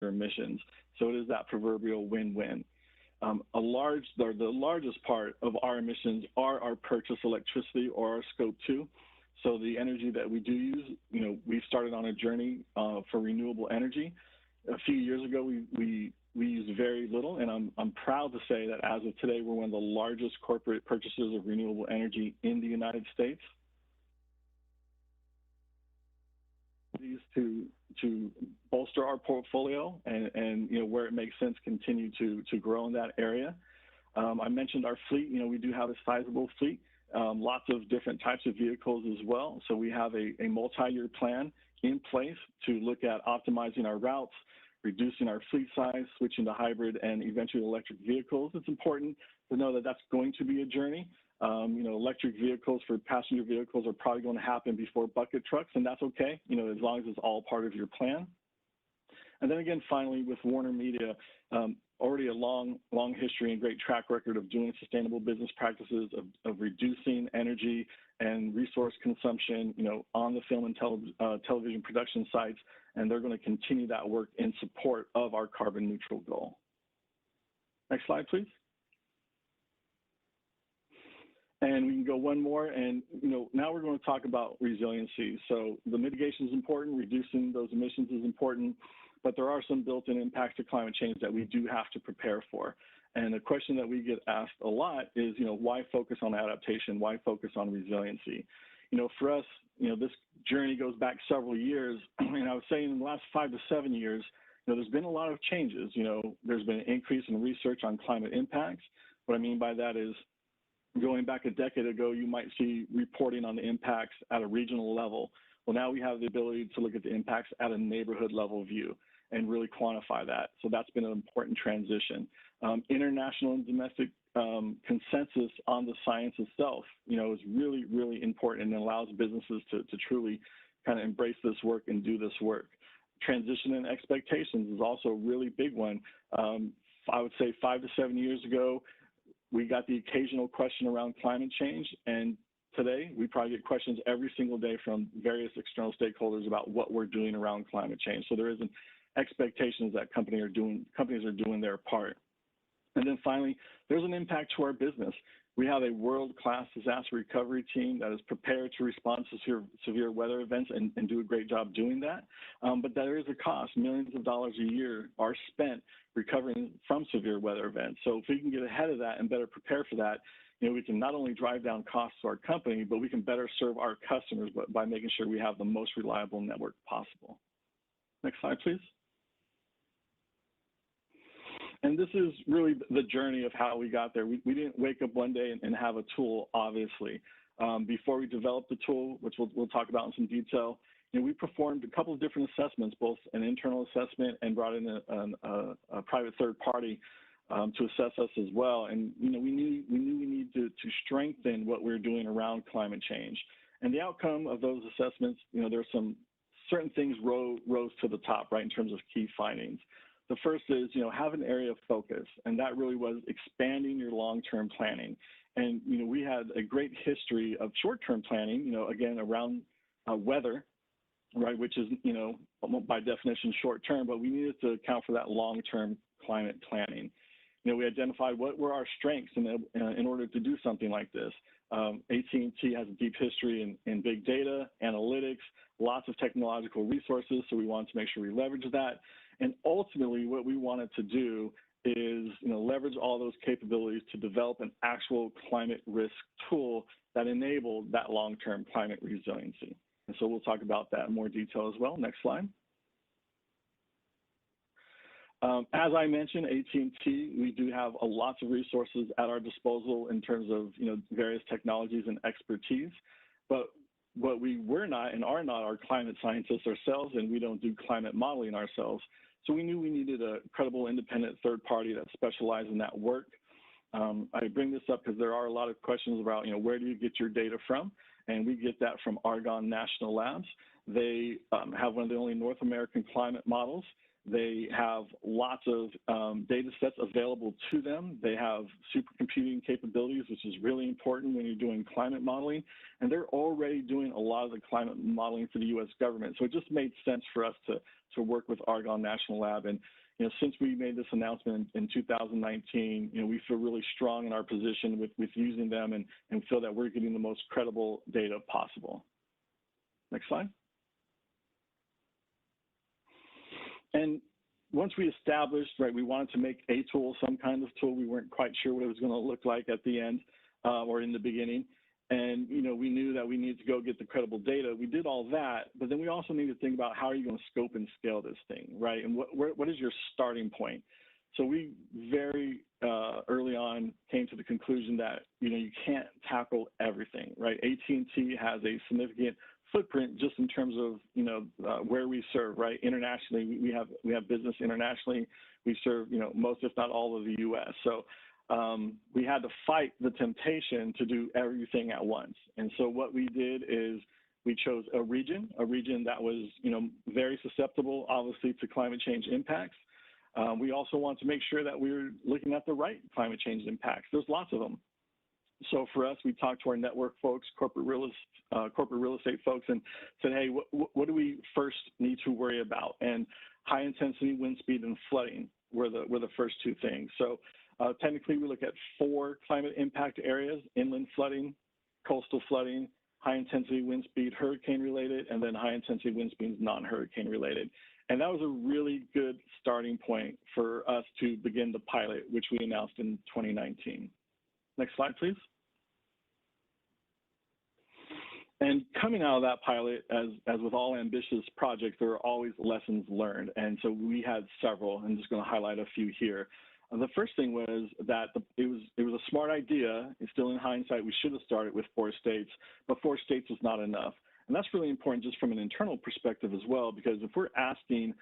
emissions. So it is that proverbial win-win. The largest part of our emissions are our purchased electricity or our scope 2. So the energy that we do use, we've started on a journey for renewable energy. A few years ago, we used very little, and I'm proud to say that as of today, we're one of the largest corporate purchasers of renewable energy in the United States. To bolster our portfolio and where it makes sense, continue to grow in that area. I mentioned our fleet. We do have a sizable fleet, lots of different types of vehicles as well. So we have a multi-year plan in place to look at optimizing our routes, reducing our fleet size, switching to hybrid and eventually electric vehicles. It's important to know that that's going to be a journey. Electric vehicles for passenger vehicles are probably going to happen before bucket trucks, and that's okay, as long as it's all part of your plan. And then again, finally, with Warner Media, already a long history and great track record of doing sustainable business practices, of reducing energy and resource consumption, on the film and television production sites, and they're going to continue that work in support of our carbon neutral goal. Next slide, please. And we can go one more, and now we're going to talk about resiliency. So the mitigation is important, reducing those emissions is important, but there are some built-in impacts to climate change that we do have to prepare for. And the question that we get asked a lot is, why focus on adaptation? Why focus on resiliency? For us, this journey goes back several years, and I would say in the last 5 to 7 years, there's been a lot of changes. There's been an increase in research on climate impacts. What I mean by that is, going back a decade ago, you might see reporting on the impacts at a regional level. Well, now we have the ability to look at the impacts at a neighborhood level view and really quantify that. So that's been an important transition. International and domestic consensus on the science itself, is really, really important and allows businesses to truly kind of embrace this work and do this work. Transition and expectations is also a really big one. I would say 5 to 7 years ago, we got the occasional question around climate change, and today we probably get questions every single day from various external stakeholders about what we're doing around climate change. So there is an expectations that companies are doing their part. And then finally, there's an impact to our business. We have a world-class disaster recovery team that is prepared to respond to severe weather events and do a great job doing that. But there is a cost. Millions of dollars a year are spent recovering from severe weather events. So if we can get ahead of that and better prepare for that, we can not only drive down costs to our company, but we can better serve our customers by making sure we have the most reliable network possible. Next slide, please. And this is really the journey of how we got there. We didn't wake up one day and have a tool, obviously. Before we developed the tool, which we'll talk about in some detail, we performed a couple of different assessments, both an internal assessment and brought in a private third party to assess us as well. And we knew we needed to strengthen what we're doing around climate change. And the outcome of those assessments, there's some certain things rose to the top, right, in terms of key findings. The first is, have an area of focus, and that really was expanding your long-term planning. And, we had a great history of short-term planning, again, around weather, right, which is, by definition short-term, but we needed to account for that long-term climate planning. We identified what were our strengths in order to do something like this. AT&T has a deep history in big data, analytics, lots of technological resources, so we wanted to make sure we leverage that. And ultimately, what we wanted to do is, leverage all those capabilities to develop an actual climate risk tool that enabled that long-term climate resiliency. And so we'll talk about that in more detail as well. Next slide. As I mentioned, AT&T, we do have lots of resources at our disposal in terms of, various technologies and expertise. But what we were not and are not are climate scientists ourselves, and we don't do climate modeling ourselves. So we knew we needed a credible, independent third party that specialized in that work. I bring this up because there are a lot of questions about, where do you get your data from? And we get that from Argonne National Labs. They have one of the only North American climate models. They have lots of data sets available to them. They have supercomputing capabilities, which is really important when you're doing climate modeling. And they're already doing a lot of the climate modeling for the U.S. government. So it just made sense for us to work with Argonne National Lab. And since we made this announcement in 2019, we feel really strong in our position with using them and feel that we're getting the most credible data possible. Next slide. And once we established, right, we wanted to make a tool, some kind of tool. We weren't quite sure what it was going to look like at the end or in the beginning. And, we knew that we needed to go get the credible data. We did all that, but then we also need to think about how are you going to scope and scale this thing, right? And what is your starting point? So we very early on came to the conclusion that, you can't tackle everything, right? AT&T has a significant footprint just in terms of where we serve, right? Internationally, we have business internationally. We serve most, if not all, of the U.S. So we had to fight the temptation to do everything at once. And so what we did is we chose a region that was very susceptible, obviously, to climate change impacts. We also want to make sure that we were looking at the right climate change impacts. There's lots of them. So for us, we talked to our network folks, corporate real estate folks, and said, hey, what do we first need to worry about? And high intensity wind speed and flooding were the first two things. So technically, we look at 4 climate impact areas: inland flooding, coastal flooding, high intensity wind speed hurricane related, and then high intensity wind speeds non-hurricane related. And that was a really good starting point for us to begin the pilot, which we announced in 2019. Next slide, please. And coming out of that pilot, as with all ambitious projects, there are always lessons learned. And so we had several. I'm just going to highlight a few here. The first thing was that it was a smart idea. And still in hindsight, we should have started with 4 states, but 4 states was not enough. And that's really important just from an internal perspective as well, because if we're asking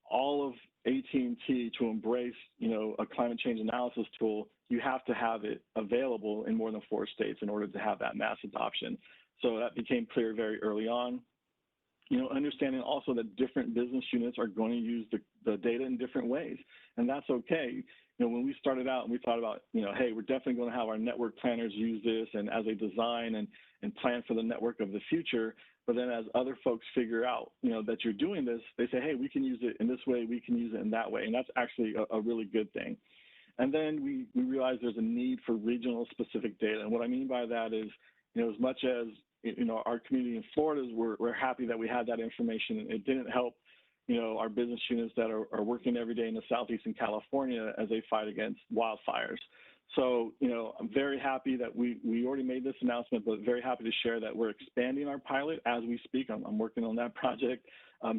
all of AT&T to embrace, a climate change analysis tool, you have to have it available in more than 4 states in order to have that mass adoption. So that became clear very early on. Understanding also that different business units are going to use the data in different ways, and that's okay. When we started out and we thought about, hey, we're definitely going to have our network planners use this and as a design and plan for the network of the future. But then as other folks figure out, that you're doing this, they say, hey, we can use it in this way, we can use it in that way. And that's actually a really good thing. And then we realized there's a need for regional specific data. And what I mean by that is, as much as, our community in Florida, we're happy that we had that information. It didn't help, our business units that are working every day in the Southeast and California as they fight against wildfires. So, I'm very happy that we already made this announcement, but very happy to share that we're expanding our pilot as we speak. I'm working on that project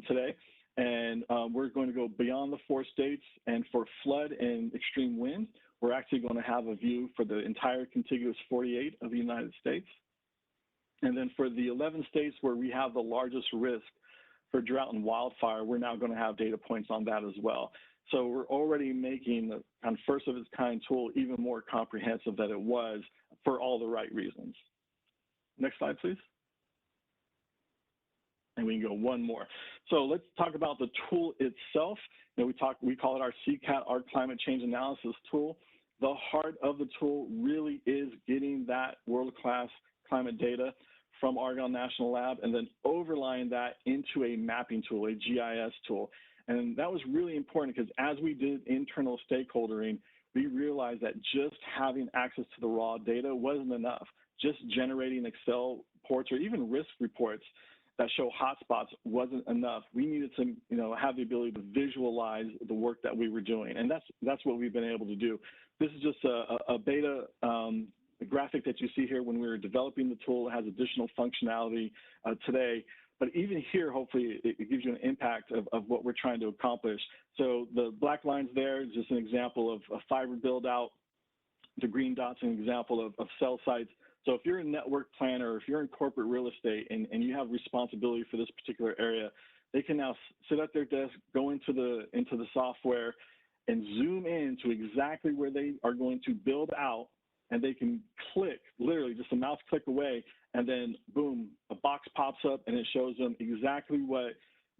today. And we're going to go beyond the 4 states. And for flood and extreme wind, we're actually going to have a view for the entire contiguous 48 of the United States. And then for the 11 states where we have the largest risk for drought and wildfire, we're now going to have data points on that as well. So we're already making the kind of first of its kind tool even more comprehensive than it was for all the right reasons. Next slide, please. And we can go one more. So let's talk about the tool itself. We call it our CCAT, our climate change analysis tool. The heart of the tool really is getting that world-class climate data from Argonne National Lab and then overlaying that into a mapping tool, a GIS tool. And that was really important because as we did internal stakeholdering, we realized that just having access to the raw data wasn't enough. Just generating Excel reports or even risk reports that show hotspots wasn't enough. We needed to, have the ability to visualize the work that we were doing, and that's what we've been able to do. This is just a beta graphic that you see here when we were developing the tool. It has additional functionality today. But even here, hopefully, it gives you an impact of what we're trying to accomplish. So the black lines there is just an example of a fiber build out. The green dots an example of cell sites. So if you're a network planner, or if you're in corporate real estate and you have responsibility for this particular area, they can now sit at their desk, go into the software and zoom in to exactly where they are going to build out, and they can click, literally just a mouse click away, and then boom, a box pops up and it shows them exactly what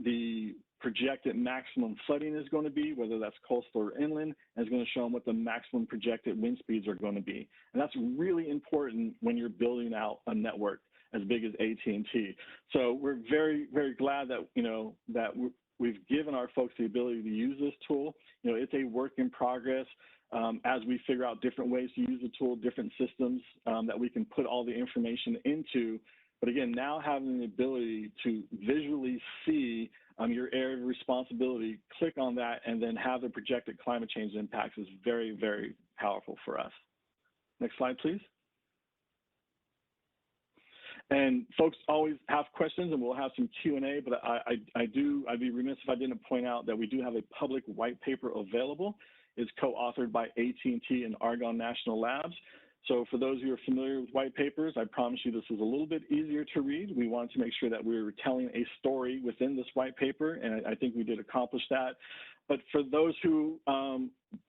the projected maximum flooding is going to be, whether that's coastal or inland, and it's going to show them what the maximum projected wind speeds are going to be. And that's really important when you're building out a network as big as AT&T. So we're very, very glad that, we've given our folks the ability to use this tool. It's a work in progress as we figure out different ways to use the tool, different systems that we can put all the information into. But again, now having the ability to visually see your area of responsibility, click on that, and then have the projected climate change impacts is very, very powerful for us. Next slide, please. And folks always have questions, and we'll have some Q&A, but I'd be remiss if I didn't point out that we do have a public white paper available. It's co-authored by AT&T and Argonne National Labs. So for those who are familiar with white papers, I promise you this is a little bit easier to read. We wanted to make sure that we were telling a story within this white paper, and I think we did accomplish that. But for those who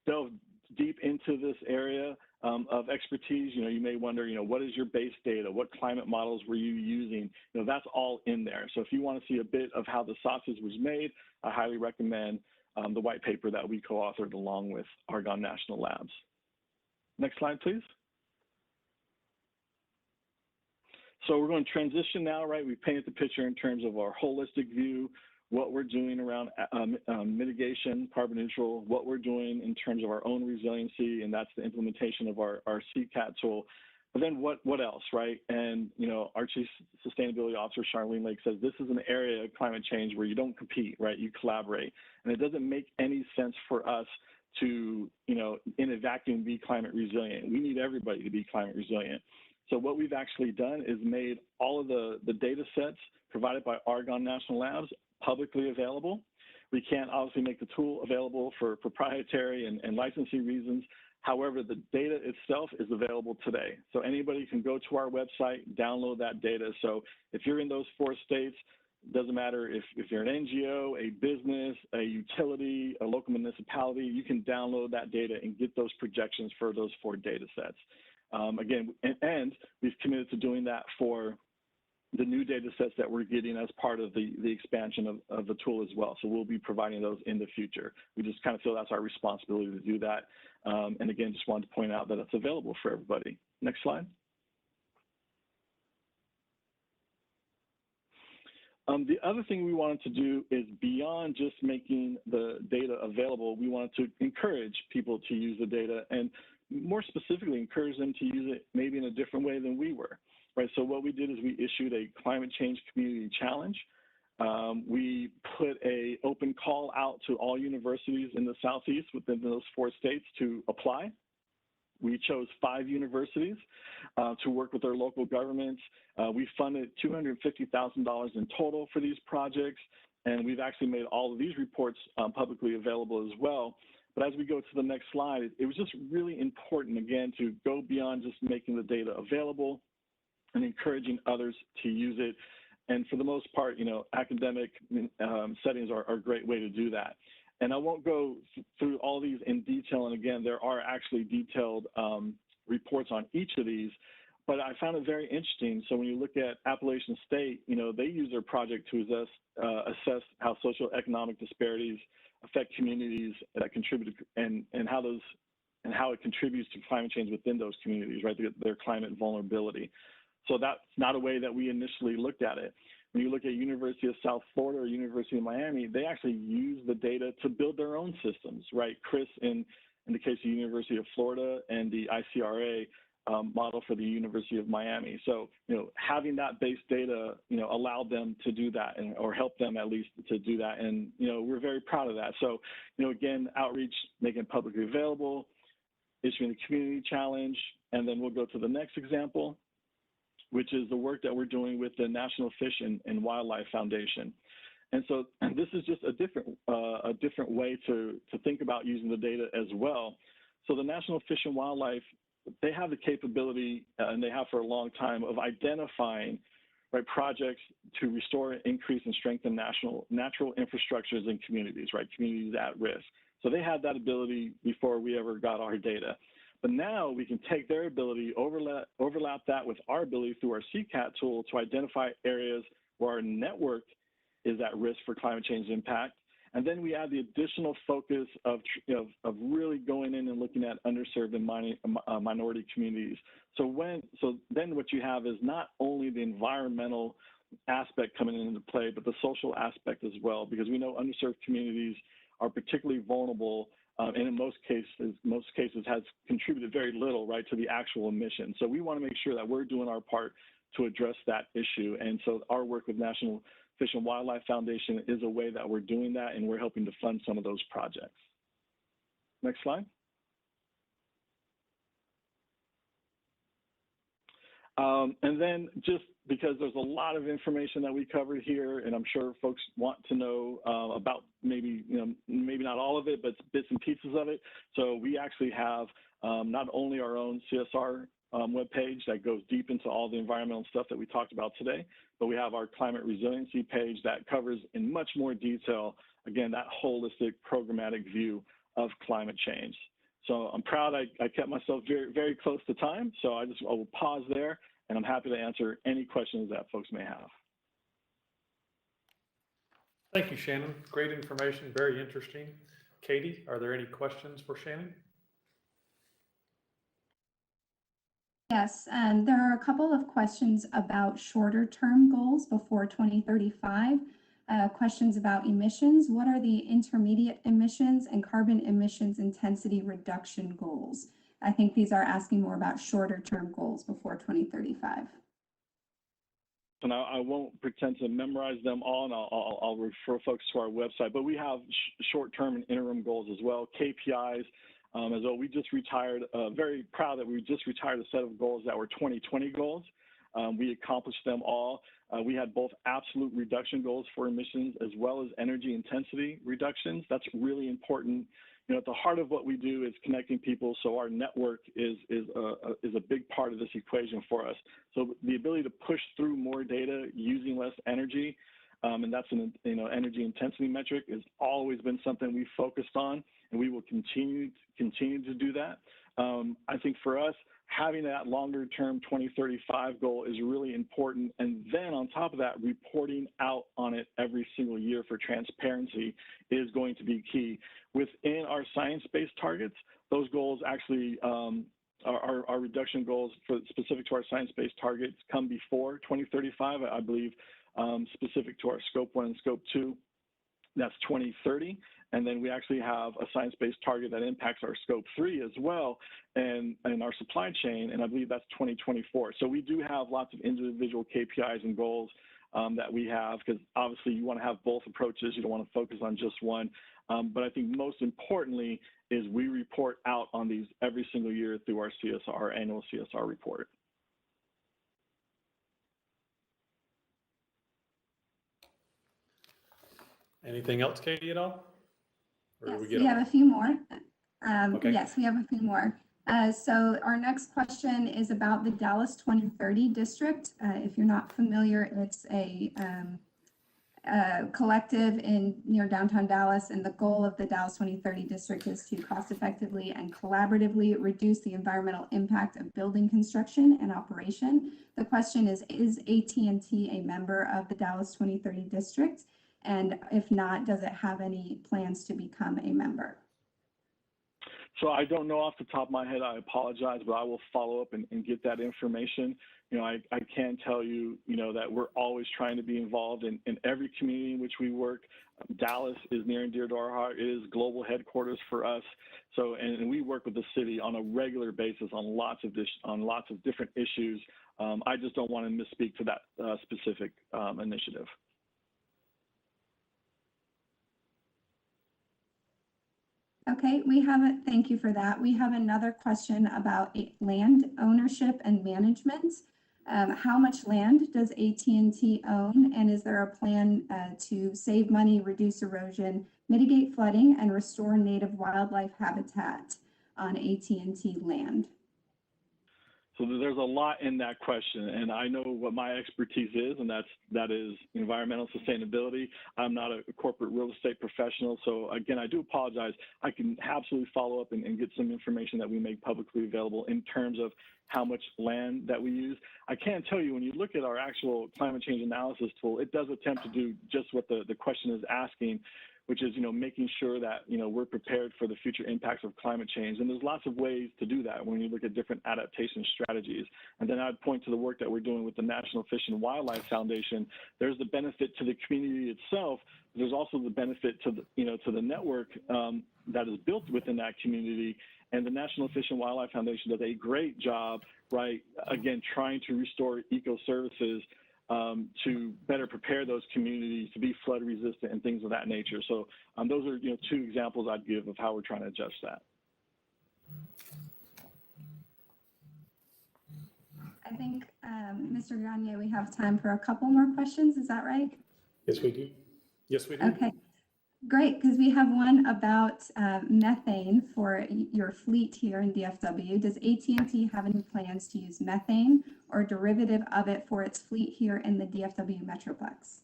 delve deep into this area of expertise, you may wonder, what is your base data? What climate models were you using? That's all in there. So if you want to see a bit of how the sausage was made, I highly recommend the white paper that we co-authored along with Argonne National Labs. Next slide, please. So we're going to transition now, right? We painted the picture in terms of our holistic view, what we're doing around mitigation, carbon neutral, what we're doing in terms of our own resiliency, and that's the implementation of our CCAT tool. But then what else, right? And, our Chief Sustainability Officer, Charlene Lake, says this is an area of climate change where you don't compete, right? You collaborate. And it doesn't make any sense for us to, in a vacuum, be climate resilient. We need everybody to be climate resilient. So what we've actually done is made all of the data sets provided by Argonne National Labs publicly available. We can't obviously make the tool available for proprietary and licensing reasons. However, the data itself is available today. So anybody can go to our website, download that data. So if you're in those 4 states, it doesn't matter if you're an NGO, a business, a utility, a local municipality, you can download that data and get those projections for those 4 data sets. Again, and we've committed to doing that for the new data sets that we're getting as part of the expansion of the tool as well. So we'll be providing those in the future. We just kind of feel that's our responsibility to do that. And again, just wanted to point out that it's available for everybody. Next slide. The other thing we wanted to do is beyond just making the data available, we wanted to encourage people to use the data and more specifically encourage them to use it maybe in a different way than we were. Right, so what we did is we issued a climate change community challenge. We put an open call out to all universities in the Southeast within those 4 states to apply. We chose 5 universities to work with their local governments. We funded $250,000 in total for these projects, and we've actually made all of these reports publicly available as well. But as we go to the next slide, it was just really important, again, to go beyond just making the data available and encouraging others to use it. And for the most part, academic settings are a great way to do that. And I won't go through all these in detail. And again, there are actually detailed reports on each of these, but I found it very interesting. So when you look at Appalachian State, they use their project to assess how socioeconomic disparities affect communities that contribute and how it contributes to climate change within those communities, right? Their climate vulnerability. So that's not a way that we initially looked at it. When you look at University of South Florida or University of Miami, they actually use the data to build their own systems, right? Chris, in the case of University of Florida, and the ICRA model for the University of Miami. So, having that base data, allowed them to do that or help them at least to do that. And, we're very proud of that. So, again, outreach, making it publicly available, issuing the community challenge, and then we'll go to the next example, which is the work that we're doing with the National Fish and Wildlife Foundation. And so this is just a different way to think about using the data as well. So the National Fish and Wildlife, they have the capability, and they have for a long time, of identifying projects to restore, increase, and strengthen natural infrastructures in communities, communities at risk. So they had that ability before we ever got our data. But now we can take their ability, overlap that with our ability through our CCAT tool to identify areas where our network is at risk for climate change impact, And then we add the additional focus of really going in and looking at underserved and minority communities. So then what you have is not only the environmental aspect coming into play, but the social aspect as well, because we know underserved communities are particularly vulnerable, and in most cases has contributed very little, right, to the actual emission. So we want to make sure that we're doing our part to address that issue. And so our work with National Fish and Wildlife Foundation is a way that we're doing that, and we're helping to fund some of those projects. Next slide. And then just because there's a lot of information that we covered here, and I'm sure folks want to know about maybe not all of it, but bits and pieces of it. So we actually have not only our own CSR webpage that goes deep into all the environmental stuff that we talked about today, but we have our climate resiliency page that covers in much more detail, again, that holistic programmatic view of climate change. So I'm proud I kept myself very, very close to time. So I will pause there, and I'm happy to answer any questions that folks may have. Thank you, Shannon. Great information, very interesting. Katie, are there any questions for Shannon? Yes, and there are a couple of questions about shorter term goals before 2035. Questions about emissions. What are the intermediate emissions and carbon emissions intensity reduction goals? I think these are asking more about shorter term goals before 2035. And I won't pretend to memorize them all, and I'll refer folks to our website, but we have short-term and interim goals as well, KPIs as well. We just retired, very proud that we just retired a set of goals that were 2020 goals. We accomplished them all. We had both absolute reduction goals for emissions as well as energy intensity reductions. That's really important. At the heart of what we do is connecting people, so our network is a big part of this equation for us. So the ability to push through more data using less energy, and that's an energy intensity metric, has always been something we focused on, and we will continue to do that. I think for us, having that longer term 2035 goal is really important. And then on top of that, reporting out on it every single year for transparency is going to be key. Within our science-based targets, those goals actually our reduction goals specific to our science-based targets come before 2035, I believe, specific to our scope 1 and scope 2. That's 2030. And then we actually have a science-based target that impacts our scope 3 as well, and our supply chain, and I believe that's 2024. So we do have lots of individual KPIs and goals that we have, because obviously you want to have both approaches. You don't want to focus on just one. But I think most importantly is we report out on these every single year through our CSR, annual CSR report. Anything else, Katie, at all? Yes, we have a few more. Okay. Yes, we have a few more. So our next question is about the Dallas 2030 district. If you're not familiar, it's a collective near downtown Dallas, and the goal of the Dallas 2030 district is to cost effectively and collaboratively reduce the environmental impact of building construction and operation. The question is AT&T a member of the Dallas 2030 district? And if not, does it have any plans to become a member? So I don't know off the top of my head, I apologize, but I will follow up and get that information. I can tell you, that we're always trying to be involved in every community in which we work. Dallas is near and dear to our heart. It is global headquarters for us. So, and we work with the city on a regular basis on lots of different issues. I just don't want to misspeak to that specific initiative. Okay, thank you for that. We have another question about land ownership and management. How much land does AT&T own, and is there a plan to save money, reduce erosion, mitigate flooding, and restore native wildlife habitat on AT&T land? So there's a lot in that question, and I know what my expertise is, and that is environmental sustainability. I'm not a corporate real estate professional, so again, I do apologize. I can absolutely follow up and get some information that we make publicly available in terms of how much land that we use. I can tell you, when you look at our actual climate change analysis tool, it does attempt to do just what the question is asking. which is, making sure that, we're prepared for the future impacts of climate change. And there's lots of ways to do that when you look at different adaptation strategies. And then I'd point to the work that we're doing with the National Fish and Wildlife Foundation. There's the benefit to the community itself. There's also the benefit to the network that is built within that community. And the National Fish and Wildlife Foundation does a great job, right, again, trying to restore eco-services to better prepare those communities to be flood resistant and things of that nature. So those are, two examples I'd give of how we're trying to adjust that. I think, Mr. Gagne, we have time for a couple more questions. Is that right? Yes, we do. Yes, we do. Okay, great, because we have one about methane for your fleet here in DFW. Does AT&T have any plans to use methane or derivative of it for its fleet here in the DFW Metroplex?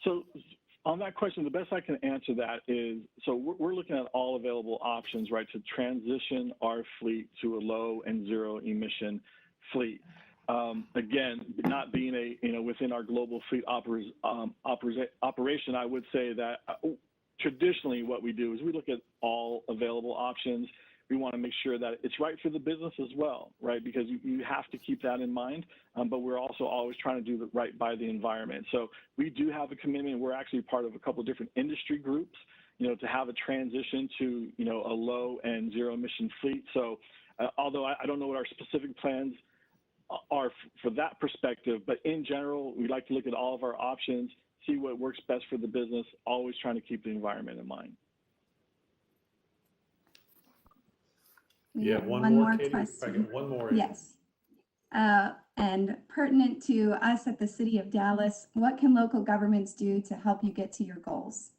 So on that question, the best I can answer that is, so we're looking at all available options, right, to transition our fleet to a low and zero emission fleet. Again, not being within our global fleet operation, I would say that traditionally what we do is we look at all available options. We want to make sure that it's right for the business as well, right? Because you have to keep that in mind, but we're also always trying to do right by the environment. So we do have a commitment. We're actually part of a couple of different industry groups, to have a transition to, a low and zero emission fleet. So although I don't know what our specific plans are for that perspective, but in general, we like to look at all of our options, see what works best for the business, always trying to keep the environment in mind. Yeah, one more question. One more. Yes. And pertinent to us at the City of Dallas, what can local governments do to help you get to your goals?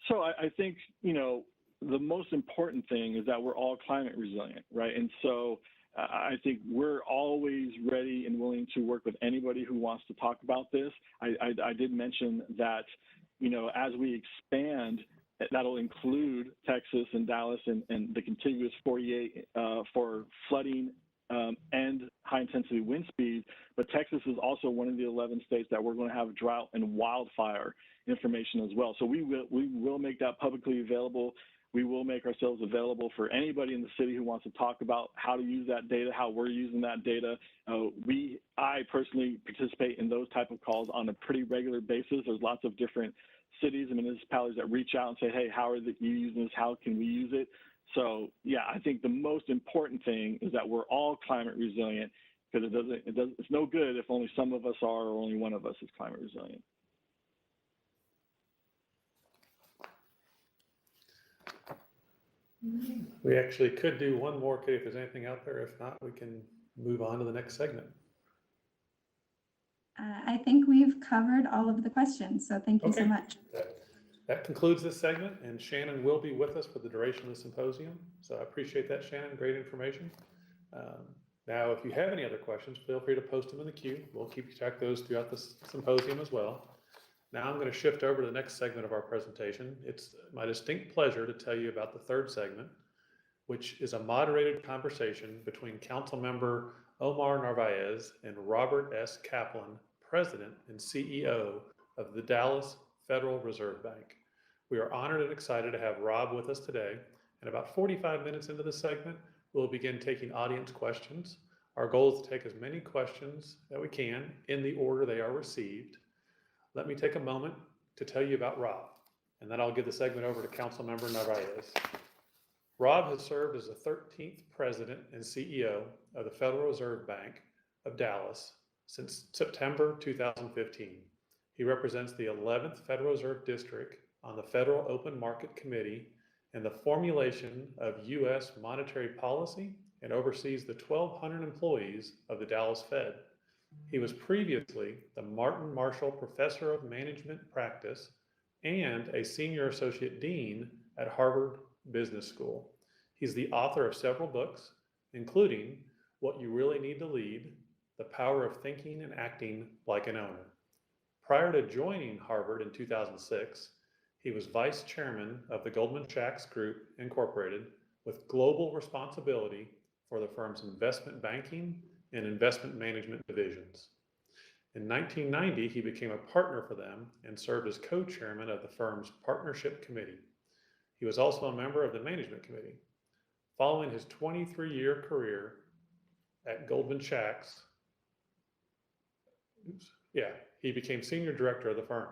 So I think, the most important thing is that we're all climate resilient, right? And so I think we're always ready and willing to work with anybody who wants to talk about this. I did mention that, as we expand, that'll include Texas and Dallas and the contiguous 48 for flooding and high intensity wind speeds. But Texas is also one of the 11 states that we're going to have drought and wildfire information as well. So we will make that publicly available. We will make ourselves available for anybody in the city who wants to talk about how to use that data, how we're using that data. I personally participate in those type of calls on a pretty regular basis. There's lots of different cities and municipalities that reach out and say, hey, how are you using this? How can we use it? So yeah, I think the most important thing is that we're all climate resilient, because it's no good if only some of us are or only one of us is climate resilient. We actually could do one more, Katie, if there's anything out there. If not, we can move on to the next segment. I think we've covered all of the questions, so thank you so much. That concludes this segment, and Shannon will be with us for the duration of the symposium. So I appreciate that, Shannon. Great information. Now, if you have any other questions, feel free to post them in the queue. We'll keep track of those throughout the symposium as well. Now I'm going to shift over to the next segment of our presentation. It's my distinct pleasure to tell you about the third segment, which is a moderated conversation between Council Member Omar Narvaez and Robert S. Kaplan, President and CEO of the Dallas Federal Reserve Bank. We are honored and excited to have Rob with us today. And about 45 minutes into the segment, we'll begin taking audience questions. Our goal is to take as many questions that we can in the order they are received. Let me take a moment to tell you about Rob, and then I'll give the segment over to Councilmember Narvaez. Rob has served as the 13th President and CEO of the Federal Reserve Bank of Dallas since September 2015. He represents the 11th Federal Reserve District on the Federal Open Market Committee and the formulation of U.S. monetary policy, and oversees the 1,200 employees of the Dallas Fed. He was previously the Martin Marshall Professor of Management Practice and a Senior Associate Dean at Harvard Business School. He's the author of several books, including What You Really Need to Lead, The Power of Thinking and Acting Like an Owner. Prior to joining Harvard in 2006, he was Vice Chairman of the Goldman Sachs Group, Incorporated, with global responsibility for the firm's investment banking and investment management divisions. In 1990, he became a partner for them and served as co-chairman of the firm's partnership committee. He was also a member of the management committee. Following his 23-year career at Goldman Sachs, he became senior director of the firm.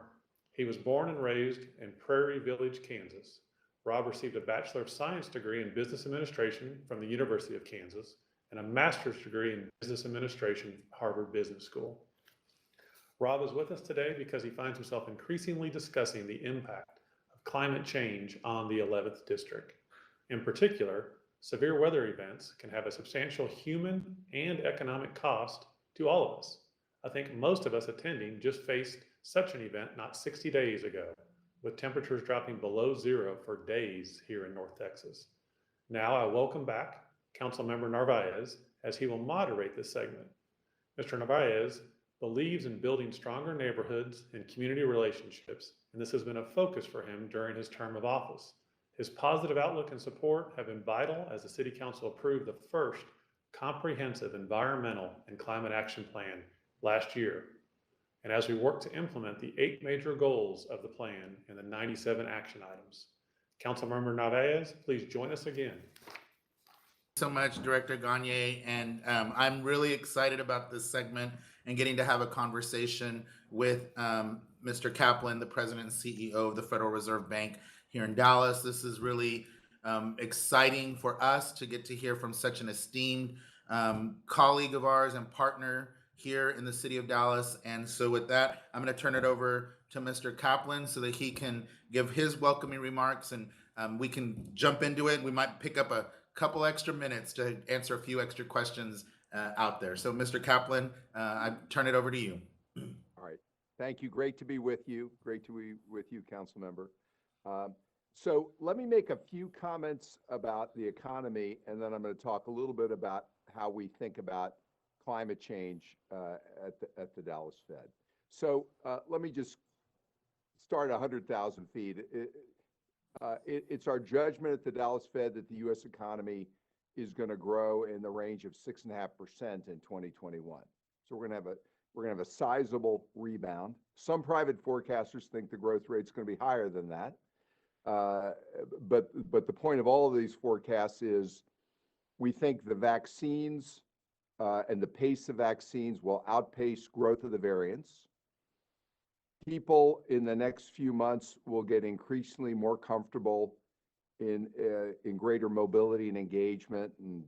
He was born and raised in Prairie Village, Kansas. Rob received a Bachelor of Science degree in Business Administration from the University of Kansas and a master's degree in Business Administration from Harvard Business School. Rob is with us today because he finds himself increasingly discussing the impact of climate change on the 11th District. In particular, severe weather events can have a substantial human and economic cost to all of us. I think most of us attending just faced such an event not 60 days ago, with temperatures dropping below zero for days here in North Texas. Now I welcome back Councilmember Narvaez as he will moderate this segment. Mr. Narvaez believes in building stronger neighborhoods and community relationships, and this has been a focus for him during his term of office. His positive outlook and support have been vital as the City Council approved the first comprehensive environmental and climate action plan last year, and as we work to implement the 8 major goals of the plan and the 97 action items. Councilmember Narvaez, please join us again. So much, Director Gagne, and I'm really excited about this segment and getting to have a conversation with Mr. Kaplan, the President and CEO of the Federal Reserve Bank here in Dallas. This is really exciting for us to get to hear from such an esteemed colleague of ours and partner here in the city of Dallas. And so with that, I'm going to turn it over to Mr. Kaplan so that he can give his welcoming remarks, and we can jump into it. We might pick up a couple extra minutes to answer a few extra questions out there. So Mr. Kaplan, I turn it over to you. All right. Thank you. Great to be with you. Great to be with you, Council Member. So let me make a few comments about the economy, and then I'm going to talk a little bit about how we think about climate change at the Dallas Fed. So let me just start 100,000 feet. It's our judgment at the Dallas Fed that the U.S. economy is going to grow in the range of 6.5% in 2021. So we're going to have a sizable rebound. Some private forecasters think the growth rate is going to be higher than that. But the point of all of these forecasts is we think the vaccines and the pace of vaccines will outpace growth of the variants. People in the next few months will get increasingly more comfortable in greater mobility and engagement, and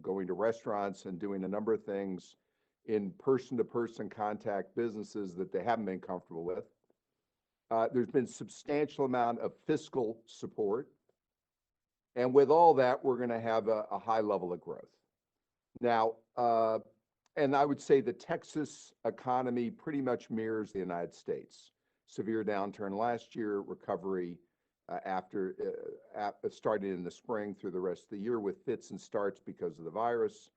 going to restaurants and doing a number of things in person-to-person contact businesses that they haven't been comfortable with. There's been substantial amount of fiscal support, and with all that, we're going to have a high level of growth. Now, and I would say the Texas economy pretty much mirrors the United States. Severe downturn last year, recovery after starting in the spring through the rest of the year with fits and starts because of the virus.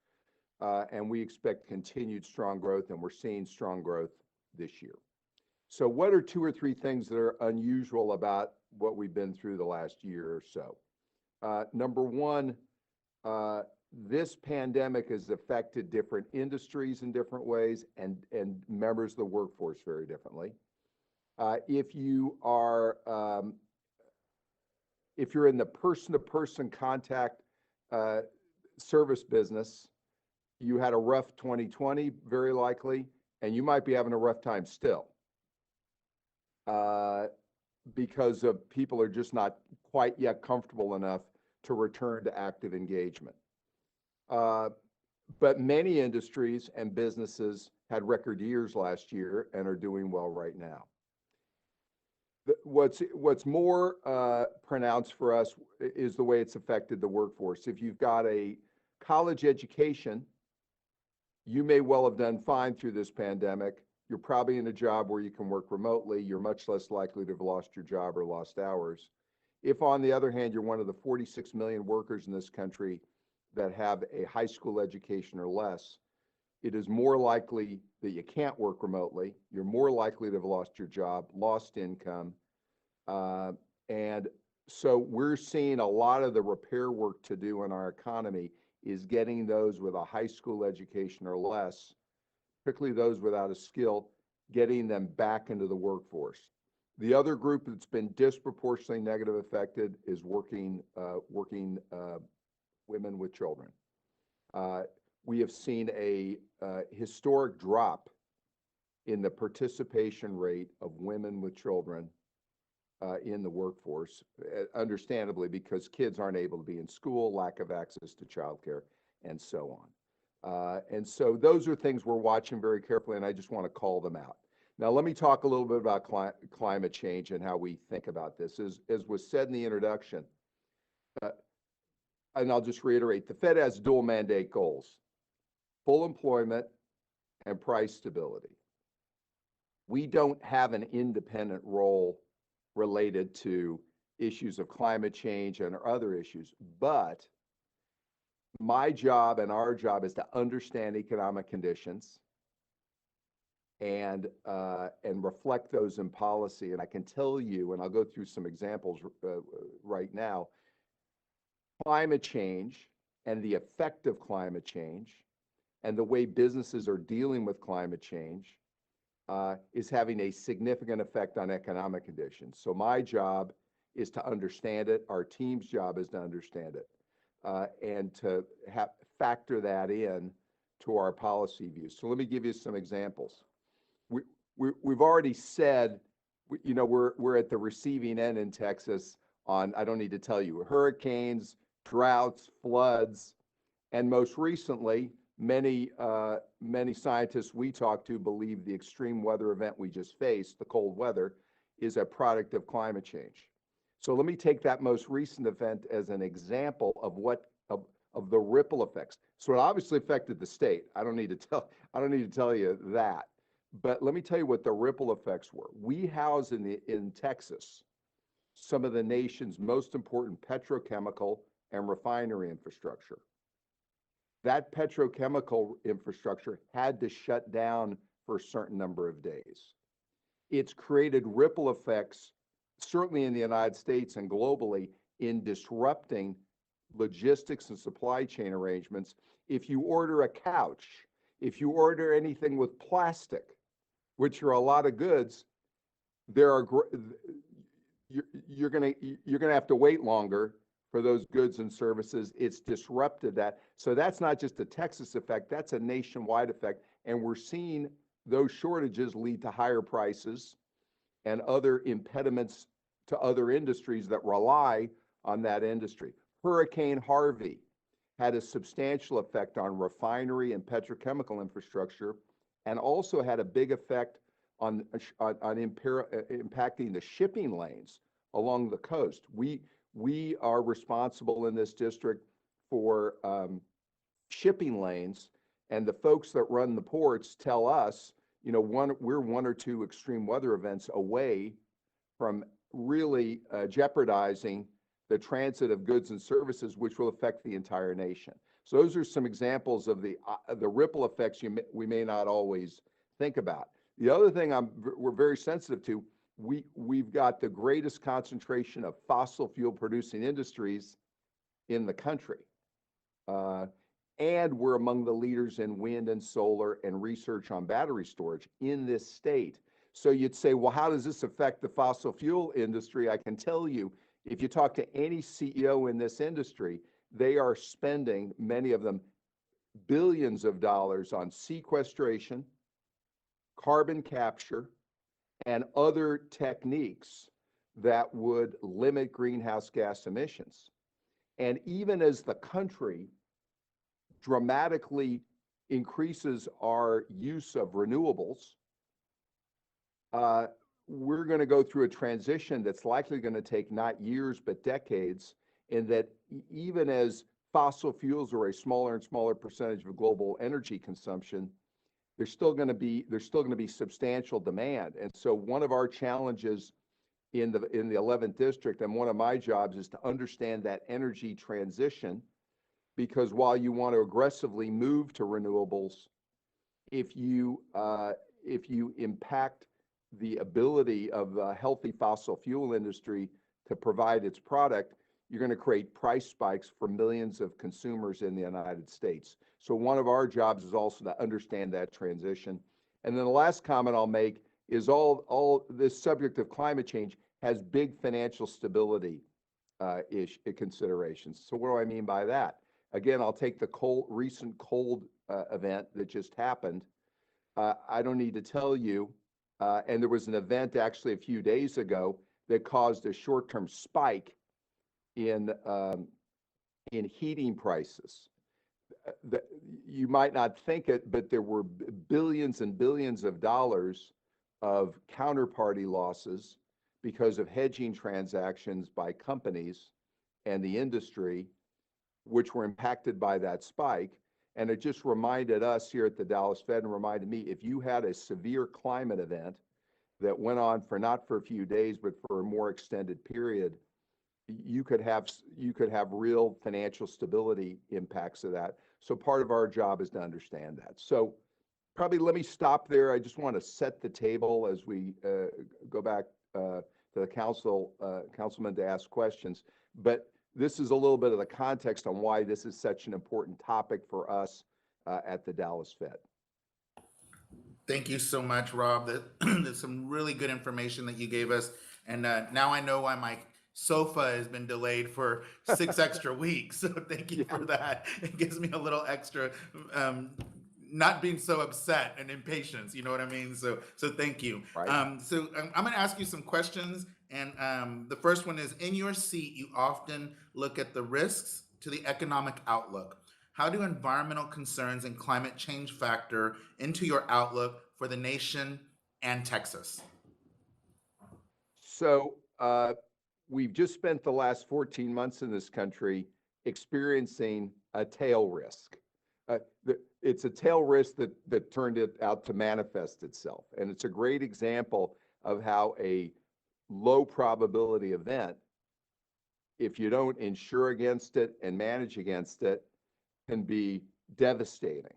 And we expect continued strong growth, and we're seeing strong growth this year. So what are 2 or 3 things that are unusual about what we've been through the last year or so? Number one, this pandemic has affected different industries in different ways and members of the workforce very differently. If you're in the person-to-person contact service business, you had a rough 2020, very likely, and you might be having a rough time still because of people are just not quite yet comfortable enough to return to active engagement. But many industries and businesses had record years last year and are doing well right now. What's more pronounced for us is the way it's affected the workforce. If you've got a college education, you may well have done fine through this pandemic. You're probably in a job where you can work remotely. You're much less likely to have lost your job or lost hours. If, on the other hand, you're one of the 46 million workers in this country that have a high school education or less, it is more likely that you can't work remotely. You're more likely to have lost your job, lost income. And so we're seeing a lot of the repair work to do in our economy is getting those with a high school education or less particularly those without a skill, getting them back into the workforce. The other group that's been disproportionately negative affected is working women with children. We have seen a historic drop in the participation rate of women with children in the workforce, understandably, because kids aren't able to be in school, lack of access to childcare, and so on. And so those are things we're watching very carefully, and I just want to call them out. Now, let me talk a little bit about climate change and how we think about this. As was said in the introduction, and I'll just reiterate, the Fed has dual mandate goals: full employment and price stability. We don't have an independent role related to issues of climate change and other issues, but my job and our job is to understand economic conditions and reflect those in policy. And I can tell you, and I'll go through some examples right now, climate change and the effect of climate change and the way businesses are dealing with climate change is having a significant effect on economic conditions. So my job is to understand it. Our team's job is to understand it and to factor that in to our policy views. So let me give you some examples. We've already said, you know, we're at the receiving end in Texas on, I don't need to tell you, hurricanes, droughts, floods, and most recently, many scientists we talked to believe the extreme weather event we just faced, the cold weather, is a product of climate change. So let me take that most recent event as an example of the ripple effects. So it obviously affected the state. I don't need to tell you that. But let me tell you what the ripple effects were. We house in Texas some of the nation's most important petrochemical and refinery infrastructure. That petrochemical infrastructure had to shut down for a certain number of days. It's created ripple effects, certainly in the United States and globally, in disrupting logistics and supply chain arrangements. If you order a couch, if you order anything with plastic, which are a lot of goods, you're gonna have to wait longer for those goods and services. It's disrupted that. So that's not just a Texas effect, that's a nationwide effect. And we're seeing those shortages lead to higher prices and other impediments to other industries that rely on that industry. Hurricane Harvey had a substantial effect on refinery and petrochemical infrastructure, and also had a big effect on impacting the shipping lanes along the coast. We are responsible in this district for shipping lanes, and the folks that run the ports tell us, you know, we're one or two extreme weather events away from really jeopardizing the transit of goods and services, which will affect the entire nation. So those are some examples of the ripple effects we may not always think about. The other thing we're very sensitive to, we've got the greatest concentration of fossil fuel producing industries in the country. And we're among the leaders in wind and solar and research on battery storage in this state. So you'd say, well, how does this affect the fossil fuel industry? I can tell you, if you talk to any CEO in this industry, they are spending, many of them, billions of dollars on sequestration, carbon capture, and other techniques that would limit greenhouse gas emissions. And even as the country dramatically increases our use of renewables, we're going to go through a transition that's likely going to take not years, but decades, in that even as fossil fuels are a smaller and smaller percentage of global energy consumption, there's still going to be substantial demand. And so one of our challenges in the 11th district, and one of my jobs, is to understand that energy transition, because while you want to aggressively move to renewables, if you impact the ability of the healthy fossil fuel industry to provide its product, you're going to create price spikes for millions of consumers in the United States. So one of our jobs is also to understand that transition. And then the last comment I'll make is all this subject of climate change has big financial stability considerations. So what do I mean by that? Again, I'll take the recent cold event that just happened. I don't need to tell you, and there was an event actually a few days ago that caused a short-term spike in heating prices. You might not think it, but there were billions and billions of dollars of counterparty losses because of hedging transactions by companies and the industry, which were impacted by that spike. And it just reminded us here at the Dallas Fed, and reminded me, if you had a severe climate event that went on for not for a few days, but for a more extended period, you could have real financial stability impacts of that. So part of our job is to understand that. So probably let me stop there. I just want to set the table as we go back to the councilman to ask questions. But this is a little bit of the context on why this is such an important topic for us at the Dallas Fed. Thank you so much, Rob. There's some really good information that you gave us. And now I know why my sofa has been delayed for 6 extra weeks. So thank you for that. It gives me a little extra, not being so upset and impatient. You know what I mean? So thank you. Right. I'm going to ask you some questions. And the first one is, in your seat, you often look at the risks to the economic outlook. How do environmental concerns and climate change factor into your outlook for the nation and Texas? So we've just spent the last 14 months in this country experiencing a tail risk. It's a tail risk that turned it out to manifest itself. And it's a great example of how a low probability event, if you don't insure against it and manage against it, can be devastating.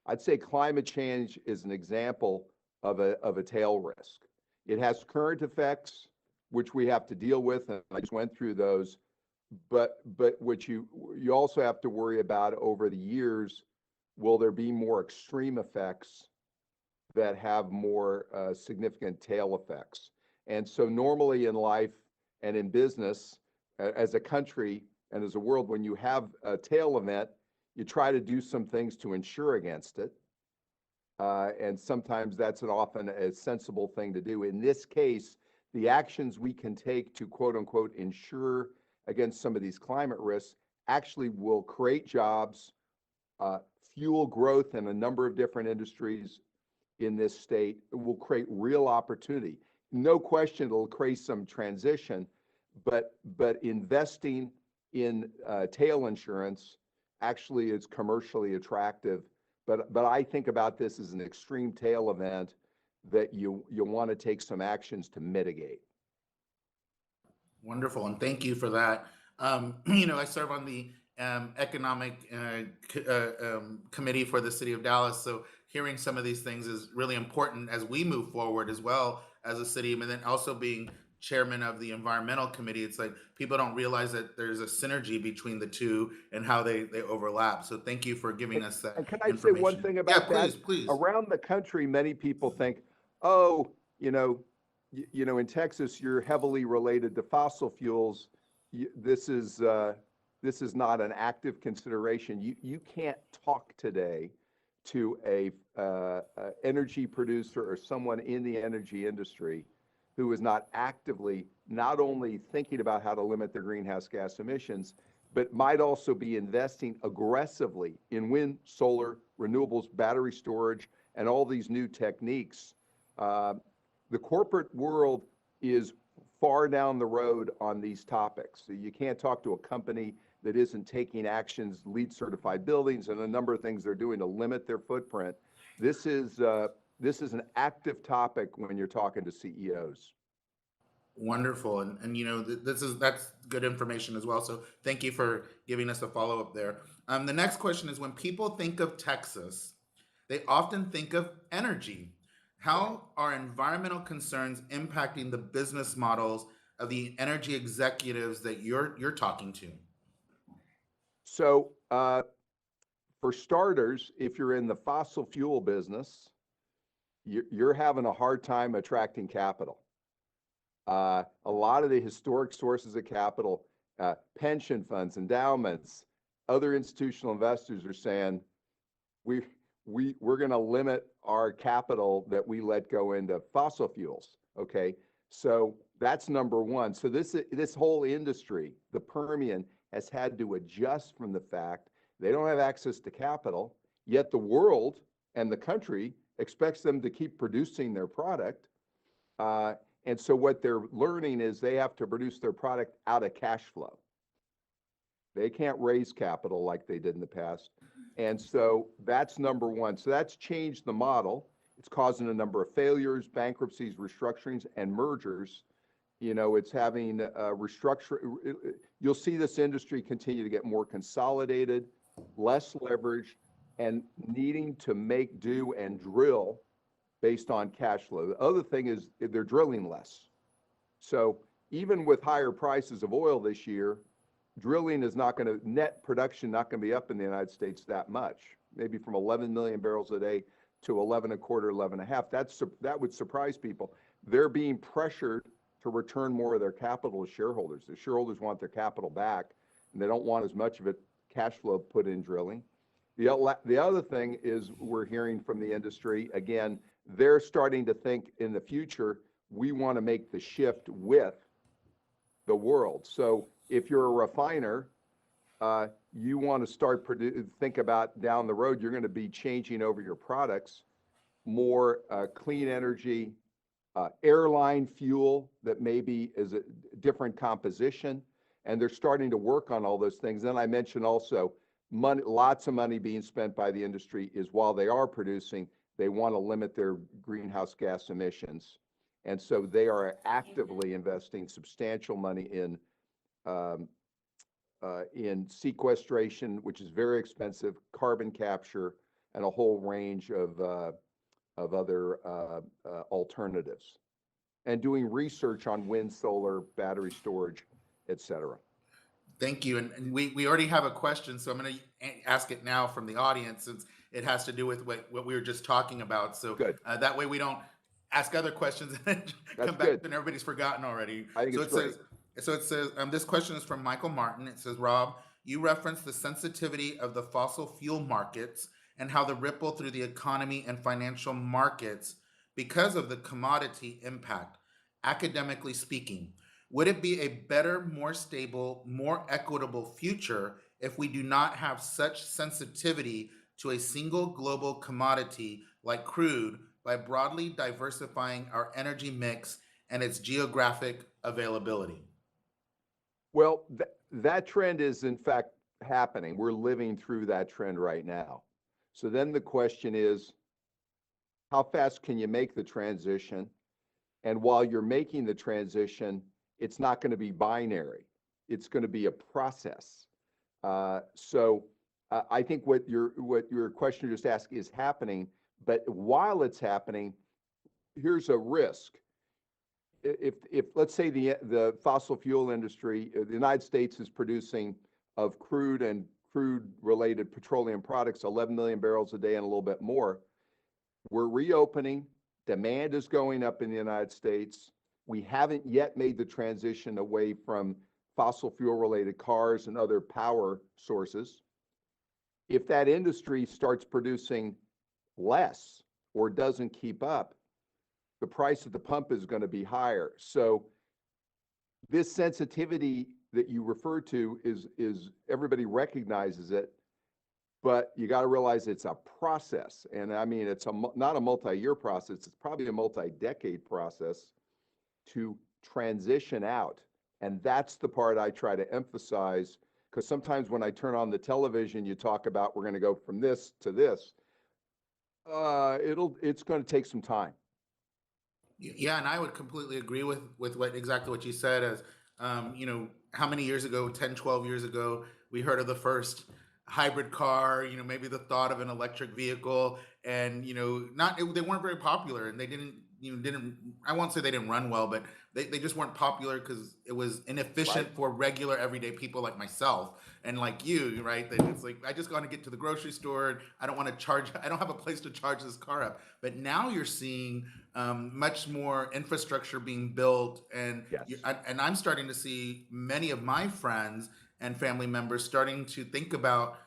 I'd say climate change is an example of a tail risk. It has current effects, which we have to deal with, and I just went through those. But what you also have to worry about over the years, will there be more extreme effects that have more significant tail effects? And so normally in life and in business, as a country and as a world, when you have a tail event, you try to do some things to insure against it. And sometimes that's often a sensible thing to do. In this case, the actions we can take to quote unquote insure against some of these climate risks actually will create jobs, fuel growth in a number of different industries in this state. It will create real opportunity. No question it'll create some transition, but investing in tail insurance actually is commercially attractive. But I think about this as an extreme tail event that you'll want to take some actions to mitigate. Wonderful, and thank you for that. I serve on the economic committee for the city of Dallas, so hearing some of these things is really important as we move forward as well as a city. And then also being chairman of the environmental committee, it's like people don't realize that there's a synergy between the two and how they overlap. So thank you for giving us that. And can I say one thing about that? Please. Around the country, many people think, oh, in Texas, you're heavily related to fossil fuels. This is not an active consideration. You can't talk today to a energy producer or someone in the energy industry who is not actively not only thinking about how to limit their greenhouse gas emissions, but might also be investing aggressively in wind, solar, renewables, battery storage, and all these new techniques. The corporate world is far down the road on these topics. So you can't talk to a company that isn't taking actions, LEED certified buildings, and a number of things they're doing to limit their footprint. This is an active topic when you're talking to CEOs. Wonderful, and that's good information as well. So thank you for giving us a follow up there. The next question is, when people think of Texas, they often think of energy. How are environmental concerns impacting the business models of the energy executives that you're talking to? So, for starters, if you're in the fossil fuel business, you're having a hard time attracting capital. A lot of the historic sources of capital, pension funds, endowments, other institutional investors are saying, we're going to limit our capital that we let go into fossil fuels. Okay, so that's number one. So this whole industry, the Permian, has had to adjust from the fact they don't have access to capital, yet the world and the country expects them to keep producing their product. And so what they're learning is they have to produce their product out of cash flow. They can't raise capital like they did in the past. And so that's number one. So that's changed the model. It's causing a number of failures, bankruptcies, restructurings, and mergers. You know, it's having restructure. You'll see this industry continue to get more consolidated, less leverage, and needing to make do and drill based on cash flow. The other thing is they're drilling less. So even with higher prices of oil this year, drilling is not going to, net production not going to be up in the United States that much, maybe from 11 million barrels a day to 11 and a quarter, 11 and a half. That would surprise people. They're being pressured to return more of their capital to shareholders. The shareholders want their capital back, and they don't want as much of it cash flow put in drilling. The other thing is we're hearing from the industry, again, they're starting to think in the future, we want to make the shift with the world. So if you're a refiner, you want to start think about down the road, you're going to be changing over your products, more clean energy, airline fuel that maybe is a different composition. And they're starting to work on all those things. Then I mentioned also money, lots of money being spent by the industry is while they are producing, they want to limit their greenhouse gas emissions. And so they are actively investing substantial money in sequestration, which is very expensive, carbon capture, and a whole range of other alternatives, and doing research on wind, solar, battery storage, et cetera. Thank you. And we already have a question, so I'm going to ask it now from the audience, since it has to do with what we were just talking about. So that way we don't ask other questions and come back and everybody's forgotten already. I think it's great. It says, this question is from Michael Martin. It says, Rob, you referenced the sensitivity of the fossil fuel markets and how the ripple through the economy and financial markets because of the commodity impact. Academically speaking, would it be a better, more stable, more equitable future if we do not have such sensitivity to a single global commodity like crude by broadly diversifying our energy mix and its geographic availability? Well, that trend is in fact happening. We're living through that trend right now. So then the question is, how fast can you make the transition? And while you're making the transition, it's not going to be binary. It's going to be a process. So I think what your question just asked is happening, but while it's happening, here's a risk. If let's say the fossil fuel industry, the United States is producing of crude and crude-related petroleum products 11 million barrels a day and a little bit more. We're reopening. Demand is going up in the United States. We haven't yet made the transition away from fossil fuel-related cars and other power sources. If that industry starts producing less or doesn't keep up, the price at the pump is going to be higher. So this sensitivity that you refer to is everybody recognizes it, but you got to realize it's a process. And I mean, it's not a multi-year process. It's probably a multi-decade process to transition out. And that's the part I try to emphasize, because sometimes when I turn on the television, you talk about we're going to go from this to this. It's going to take some time. Yeah, and I would completely agree with exactly what you said. As you know, how many years ago, 10, 12 years ago, we heard of the first hybrid car, maybe the thought of an electric vehicle, and they weren't very popular, and they didn't didn't, I won't say they didn't run well, but they just weren't popular because it was inefficient Right. for regular everyday people like myself and like you, right? That it's like, I just want to get to the grocery store. And I don't want to charge, I don't have a place to charge this car up. But now you're seeing much more infrastructure being built, and Yes. and I'm starting to see many of my friends and family members starting to think about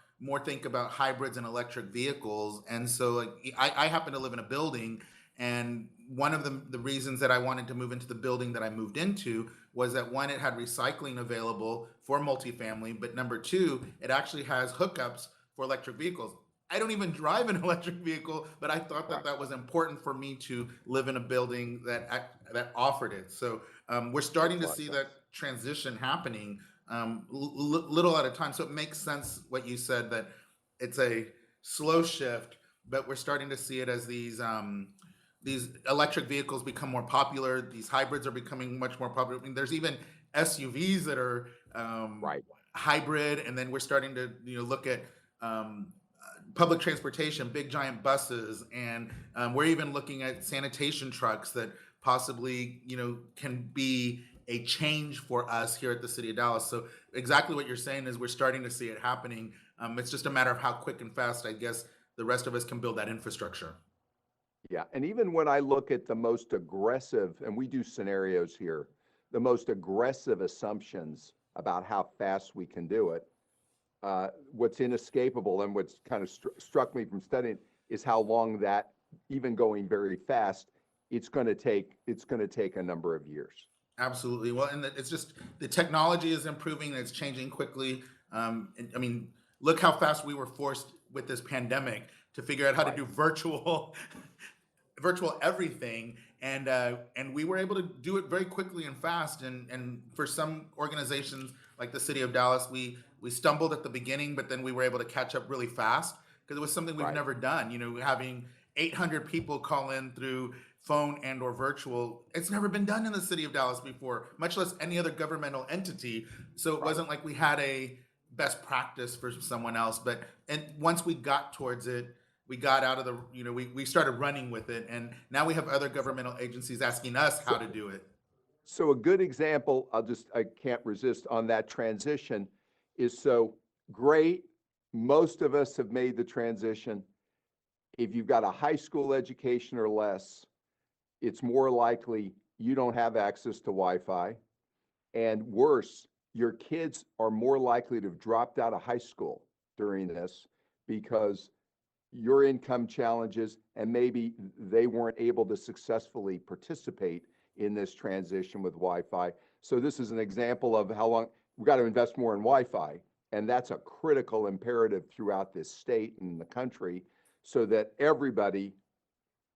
hybrids and electric vehicles. And so like I happen to live in a building, and one of the reasons that I wanted to move into the building that I moved into was that one, it had recycling available for multifamily, but number two, it actually has hookups for electric vehicles. I don't even drive an electric vehicle, but I thought that that was important for me to live in a building that offered it. So we're starting to see that transition happening little at a time. So it makes sense what you said, that it's a slow shift, but we're starting to see it as these electric vehicles become more popular. These hybrids are becoming much more popular. I mean, there's even SUVs that are Right. hybrid, and then we're starting to look at public transportation, big giant buses, and we're even looking at sanitation trucks that possibly can be a change for us here at the city of Dallas. So exactly what you're saying is we're starting to see it happening. It's just a matter of how quick and fast, I guess, the rest of us can build that infrastructure. Yeah, and even when I look at the most aggressive, and we do scenarios here, the most aggressive assumptions about how fast we can do it, what's inescapable and what's kind of struck me from studying is how long that, even going very fast, it's going to take a number of years. Absolutely. Well, and it's just the technology is improving and it's changing quickly. And, I mean, look how fast we were forced with this pandemic to figure out how to do virtual everything, and we were able to do it very quickly and fast. And for some organizations like the city of Dallas, we stumbled at the beginning, but then we were able to catch up really fast because it was something we've never done. Having 800 people call in through phone and or virtual, it's never been done in the city of Dallas before, much less any other governmental entity. So it wasn't like we had a best practice for someone else, and once we got towards it, we got out of the, we started running with it, and now we have other governmental agencies asking us how to do it. So a good example, I can't resist on that transition, is so great. Most of us have made the transition. If you've got a high school education or less, it's more likely you don't have access to Wi-Fi. And worse, your kids are more likely to have dropped out of high school during this because your income challenges, and maybe they weren't able to successfully participate in this transition with Wi-Fi. So this is an example of how long we've got to invest more in Wi-Fi. And that's a critical imperative throughout this state and the country so that everybody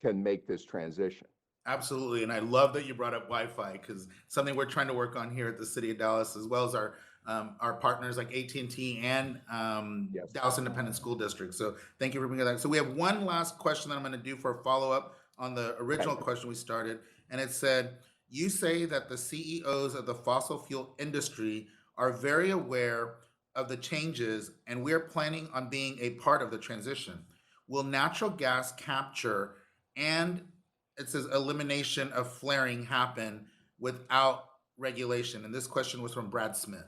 can make this transition. Absolutely. And I love that you brought up Wi-Fi, because something we're trying to work on here at the city of Dallas, as well as our partners like AT&T and Dallas Independent School District. So thank you for bringing that. So we have one last question that I'm going to do for a follow-up on the original question we started. And it said, you say that the CEOs of the fossil fuel industry are very aware of the changes, and we're planning on being a part of the transition. Will natural gas capture and, it says, elimination of flaring happen without regulation? And this question was from Brad Smith.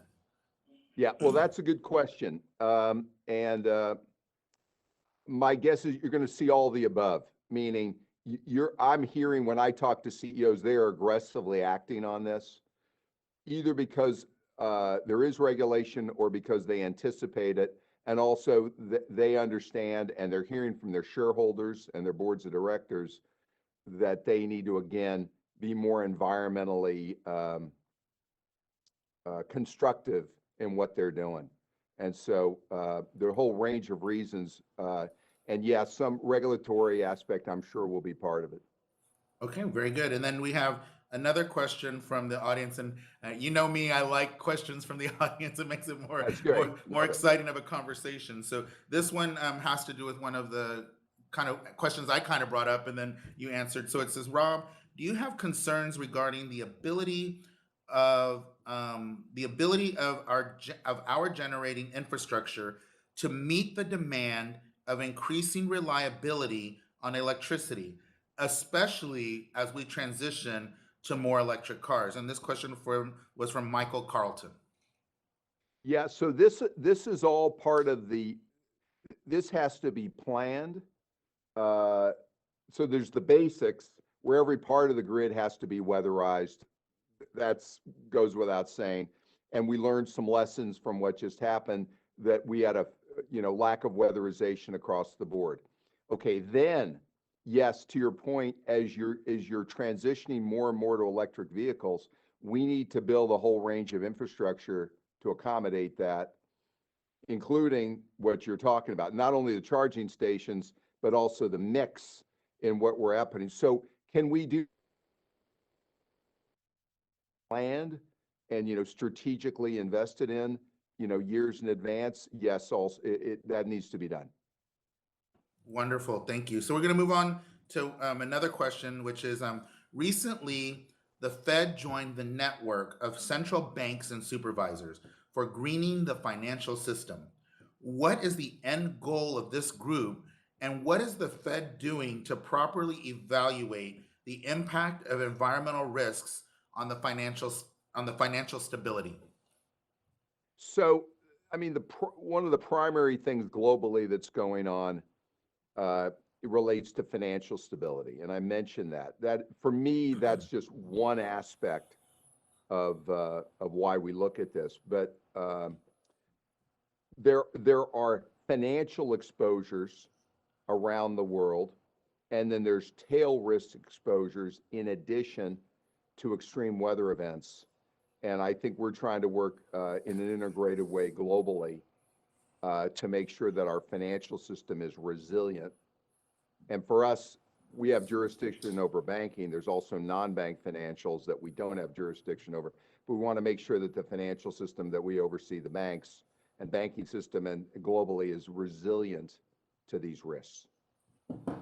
Yeah, well, that's a good question. My guess is you're going to see all the above, meaning I'm hearing when I talk to CEOs, they are aggressively acting on this, either because there is regulation or because they anticipate it. And also they understand, and they're hearing from their shareholders and their boards of directors that they need to, again, be more environmentally constructive in what they're doing. And so the whole range of reasons, and yes, some regulatory aspect, I'm sure, will be part of it. Okay, very good. And then we have another question from the audience, and you know me, I like questions from the audience. It makes it more exciting of a conversation. So this one has to do with one of the kind of questions I kind of brought up, and then you answered. So it says, Rob, do you have concerns regarding the ability of our generating infrastructure to meet the demand of increasing reliability on electricity? especially as we transition to more electric cars? And this question was from Michael Carlton. Yeah, so this is all part of this has to be planned. Uh, so there's the basics where every part of the grid has to be weatherized. That's goes without saying. And we learned some lessons from what just happened, that we had a lack of weatherization across the board. Okay, then yes, to your point, as you're transitioning more and more to electric vehicles, we need to build a whole range of infrastructure to accommodate that, including what you're talking about, not only the charging stations, but also the mix in what we're happening. So can we do planned and, strategically invested in, years in advance? Yes, also that needs to be done. Wonderful, thank you. So we're going to move on to another question, which is recently the Fed joined the network of central banks and supervisors for greening the financial system. What is the end goal of this group, and what is the Fed doing to properly evaluate the impact of environmental risks on the financial stability? So, I mean, one of the primary things globally that's going on it relates to financial stability, and I mentioned that. That for me, that's just one aspect of why we look at this. But there are financial exposures around the world, and then there's tail risk exposures in addition to extreme weather events. And I think we're trying to work in an integrated way globally to make sure that our financial system is resilient. And for us, we have jurisdiction over banking. There's also non-bank financials that we don't have jurisdiction over. But we want to make sure that the financial system that we oversee, the banks and banking system and globally, is resilient to these risks. I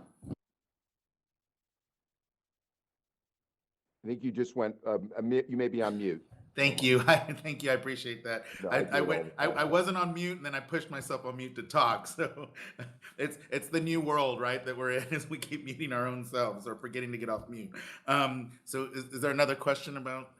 think you just went, you may be on mute. Thank you. Thank you. I appreciate that. No, I wasn't on mute, and then I pushed myself on mute to talk. So it's the new world, right, that we're in, as we keep muting our own selves or forgetting to get off mute. So is there another question about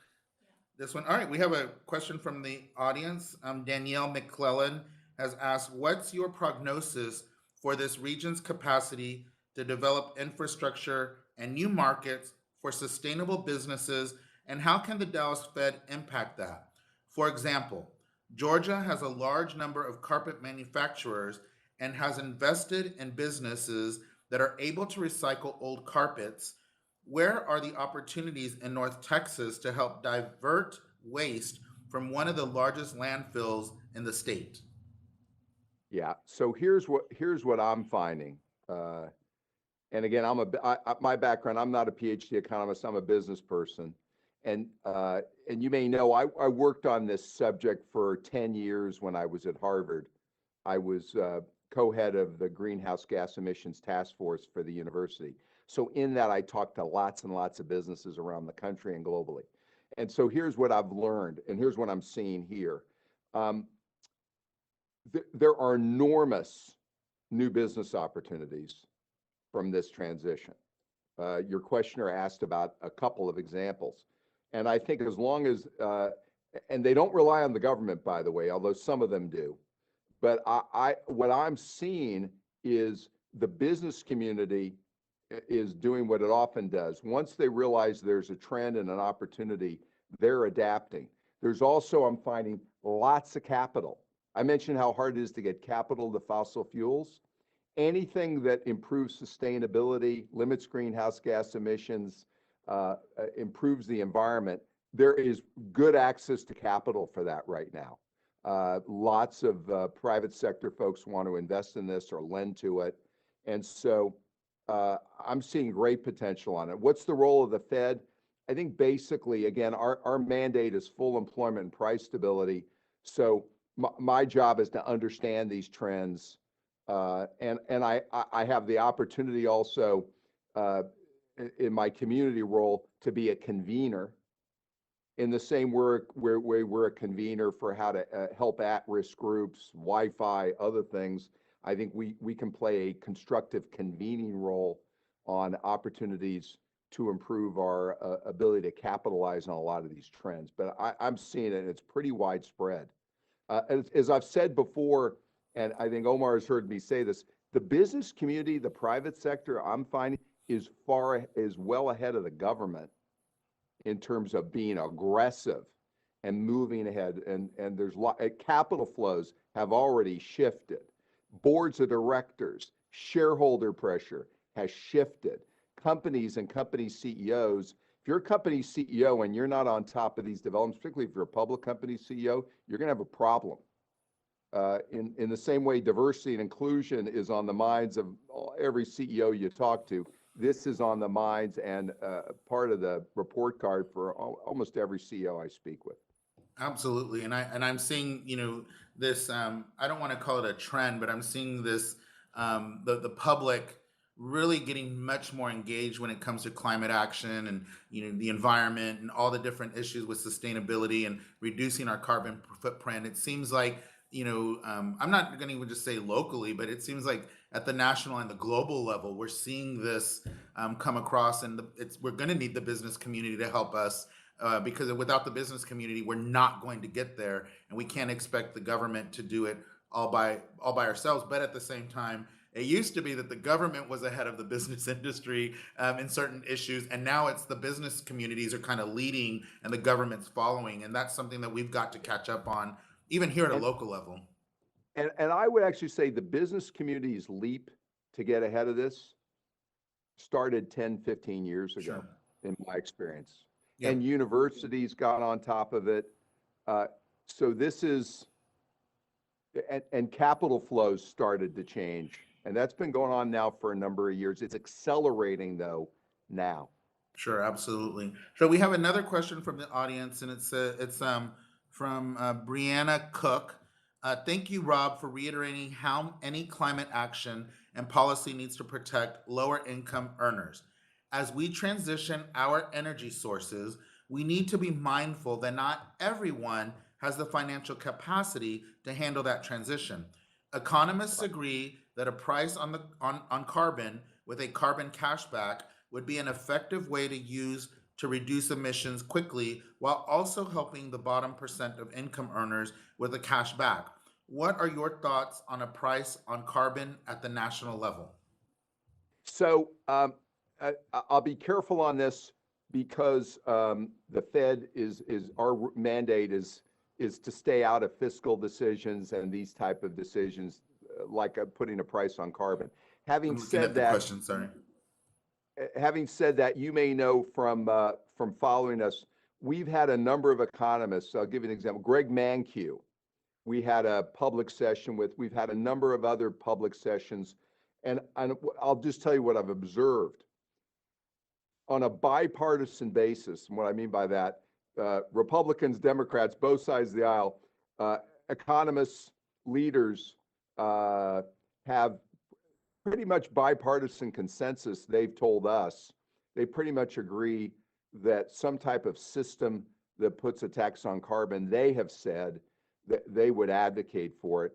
this one? All right, we have a question from the audience. Danielle McClellan has asked, what's your prognosis for this region's capacity to develop infrastructure and new markets for sustainable businesses, and how can the Dallas Fed impact that? For example, Georgia has a large number of carpet manufacturers and has invested in businesses that are able to recycle old carpets. Where are the opportunities in North Texas to help divert waste from one of the largest landfills in the state? Yeah, so here's what I'm finding. And again, my background, I'm not a PhD economist, I'm a business person. And you may know, I worked on this subject for 10 years when I was at Harvard. I was co-head of the greenhouse gas emissions task force for the university. So in that, I talked to lots and lots of businesses around the country and globally. And so here's what I've learned, and here's what I'm seeing here. There are enormous new business opportunities from this transition. Your questioner asked about a couple of examples. And I think as long as, and they don't rely on the government, by the way, although some of them do. But what I'm seeing is the business community is doing what it often does. Once they realize there's a trend and an opportunity, they're adapting. There's also, I'm finding, lots of capital. I mentioned how hard it is to get capital to fossil fuels. Anything that improves sustainability, limits greenhouse gas emissions, improves the environment, there is good access to capital for that right now. Lots of private sector folks want to invest in this or lend to it. And so I'm seeing great potential on it. What's the role of the Fed? I think basically, again, our mandate is full employment and price stability. So my job is to understand these trends. And I have the opportunity also in my community role to be a convener in the same way we're a convener for how to help at-risk groups, Wi-Fi, other things. I think we can play a constructive convening role on opportunities to improve our ability to capitalize on a lot of these trends. But I'm seeing it, and it's pretty widespread. As I've said before, and I think Omar has heard me say this, the business community, the private sector, I'm finding is well ahead of the government in terms of being aggressive and moving ahead. And there's capital flows have already shifted. Boards of directors, shareholder pressure has shifted. Companies and company CEOs, if you're a company CEO and you're not on top of these developments, particularly if you're a public company CEO, you're going to have a problem. In the same way diversity and inclusion is on the minds of every CEO you talk to, this is on the minds and part of the report card for almost every CEO I speak with. Absolutely, and I'm seeing, this. I don't want to call it a trend, but I'm seeing this. The public really getting much more engaged when it comes to climate action and the environment and all the different issues with sustainability and reducing our carbon footprint. It seems like I'm not going to even just say locally, but it seems like at the national and the global level, we're seeing this come across, and we're going to need the business community to help us. Because without the business community, we're not going to get there, and we can't expect the government to do it all by ourselves. But at the same time, it used to be that the government was ahead of the business industry in certain issues, and now it's the business communities are kind of leading and the government's following, and that's something that we've got to catch up on, even here at a local level. And I would actually say the business community's leap to get ahead of this started 10, 15 years ago, Sure. in my experience. Yep. And universities got on top of it. So this is, and capital flows started to change. And that's been going on now for a number of years. It's accelerating though now. Sure, absolutely. So we have another question from the audience, and it's from Brianna Cook. Thank you, Rob, for reiterating how any climate action and policy needs to protect lower income earners. As we transition our energy sources, we need to be mindful that not everyone has the financial capacity to handle that transition. Economists agree that a price on carbon with a carbon cashback would be an effective way to reduce emissions quickly while also helping the bottom % of income earners with a cash back. What are your thoughts on a price on carbon at the national level? So I'll be careful on this because the Fed is our mandate is to stay out of fiscal decisions and these type of decisions, like putting a price on carbon. Having said that, question, sorry. Having said that, you may know from following us, we've had a number of economists. I'll give you an example. Greg Mankiw, we had a public session with. We've had a number of other public sessions, and I'll just tell you what I've observed. On a bipartisan basis, and what I mean by that, Republicans, Democrats, both sides of the aisle, economists, leaders have pretty much bipartisan consensus. They've told us they pretty much agree that some type of system that puts a tax on carbon, they have said that they would advocate for it.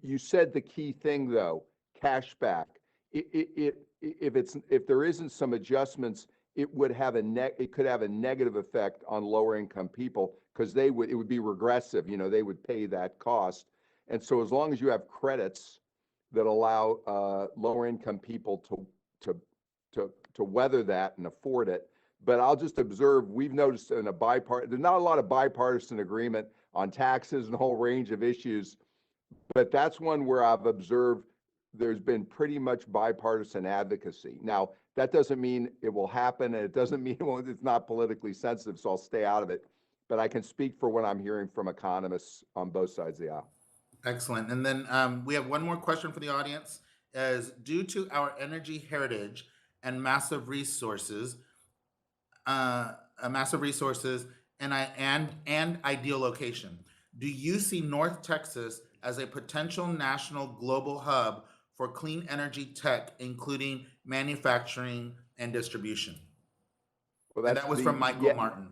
You said the key thing though, cash back. If there isn't some adjustments, it could have a negative effect on lower income people because it would be regressive. They would pay that cost. And so as long as you have credits that allow lower income people to weather that and afford it. But I'll just observe, we've noticed there's not a lot of bipartisan agreement on taxes and a whole range of issues, but that's one where I've observed there's been pretty much bipartisan advocacy. Now, that doesn't mean it will happen, and it doesn't mean it's not politically sensitive, so I'll stay out of it. But I can speak for what I'm hearing from economists on both sides of the aisle. Excellent. And then we have one more question for the audience. As due to our energy heritage and massive resources, and ideal location, do you see North Texas as a potential national global hub for clean energy tech, including manufacturing and distribution? Well, and that was from Michael Martin.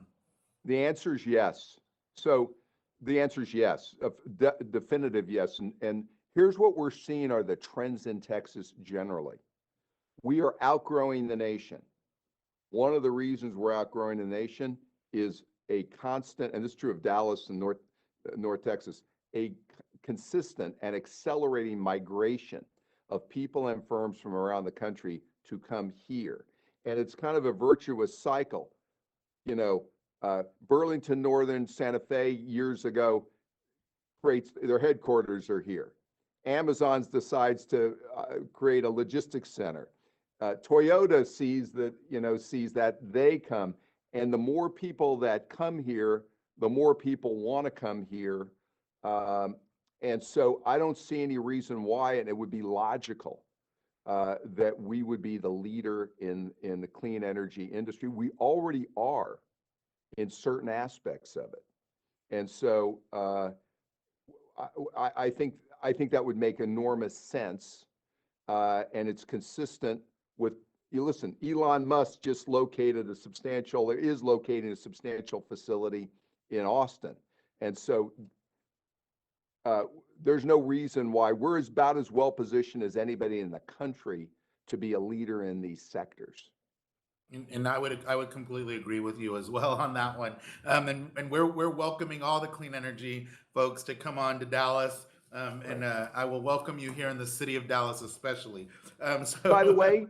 The answer is yes. So the answer is yes, definitive yes. And here's what we're seeing are the trends in Texas generally. we are outgrowing the nation. One of the reasons we're outgrowing the nation is a constant, and this is true of Dallas and North Texas, a consistent and accelerating migration of people and firms from around the country to come here. And it's kind of a virtuous cycle. You know, Burlington Northern Santa Fe years ago creates, their headquarters are here. Amazon decides to create a logistics center. Toyota sees that they come, and the more people that come here, the more people want to come here. And so I don't see any reason why, and it would be logical that we would be the leader in the clean energy industry. We already are in certain aspects of it. And so I think that would make enormous sense, and it's consistent with. You listen, Elon Musk is locating a substantial facility in Austin, and so there's no reason why we're about as well positioned as anybody in the country to be a leader in these sectors. And I would completely agree with you as well on that one. And we're welcoming all the clean energy folks to come on to Dallas. And I will welcome you here in the city of Dallas, especially. So by the way,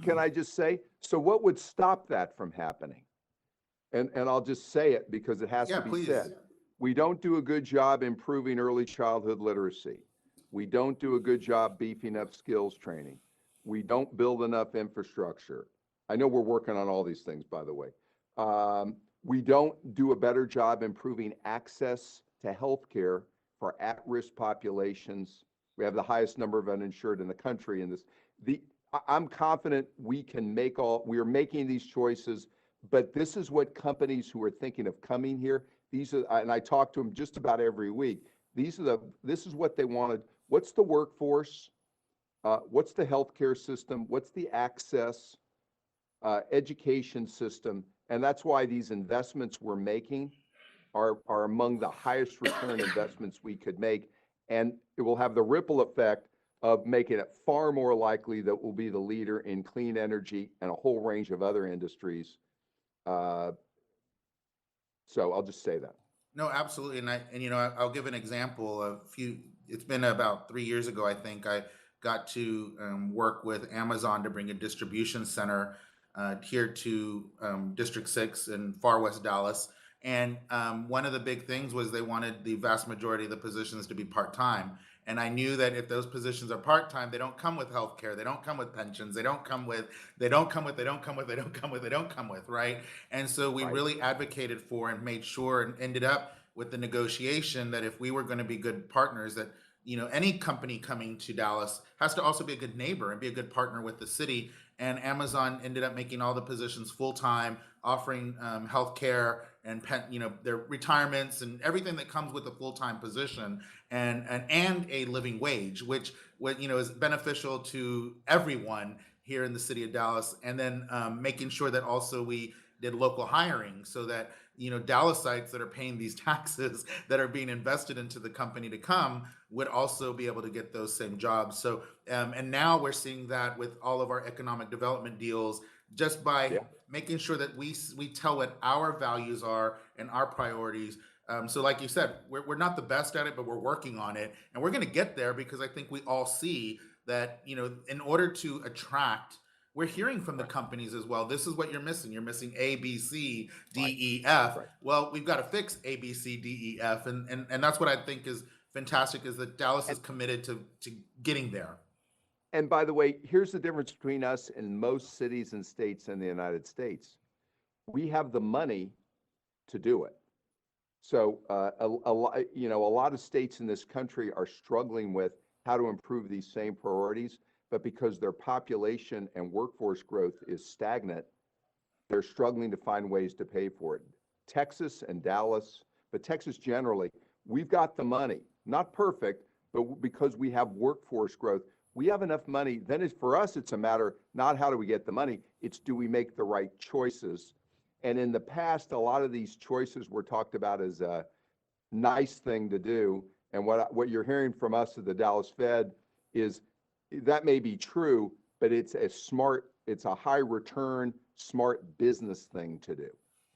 can I just say, so what would stop that from happening? And I'll just say it because it has to be please. said. We don't do a good job improving early childhood literacy. We don't do a good job beefing up skills training. We don't build enough infrastructure. I know we're working on all these things, by the way. We don't do a better job improving access to healthcare for at-risk populations. We have the highest number of uninsured in the country. I'm confident we are making these choices, but this is what companies who are thinking of coming here, and I talk to them just about every week. This is what they wanted. What's the workforce? What's the healthcare system? What's the access? Education system, and that's why these investments we're making are among the highest return investments we could make, and it will have the ripple effect of making it far more likely that we'll be the leader in clean energy and a whole range of other industries. So I'll just say that. No, absolutely, and I'll give an example. It's been about 3 years ago, I think, I got to work with Amazon to bring a distribution center here to District 6 in far west Dallas. And one of the big things was they wanted the vast majority of the positions to be part-time. And I knew that if those positions are part-time, they don't come with healthcare, they don't come with pensions, they don't come with, right? And so we really advocated for and made sure and ended up with the negotiation that if we were going to be good partners, that any company coming to Dallas has to also be a good neighbor and be a good partner with the city. And Amazon ended up making all the positions full-time, offering healthcare and their retirements and everything that comes with a full-time position, and a living wage, which is beneficial to everyone here in the city of Dallas. And then making sure that also we did local hiring so that Dallasites that are paying these taxes that are being invested into the company to come would also be able to get those same jobs. So and now we're seeing that with all of our economic development deals, just by making sure that we tell what our values are and our priorities. So like you said, we're not the best at it, but we're working on it, and we're going to get there, because I think we all see that in order to attract, we're hearing from the companies as well. This is what you're missing. You're missing A, B, C, D, E, F. Right. Well, we've got to fix A, B, C, D, E, F. And that's what I think is fantastic, is that Dallas is committed to getting there. And by the way, here's the difference between us and most cities and states in the United States. We have the money to do it. So a lot of states in this country are struggling with how to improve these same priorities. But because their population and workforce growth is stagnant, they're struggling to find ways to pay for it. Texas and Dallas, but Texas generally, we've got the money, not perfect, but because we have workforce growth, we have enough money. Then for us, it's a matter, not how do we get the money, it's do we make the right choices? And in the past, a lot of these choices were talked about as a nice thing to do. And what you're hearing from us at the Dallas Fed is, that may be true, but it's a high return, smart business thing to do.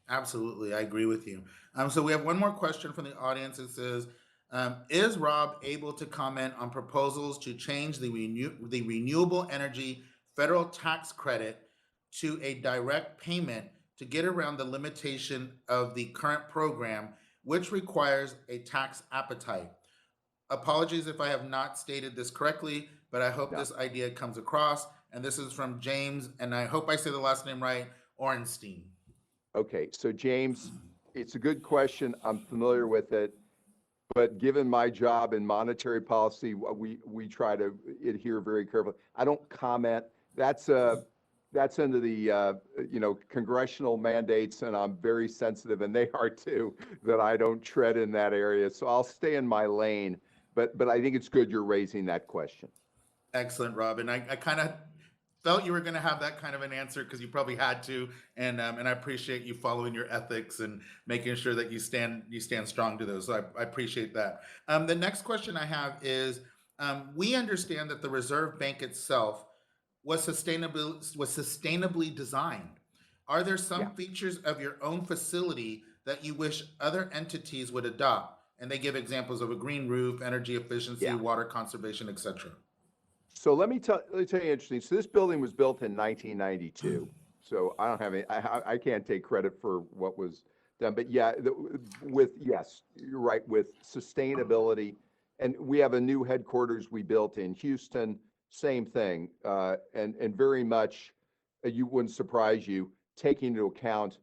Absolutely, I agree with you. So we have one more question from the audience. It says, "Is Rob able to comment on proposals to change the renewable energy federal tax credit to a direct payment to get around the limitation of the current program, which requires a tax appetite? Apologies if I have not stated this correctly, but I hope No. this idea comes across." And this is from James, and I hope I say the last name right, Orenstein. Okay, so James, it's a good question. I'm familiar with it, but given my job in monetary policy, we try to adhere very carefully. I don't comment. That's under the congressional mandates, and I'm very sensitive, and they are too, that I don't tread in that area. So I'll stay in my lane. But I think it's good you're raising that question. Excellent, Rob. And I kind of felt you were going to have that kind of an answer because you probably had to, and I appreciate you following your ethics and making sure that you stand strong to those. So I appreciate that. The next question I have is, we understand that the Reserve Bank itself was sustainably designed. Are there some Yeah. features of your own facility that you wish other entities would adopt? And they give examples of a green roof, energy efficiency, Yeah. water conservation, etc. So let me tell you interesting. So this building was built in 1992. So I don't have any, I can't take credit for what was done, but yeah, yes, you're right, with sustainability. And we have a new headquarters we built in Houston, same thing. And very much, you wouldn't surprise you, taking into account,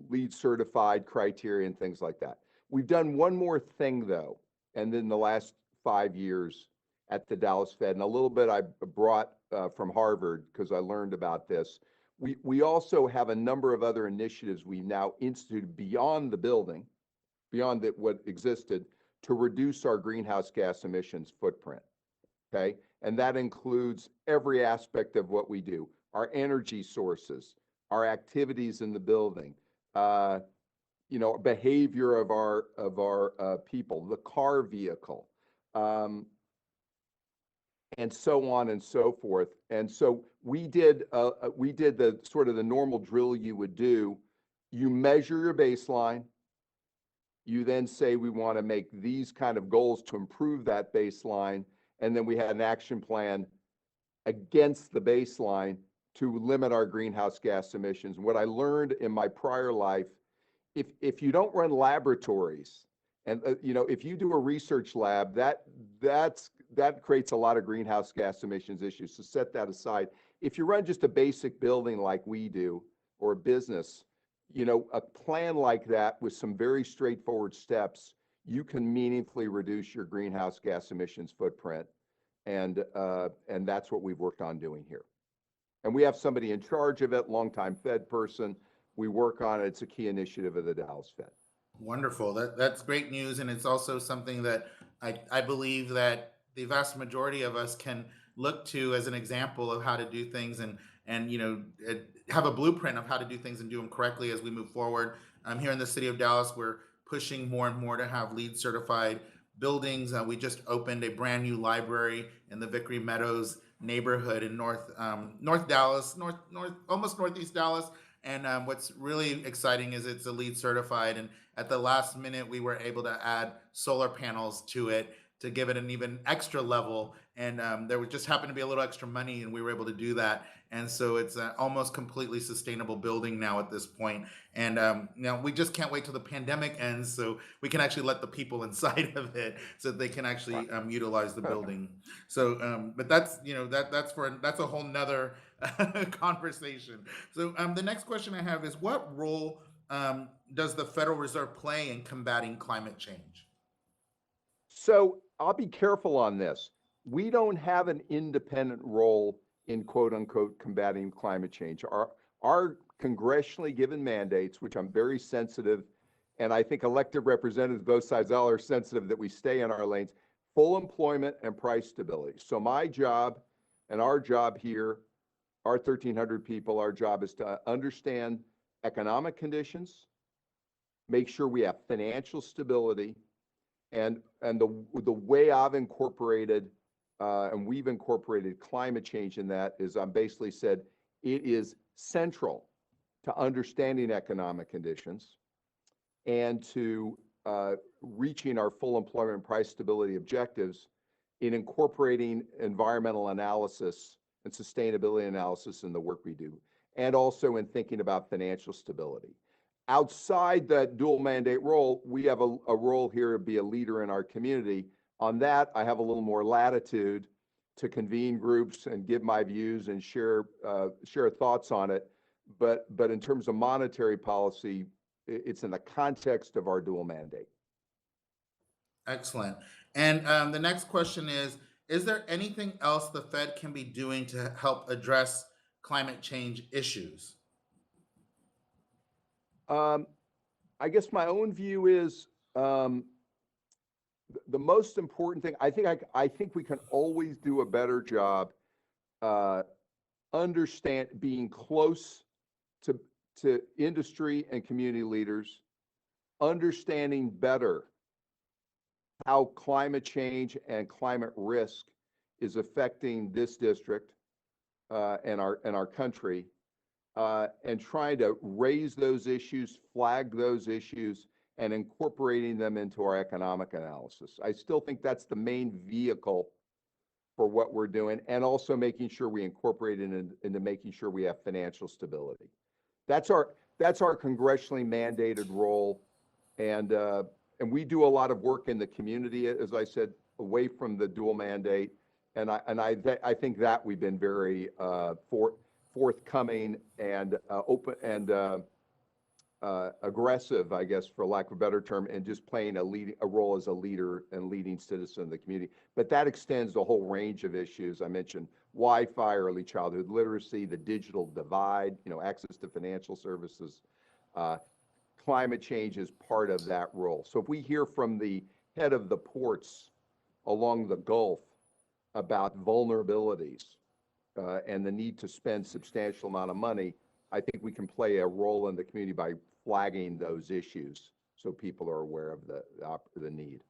LEED certified criteria and things like that. We've done one more thing though, and then the last 5 years at the Dallas Fed, and a little bit I brought from Harvard because I learned about this. We also have a number of other initiatives we now instituted beyond the building, beyond what existed, to reduce our greenhouse gas emissions footprint. Okay, and that includes every aspect of what we do: our energy sources, our activities in the building, behavior of our people, the car vehicle. And so on and so forth. And so we did the sort of the normal drill you would do. You measure your baseline. You then say we want to make these kind of goals to improve that baseline. And then we had an action plan against the baseline to limit our greenhouse gas emissions. And what I learned in my prior life, if you don't run laboratories, and if you do a research lab, that creates a lot of greenhouse gas emissions issues. So set that aside. If you run just a basic building like we do, or a business, a plan like that with some very straightforward steps, you can meaningfully reduce your greenhouse gas emissions footprint. And that's what we've worked on doing here. And we have somebody in charge of it, longtime Fed person. We work on it. It's a key initiative of the Dallas Fed. Wonderful. That's great news, and it's also something that I believe that the vast majority of us can look to as an example of how to do things, and have a blueprint of how to do things and do them correctly as we move forward. Here in the city of Dallas, we're pushing more and more to have LEED certified buildings. We just opened a brand new library in the Vickery Meadows neighborhood in North Dallas, almost Northeast Dallas. And what's really exciting is it's a LEED certified, and at the last minute we were able to add solar panels to it to give it an even extra level, and there would just happen to be a little extra money, and we were able to do that. And so it's an almost completely sustainable building now at this point. And we just can't wait till the pandemic ends so we can actually let the people inside of it so that they can actually utilize the building. So but that's that's a whole nother conversation. So the next question I have is, what role does the Federal Reserve play in combating climate change? So I'll be careful on this. We don't have an independent role in quote unquote combating climate change. Our congressionally given mandates, which I'm very sensitive, and I think elected representatives, both sides all are sensitive that we stay in our lanes: full employment and price stability. So my job and our job here, our 1,300 people, our job is to understand economic conditions, make sure we have financial stability, and the way I've incorporated and we've incorporated climate change in that, is I'm basically said it is central to understanding economic conditions and to reaching our full employment and price stability objectives in incorporating environmental analysis and sustainability analysis in the work we do, and also in thinking about financial stability. Outside that dual mandate role, we have a role here to be a leader in our community. On that, I have a little more latitude to convene groups and give my views and share thoughts on it. But in terms of monetary policy, it's in the context of our dual mandate. Excellent. And the next question is there anything else the Fed can be doing to help address climate change issues? I guess my own view is the most important thing. I think we can always do a better job being close to industry and community leaders, understanding better how climate change and climate risk is affecting this district and our country, and trying to raise those issues, flag those issues, and incorporating them into our economic analysis. I still think that's the main vehicle for what we're doing, and also making sure we incorporate it into making sure we have financial stability. That's our congressionally mandated role, and we do a lot of work in the community, as I said, away from the dual mandate, and I think that we've been very forthcoming and open and aggressive, I guess, for lack of a better term, and just playing a role as a leader and leading citizen in the community. But that extends the whole range of issues. I mentioned Wi-Fi, early childhood literacy, the digital divide, access to financial services. Climate change is part of that role. So if we hear from the head of the ports along the Gulf about vulnerabilities and the need to spend substantial amount of money, I think we can play a role in the community by flagging those issues so people are aware of the need.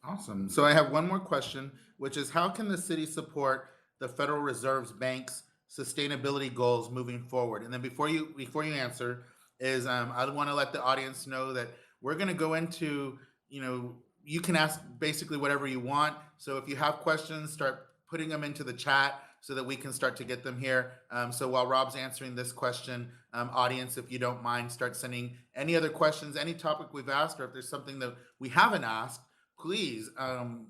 Awesome. So I have one more question, which is how can the city support the Federal Reserve Bank's sustainability goals moving forward? And then before you answer, I want to let the audience know that we're going to go into, you can ask basically whatever you want. So if you have questions, start putting them into the chat so that we can start to get them here. So while Rob's answering this question, audience, if you don't mind, start sending any other questions, any topic we've asked, or if there's something that we haven't asked, please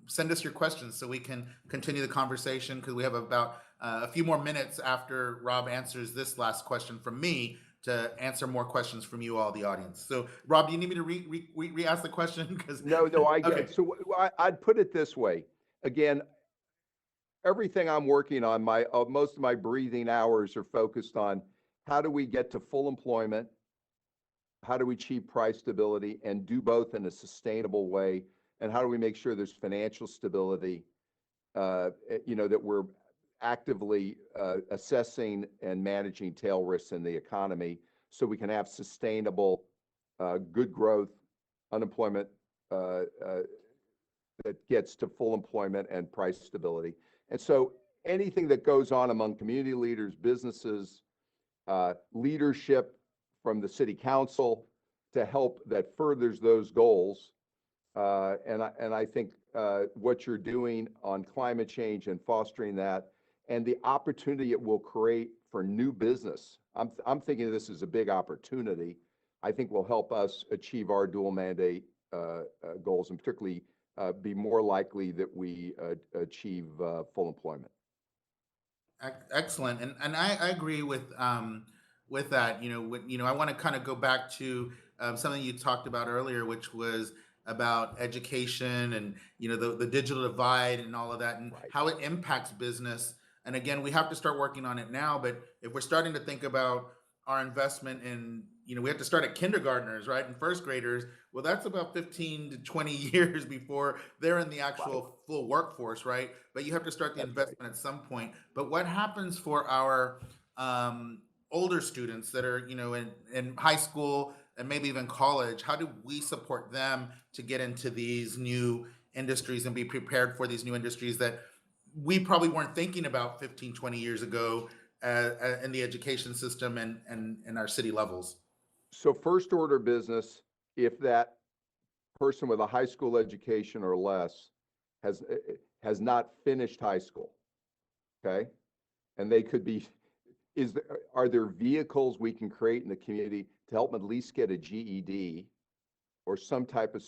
send us your questions so we can continue the conversation, because we have about a few more minutes after Rob answers this last question from me to answer more questions from you all, the audience. So Rob, do you need me to re-ask the question? No, I get okay. it. So I'd put it this way. Again, everything I'm working on, most of my breathing hours are focused on how do we get to full employment, how do we achieve price stability, and do both in a sustainable way, and how do we make sure there's financial stability, that we're actively assessing and managing tail risks in the economy so we can have sustainable, good growth, unemployment that gets to full employment and price stability. And so anything that goes on among community leaders, businesses, leadership from the city council to help that furthers those goals. And I think what you're doing on climate change and fostering that, and the opportunity it will create for new business. I'm thinking of this as a big opportunity. I think will help us achieve our dual mandate goals, and particularly be more likely that we achieve full employment. Excellent, and I agree with that. I want to kind of go back to something you talked about earlier, which was about education and the digital divide and all of that, and right, how it impacts business. And again, we have to start working on it now. But if we're starting to think about our investment in, we have to start at kindergartners, right, and first graders. Well, that's about 15 to 20 years before they're in the actual right, full workforce, right? But you have to start the investment right at some point. But what happens for our older students that are, in high school and maybe even college? How do we support them to get into these new industries and be prepared for these new industries that we probably weren't thinking about 15, 20 years ago in the education system and our city levels. So first order business, if that person with a high school education or less has not finished high school, okay? And they could be, are there vehicles we can create in the community to help them at least get a GED or some type of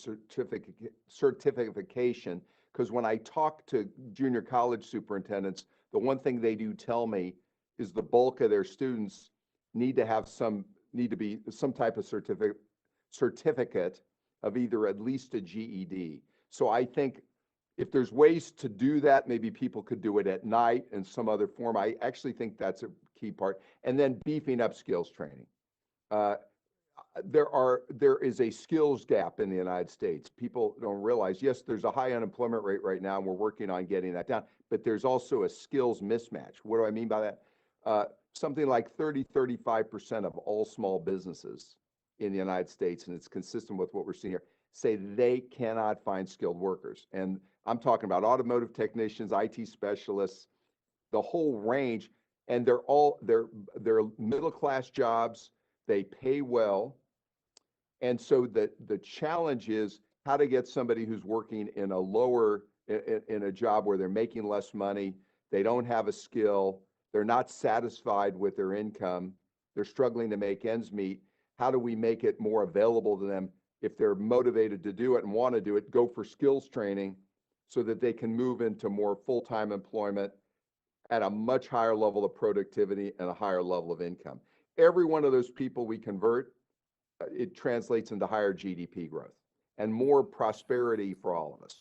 certification? Because when I talk to junior college superintendents, the one thing they do tell me is the bulk of their students need to be some type of certificate of either at least a GED. So I think if there's ways to do that, maybe people could do it at night in some other form. I actually think that's a key part. And then beefing up skills training. There is a skills gap in the United States. People don't realize, yes, there's a high unemployment rate right now, and we're working on getting that down, but there's also a skills mismatch. What do I mean by that? Something like 35% of all small businesses in the United States, and it's consistent with what we're seeing here, say they cannot find skilled workers. And I'm talking about automotive technicians, IT specialists, the whole range, and they're middle-class jobs, they pay well. And so the challenge is how to get somebody who's working in a job where they're making less money, they don't have a skill, they're not satisfied with their income, they're struggling to make ends meet. How do we make it more available to them? If they're motivated to do it and want to do it, go for skills training so that they can move into more full-time employment at a much higher level of productivity and a higher level of income. Every one of those people we convert, it translates into higher GDP growth and more prosperity for all of us.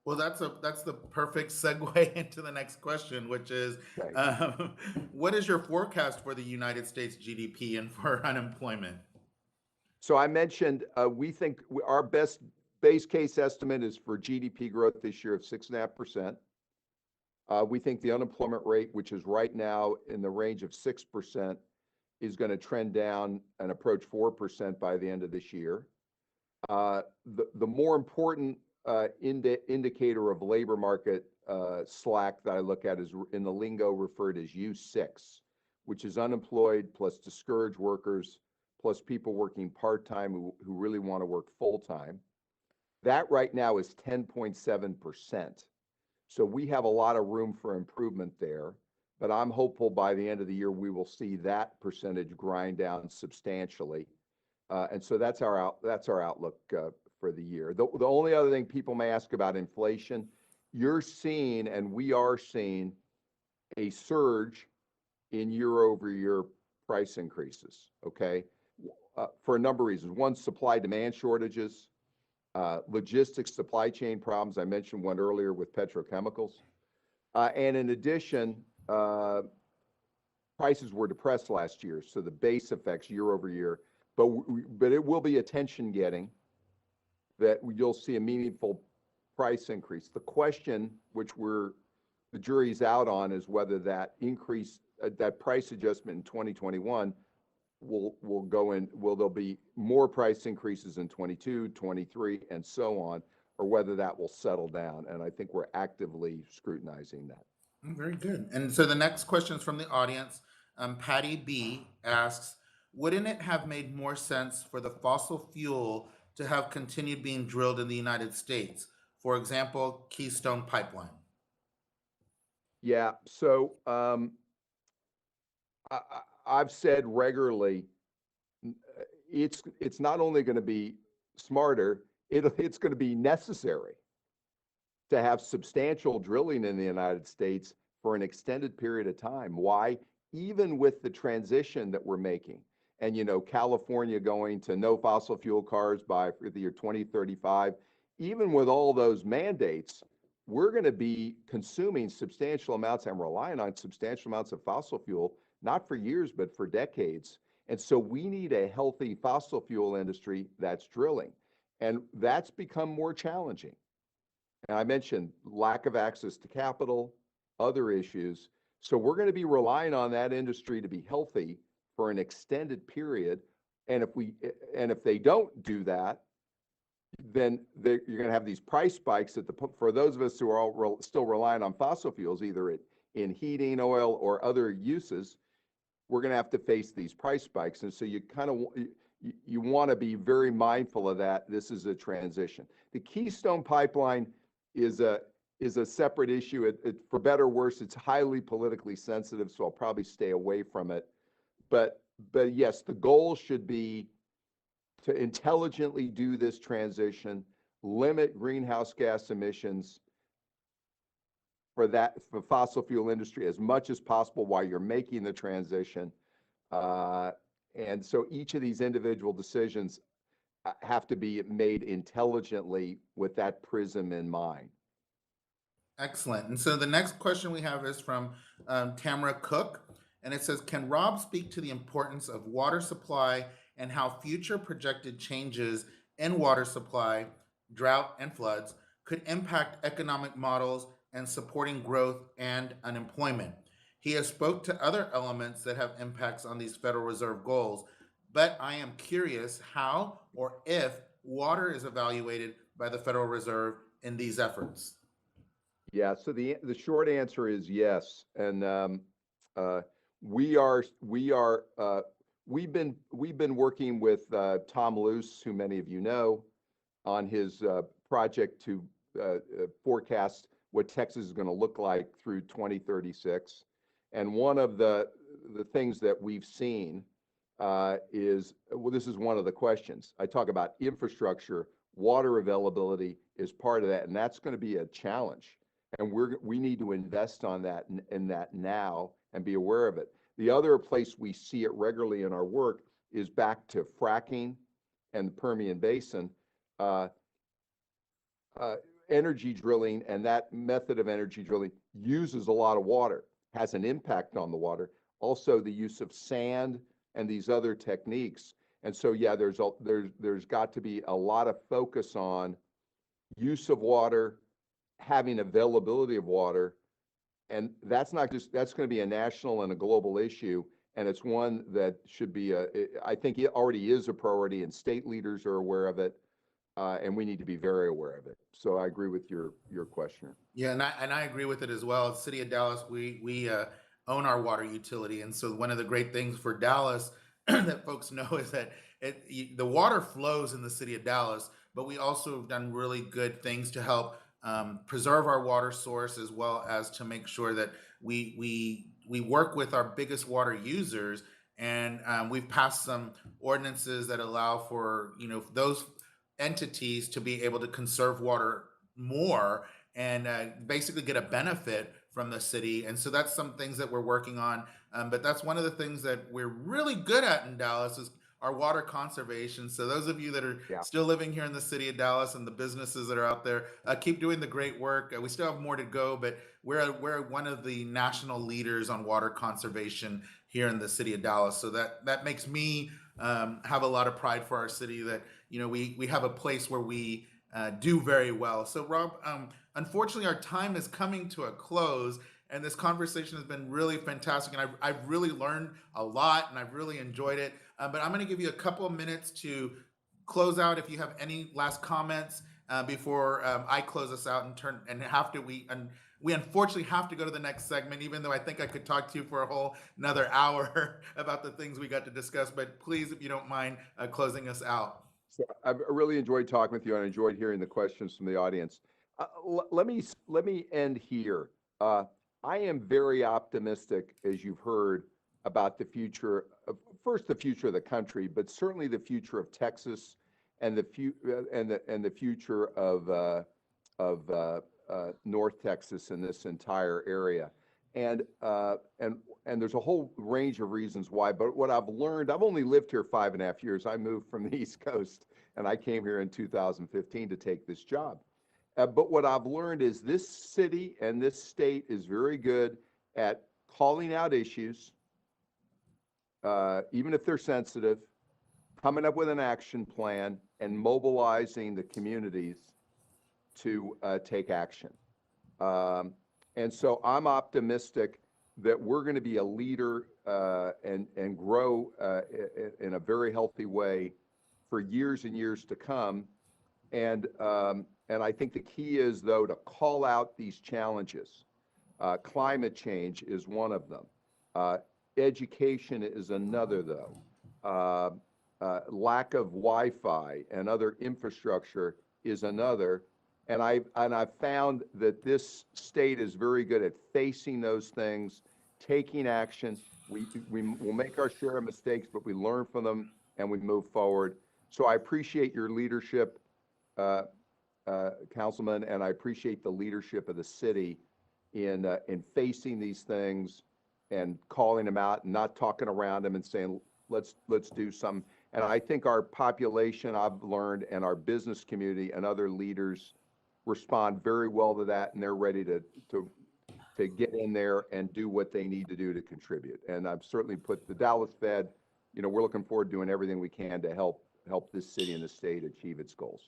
Well, that's the perfect segue into the next question, which is, Okay. what is your forecast for the United States GDP and for unemployment? So I mentioned we think our best base case estimate is for GDP growth this year of 6.5%. We think the unemployment rate, which is right now in the range of 6%, is going to trend down and approach 4% by the end of this year. The more important indicator of labor market slack that I look at is in the lingo referred as U6, which is unemployed plus discouraged workers plus people working part-time who really want to work full-time. That right now is 10.7%. So we have a lot of room for improvement there, but I'm hopeful by the end of the year we will see that percentage grind down substantially. And so that's our outlook for the year. The only other thing people may ask about inflation, you're seeing, and we are seeing, a surge in year-over-year price increases, okay? For a number of reasons. One, supply-demand shortages, logistics, supply chain problems. I mentioned one earlier with petrochemicals. And in addition, prices were depressed last year, so the base effects year over year. But it will be attention getting that you'll see a meaningful price increase. The question, which the jury's out on, is whether that increase, that price adjustment in 2021 will go in, will there be more price increases in 22, 23, and so on, or whether that will settle down. And I think we're actively scrutinizing that. Very good. And so the next question is from the audience. Patty B asks, wouldn't it have made more sense for the fossil fuel to have continued being drilled in the United States? For example, Keystone Pipeline. Yeah, so I've said regularly, it's not only going to be smarter, it's going to be necessary to have substantial drilling in the United States for an extended period of time. Why? Even with the transition that we're making, and California going to no fossil fuel cars by the year 2035, even with all those mandates, we're going to be consuming substantial amounts and relying on substantial amounts of fossil fuel, not for years, but for decades. And so we need a healthy fossil fuel industry that's drilling. And that's become more challenging. And I mentioned lack of access to capital, other issues. So we're going to be relying on that industry to be healthy for an extended period. And if they don't do that, then you're going to have these price spikes for those of us who are still relying on fossil fuels, either in heating oil or other uses. We're going to have to face these price spikes, and so you kind of you want to be very mindful of that. This is a transition. The Keystone Pipeline is a separate issue. For better or worse, it's highly politically sensitive, so I'll probably stay away from it. But yes, the goal should be to intelligently do this transition, limit greenhouse gas emissions for fossil fuel industry as much as possible while you're making the transition. And so each of these individual decisions have to be made intelligently with that prism in mind. Excellent. And so the next question we have is from Tamara Cook, and it says, can Rob speak to the importance of water supply and how future projected changes in water supply, drought, and floods could impact economic models and supporting growth and unemployment? He has spoke to other elements that have impacts on these Federal Reserve goals, but I am curious how or if water is evaluated by the Federal Reserve in these efforts. Yeah, so the short answer is yes, and we've been working with Tom Luce, who many of you know, on his project to forecast what Texas is going to look like through 2036. And one of the things that we've seen is, well, this is one of the questions. I talk about infrastructure, water availability is part of that, and that's going to be a challenge. And we need to invest on that in that now and be aware of it. The other place we see it regularly in our work is back to fracking and the Permian Basin. Energy drilling, and that method of energy drilling uses a lot of water, has an impact on the water. Also, the use of sand and these other techniques. And so, yeah, there's got to be a lot of focus on use of water, having availability of water, and that's going to be a national and a global issue, and it's one that should be I think it already is a priority, and state leaders are aware of it, and we need to be very aware of it. So I agree with your questioner. Yeah, and I agree with it as well. City of Dallas, we own our water utility, and so one of the great things for Dallas that folks know is that the water flows in the city of Dallas, but we also have done really good things to help preserve our water source, as well as to make sure that we work with our biggest water users, and we've passed some ordinances that allow for those entities to be able to conserve water more and basically get a benefit from the city. And so that's some things that we're working on. But that's one of the things that we're really good at in Dallas is our water conservation. So those of you that are still living here in the city of Dallas and the businesses that are out there, keep doing the great work. We still have more to go, but we're one of the national leaders on water conservation here in the city of Dallas. So that makes me have a lot of pride for our city that we have a place where we do very well. So Rob, unfortunately, our time is coming to a close. And this conversation has been really fantastic. And I've really learned a lot and I've really enjoyed it. But I'm going to give you a couple of minutes to close out if you have any last comments before I close us out we unfortunately have to go to the next segment, even though I think I could talk to you for a whole another hour about the things we got to discuss. But please, if you don't mind closing us out. So I've really enjoyed talking with you and I enjoyed hearing the questions from the audience. Let me end here. I am very optimistic, as you've heard, about the future the future of the country, but certainly the future of Texas and the future of North Texas and this entire area. And there's a whole range of reasons why, but what I've learned, I've only lived here 5.5 years. I moved from the East Coast and I came here in 2015 to take this job. But what I've learned is this city and this state is very good at calling out issues, even if they're sensitive, coming up with an action plan, and mobilizing the communities to take action. And so I'm optimistic that we're going to be a leader and grow in a very healthy way for years and years to come. And I think the key is, though, to call out these challenges. Climate change is one of them. Education is another, though. Lack of Wi-Fi and other infrastructure is another. And I've found that this state is very good at facing those things, taking action. We'll make our share of mistakes, but we learn from them and we move forward. So I appreciate your leadership, Councilman, and I appreciate the leadership of the city in facing these things and calling them out and not talking around them and saying, let's do something. And I think our population, I've learned, and our business community and other leaders respond very well to that, and they're ready to get in there and do what they need to do to contribute. And I've certainly put the Dallas Fed, we're looking forward to doing everything we can to help this city and the state achieve its goals.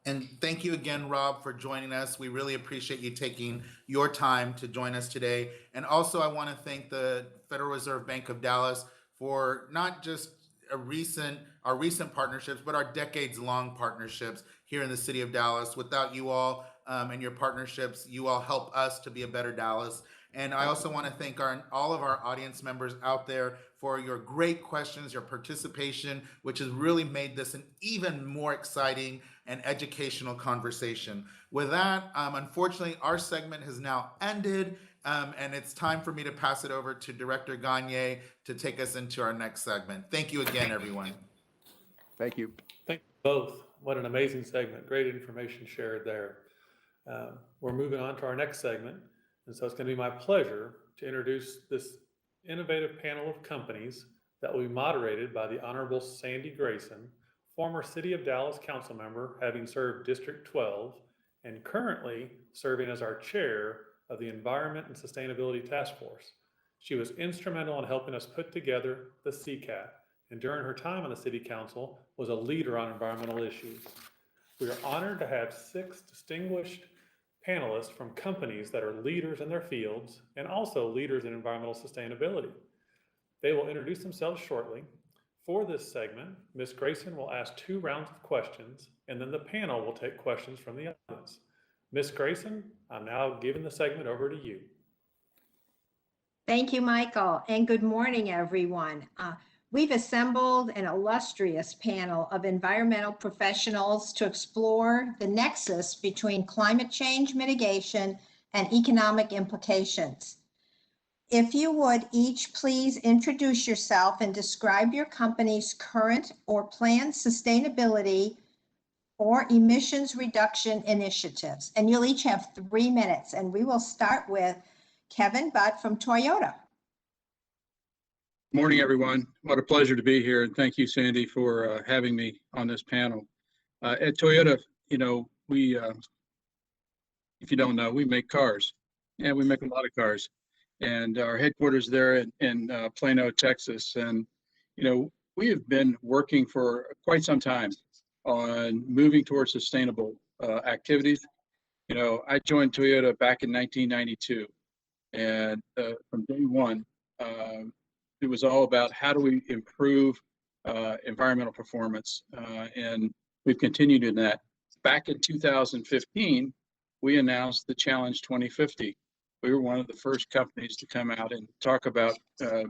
And thank you again, Rob, for joining us. We really appreciate you taking your time to join us today. And also, I want to thank the Federal Reserve Bank of Dallas for not just our recent partnerships, but our decades-long partnerships here in the city of Dallas. Without you all and your partnerships, you all help us to be a better Dallas. And I also want to thank all of our audience members out there for your great questions, your participation, which has really made this an even more exciting and educational conversation. With that, unfortunately, our segment has now ended, and it's time for me to pass it over to Director Gagne to take us into our next segment. Thank you again, everyone. Thank you. Thank you both. What an amazing segment. Great information shared there. We're moving on to our next segment. And so it's going to be my pleasure to introduce this innovative panel of companies that will be moderated by the Honorable Sandy Grayson, former City of Dallas council member, having served District 12, and currently serving as our chair of the Environment and Sustainability Task Force. She was instrumental in helping us put together the CCAT, and during her time on the City Council was a leader on environmental issues. We are honored to have 6 distinguished panelists from companies that are leaders in their fields and also leaders in environmental sustainability. They will introduce themselves shortly. For this segment, Ms. Grayson will ask 2 rounds of questions, and then the panel will take questions from the audience. Ms. Grayson, I'm now giving the segment over to you. Thank you, Michael, and good morning, everyone. We've assembled an illustrious panel of environmental professionals to explore the nexus between climate change mitigation and economic implications. If you would each please introduce yourself and describe your company's current or planned sustainability or emissions reduction initiatives. And you'll each have 3 minutes, and we will start with Kevin Butt from Toyota. Morning, everyone. What a pleasure to be here. And thank you, Sandy, for having me on this panel. At Toyota, we, if you don't know, we make cars, and we make a lot of cars. And our headquarters there in Plano, Texas. And, we have been working for quite some time on moving towards sustainable activities. I joined Toyota back in 1992. And from day one, it was all about how do we improve environmental performance, and we've continued in that. Back in 2015, we announced the Challenge 2050. We were one of the first companies to come out and talk about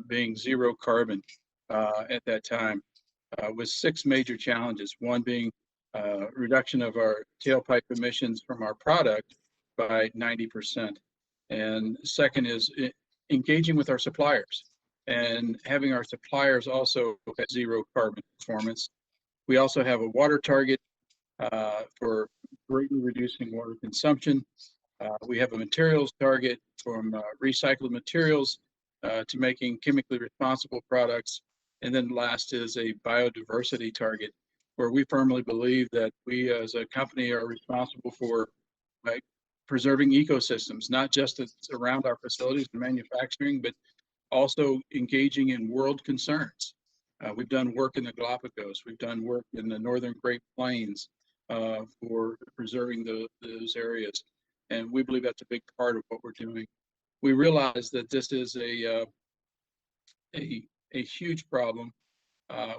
being zero carbon at that time, with 6 major challenges. One being reduction of our tailpipe emissions from our product by 90%. And second is engaging with our suppliers and having our suppliers also at zero carbon performance. We also have a water target for greatly reducing water consumption. We have a materials target from recycled materials to making chemically responsible products. And then last is a biodiversity target, where we firmly believe that we as a company are responsible for preserving ecosystems, not just around our facilities and manufacturing, but also engaging in world concerns. We've done work in the Galapagos. We've done work in the Northern Great Plains for preserving those areas. And we believe that's a big part of what we're doing. We realize that this is a huge problem.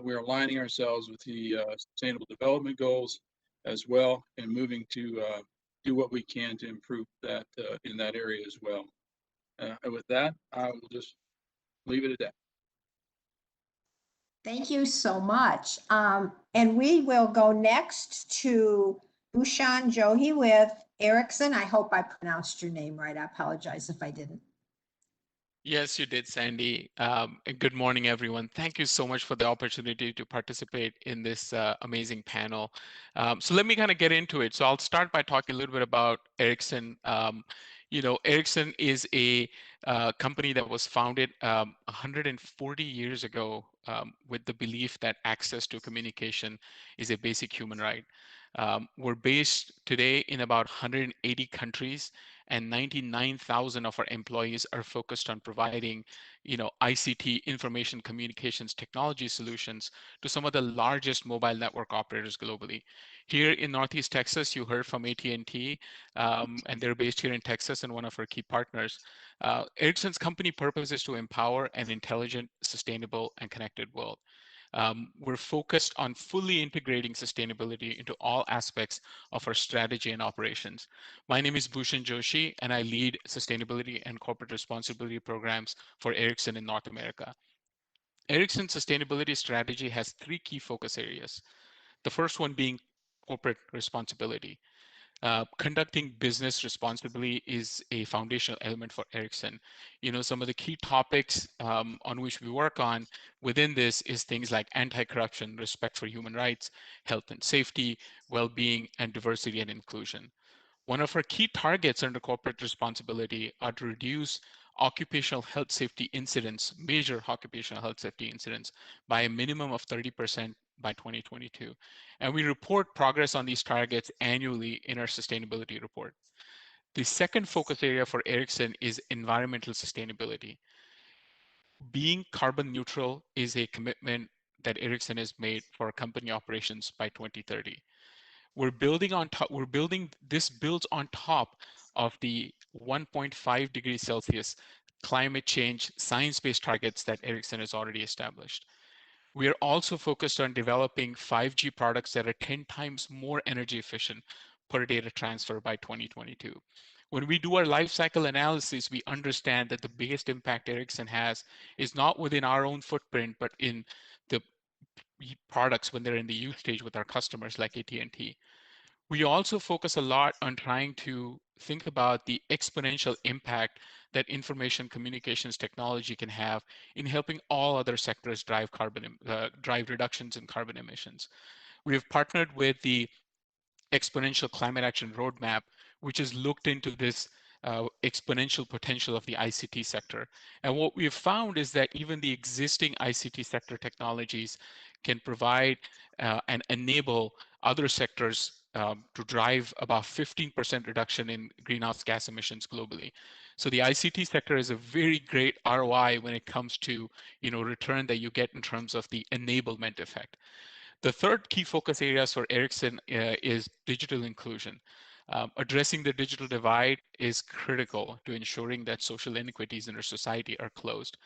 We're aligning ourselves with the Sustainable Development Goals, as well, and moving to do what we can to improve that in that area as well. And with that, I will just leave it at that. Thank you so much. And we will go next to Bhushan Johi with Ericsson. I hope I pronounced your name right. I apologize if I didn't. Yes, you did, Sandy. And good morning, everyone. Thank you so much for the opportunity to participate in this amazing panel. So let me kind of get into it. So I'll start by talking a little bit about Ericsson. Ericsson is a company that was founded 140 years ago with the belief that access to communication is a basic human right. We're based today in about 180 countries, and 99,000 of our employees are focused on providing, ICT, information communications technology solutions to some of the largest mobile network operators globally. Here in Northeast Texas, you heard from AT&T, and they're based here in Texas and one of our key partners. Ericsson's company purpose is to empower an intelligent, sustainable, and connected world. We're focused on fully integrating sustainability into all aspects of our strategy and operations. My name is Bhushan Joshi, and I lead sustainability and corporate responsibility programs for Ericsson in North America. Ericsson's sustainability strategy has three key focus areas. The first one being corporate responsibility. Conducting business responsibly is a foundational element for Ericsson. Some of the key topics on which we work on within this is things like anti-corruption, respect for human rights, health and safety, well-being, and diversity and inclusion. One of our key targets under corporate responsibility are to reduce occupational health safety incidents, major occupational health safety incidents, by a minimum of 30% by 2022. And we report progress on these targets annually in our sustainability report. The second focus area for Ericsson is environmental sustainability. Being carbon neutral is a commitment that Ericsson has made for company operations by 2030. This builds on top of the 1.5 degrees Celsius climate change science-based targets that Ericsson has already established. We are also focused on developing 5G products that are 10 times more energy efficient per data transfer by 2022. When we do our life cycle analysis, we understand that the biggest impact Ericsson has is not within our own footprint, but in the products when they're in the use stage with our customers like AT&T. We also focus a lot on trying to think about the exponential impact that information communications technology can have in helping all other sectors drive reductions in carbon emissions. We have partnered with the Exponential Climate Action Roadmap, which has looked into this exponential potential of the ICT sector. And what we have found is that even the existing ICT sector technologies can provide and enable other sectors to drive about 15% reduction in greenhouse gas emissions globally. So the ICT sector is a very great ROI when it comes to return that you get in terms of the enablement effect. The third key focus areas for Ericsson is digital inclusion. Addressing the digital divide is critical to ensuring that social inequities in our society are closed.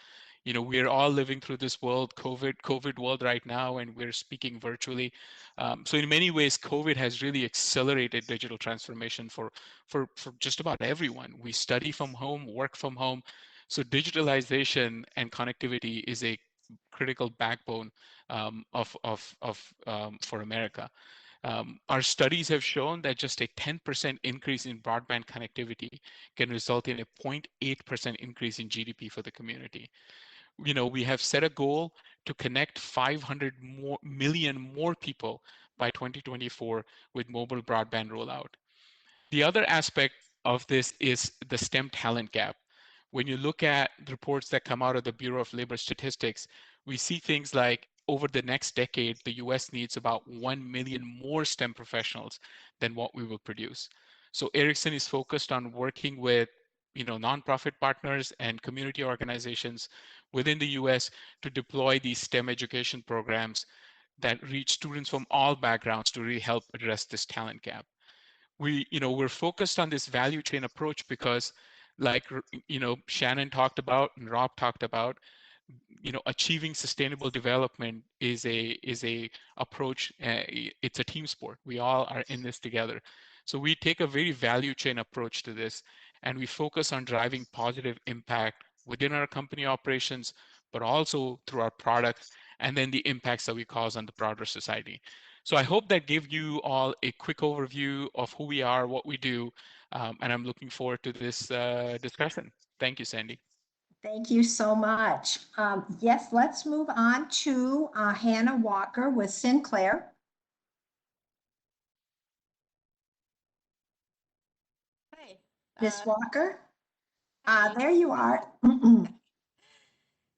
We're all living through this COVID world right now, and we're speaking virtually. So in many ways, COVID has really accelerated digital transformation for just about everyone. We study from home, work from home. So digitalization and connectivity is a critical backbone for America. Our studies have shown that just a 10% increase in broadband connectivity can result in a 0.8% increase in GDP for the community. We have set a goal to connect 500 million more people by 2024 with mobile broadband rollout. The other aspect of this is the STEM talent gap. When you look at reports that come out of the Bureau of Labor Statistics, we see things like over the next decade, the US needs about 1 million more STEM professionals than what we will produce. So Ericsson is focused on working with nonprofit partners and community organizations within the US to deploy these STEM education programs that reach students from all backgrounds to really help address this talent gap. We're focused on this value chain approach because, like Shannon talked about and Rob talked about, achieving sustainable development is a approach. It's a team sport. We all are in this together. So we take a very value chain approach to this, and we focus on driving positive impact within our company operations, but also through our products, and then the impacts that we cause on the broader society. So I hope that gave you all a quick overview of who we are, what we do, and I'm looking forward to this discussion. Thank you, Sandy. Thank you so much. Yes, let's move on to Hannah Walker with Sinclair. Hi. Ms. Walker, hey. there you are.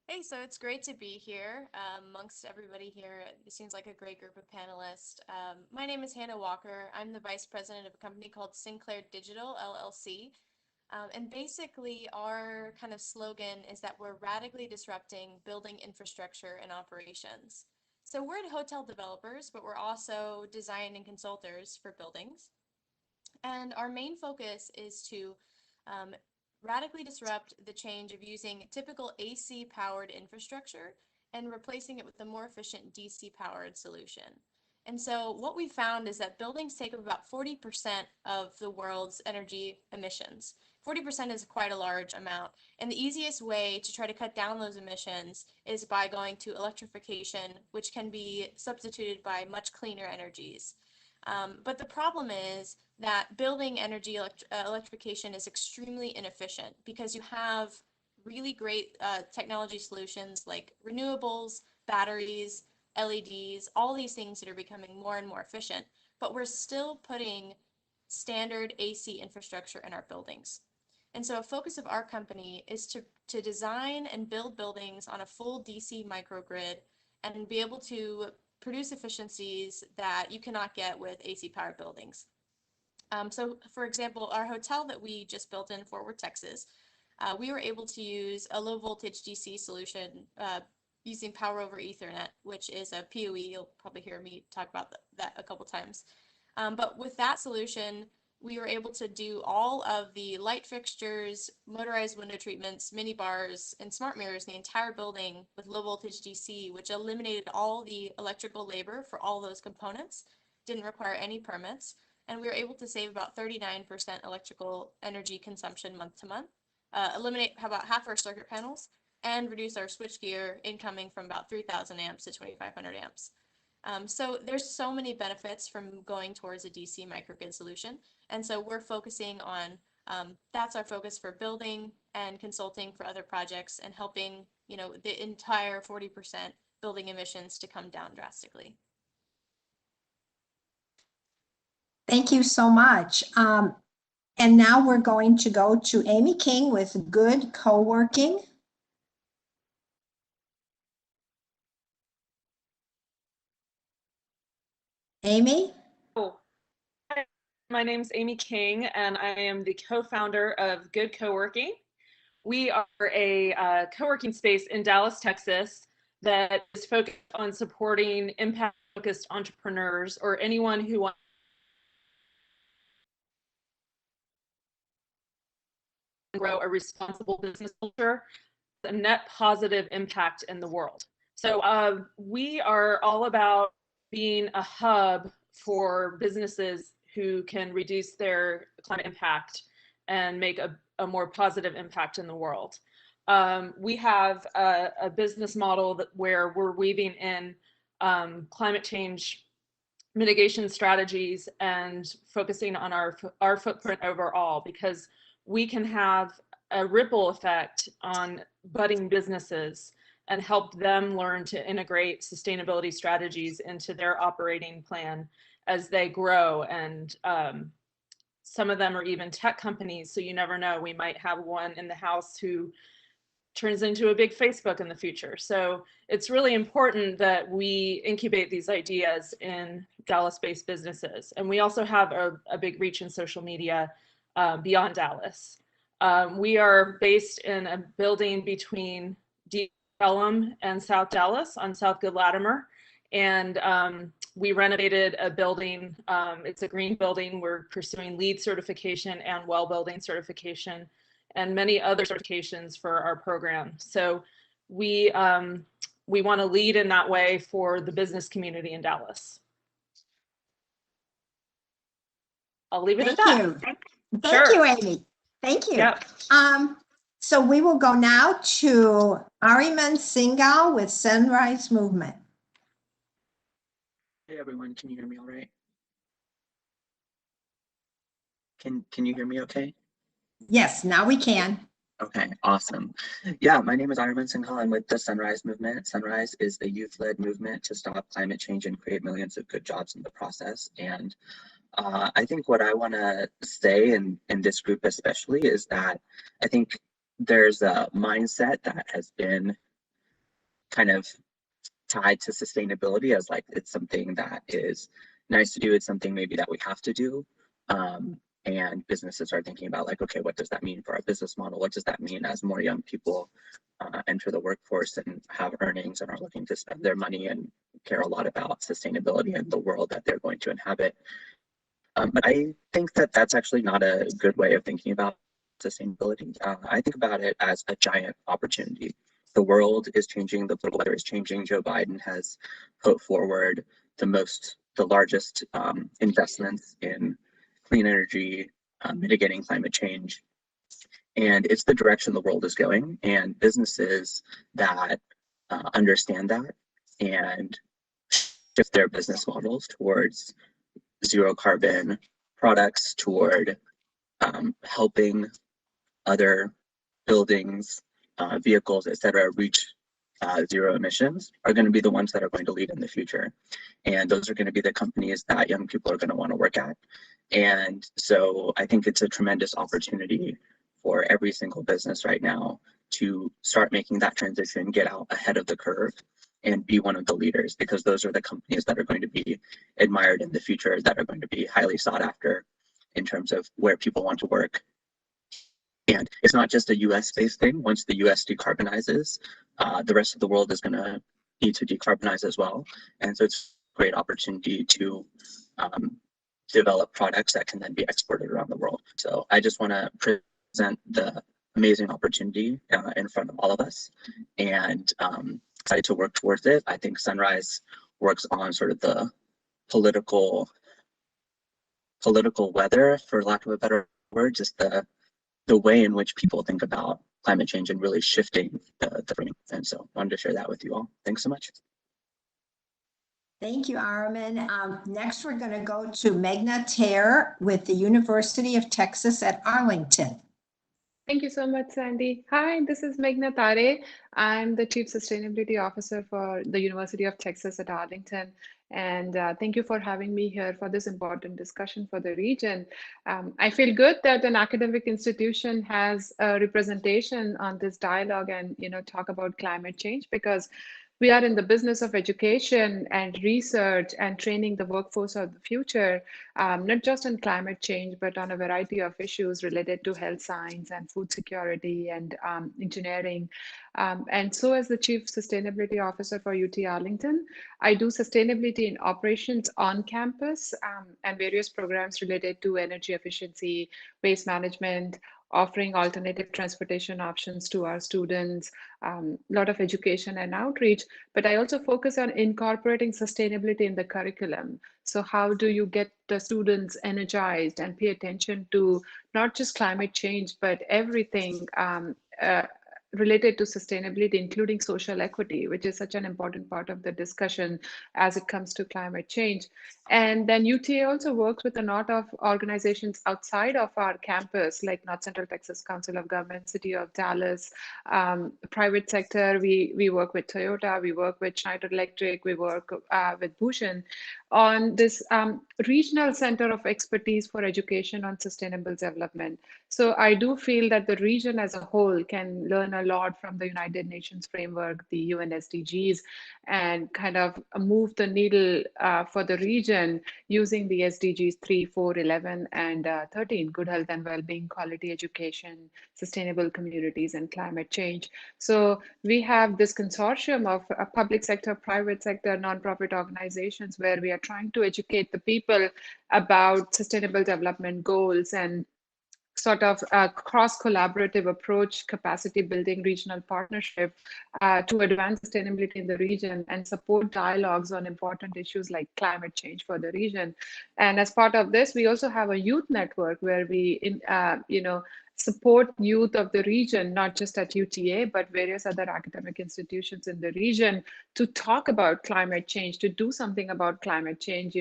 Hey, so it's great to be here amongst everybody here. It seems like a great group of panelists. My name is Hannah Walker. I'm the vice president of a company called Sinclair Digital, LLC. And basically, our kind of slogan is that we're radically disrupting building infrastructure and operations. So we're hotel developers, but we're also design and consultants for buildings. And our main focus is to radically disrupt the change of using typical AC powered infrastructure and replacing it with a more efficient DC powered solution. And so what we found is that buildings take up about 40% of the world's energy emissions. 40% is quite a large amount. And the easiest way to try to cut down those emissions is by going to electrification, which can be substituted by much cleaner energies. But the problem is that building energy electrification is extremely inefficient because you have really great technology solutions like renewables, batteries, LEDs, all these things that are becoming more and more efficient, but we're still putting standard AC infrastructure in our buildings. And so a focus of our company is to design and build buildings on a full DC microgrid and be able to produce efficiencies that you cannot get with AC powered buildings. So for example, our hotel that we just built in Fort Worth, Texas, we were able to use a low voltage DC solution using power over Ethernet, which is a PoE. You'll probably hear me talk about that a couple times. But with that solution, we were able to do all of the light fixtures, motorized window treatments, mini bars, and smart mirrors in the entire building with low voltage DC, which eliminated all the electrical labor for all those components, didn't require any permits, and we were able to save about 39% electrical energy consumption month to month, eliminate about half our circuit panels, and reduce our switchgear incoming from about 3,000 amps to 2,500 amps. So there's so many benefits from going towards a DC microgrid solution. And so we're focusing on, that's our focus for building and consulting for other projects and helping, the entire 40% building emissions to come down drastically. Thank you so much. And now we're going to go to Amy King with Good Co-working. Amy? Oh, hi. My name is Amy King, and I am the co-founder of Good Co-working. We are a co-working space in Dallas, Texas, that is focused on supporting impact-focused entrepreneurs or anyone who wants to grow a responsible business culture, a net positive impact in the world. So we are all about being a hub for businesses who can reduce their climate impact and make a more positive impact in the world. We have a business model where we're weaving in climate change mitigation strategies and focusing on our footprint overall, because we can have a ripple effect on budding businesses and help them learn to integrate sustainability strategies into their operating plan as they grow. And some of them are even tech companies, so you never know. We might have one in the house who turns into a big Facebook in the future. So it's really important that we incubate these ideas in Dallas-based businesses. And we also have a big reach in social media beyond Dallas. We are based in a building between Pelham and South Dallas on South Good Latimer. And we renovated a building. It's a green building. We're pursuing LEED certification and well building certification and many other certifications for our program. So we want to lead in that way for the business community in Dallas. I'll leave it at that. Thank you. Thank Sure. you, Amy. Thank you. Yep. So we will go now to Ariman Singhal with Sunrise Movement. Hey everyone, can you hear me all right? Can you hear me okay? Yes, now we can. Okay, awesome. Yeah, my name is Arvind Singhal. I'm with the Sunrise Movement. Sunrise is a youth-led movement to stop climate change and create millions of good jobs in the process. And I think what I want to say in this group especially is that I think there's a mindset that has been kind of tied to sustainability as like it's something that is nice to do. It's something maybe that we have to do. And businesses are thinking about like, okay, what does that mean for our business model? What does that mean as more young people enter the workforce and have earnings and are looking to spend their money and care a lot about sustainability and the world that they're going to inhabit. But I think that that's actually not a good way of thinking about sustainability. I think about it as a giant opportunity. The world is changing, the political weather is changing. Joe Biden has put forward the largest investments in clean energy, mitigating climate change. And it's the direction the world is going. And businesses that understand that and shift their business models towards zero carbon products, toward helping other buildings, vehicles, et cetera, reach zero emissions are going to be the ones that are going to lead in the future. And those are going to be the companies that young people are going to want to work at. And so I think it's a tremendous opportunity for every single business right now to start making that transition, get out ahead of the curve and be one of the leaders, because those are the companies that are going to be admired in the future, that are going to be highly sought after in terms of where people want to work. And it's not just a US-based thing. Once the US decarbonizes, the rest of the world is going to need to decarbonize as well. And so it's a great opportunity to develop products that can then be exported around the world. So I just want to present the amazing opportunity in front of all of us, and excited to work towards it. I think Sunrise works on sort of the political weather, for lack of a better word, just the way in which people think about climate change and really shifting the framing. And so wanted to share that with you all. Thanks so much. Thank you, Armin. Next, we're going to go to Meghna Tare with the University of Texas at Arlington. Thank you so much, Sandy. Hi, this is Meghna Tare. I'm the Chief Sustainability Officer for the University of Texas at Arlington. And thank you for having me here for this important discussion for the region. I feel good that an academic institution has a representation on this dialogue and talk about climate change, because we are in the business of education and research and training the workforce of the future, not just on climate change, but on a variety of issues related to health science and food security and engineering. And so as the Chief Sustainability Officer for UT Arlington, I do sustainability in operations on campus and various programs related to energy efficiency, waste management, offering alternative transportation options to our students, a lot of education and outreach, but I also focus on incorporating sustainability in the curriculum. So how do you get the students energized and pay attention to not just climate change, but everything related to sustainability, including social equity, which is such an important part of the discussion as it comes to climate change. And then UTA also works with a lot of organizations outside of our campus, like North Central Texas Council of Governments, City of Dallas, private sector. We work with Toyota, we work with Schneider Electric, we work with Bhushan on this regional center of expertise for education on sustainable development. So I do feel that the region as a whole can learn a lot from the United Nations framework, the UN SDGs, and kind of move the needle for the region using the SDGs 3, 4, 11, and 13, good health and well-being, quality education, sustainable communities, and climate change. So we have this consortium of public sector, private sector, nonprofit organizations where we are trying to educate the people about sustainable development goals and sort of cross-collaborative approach, capacity building, regional partnership to advance sustainability in the region and support dialogues on important issues like climate change for the region. And as part of this, we also have a youth network where we, support youth of the region, not just at UTA, but various other academic institutions in the region to talk about climate change, to do something about climate change,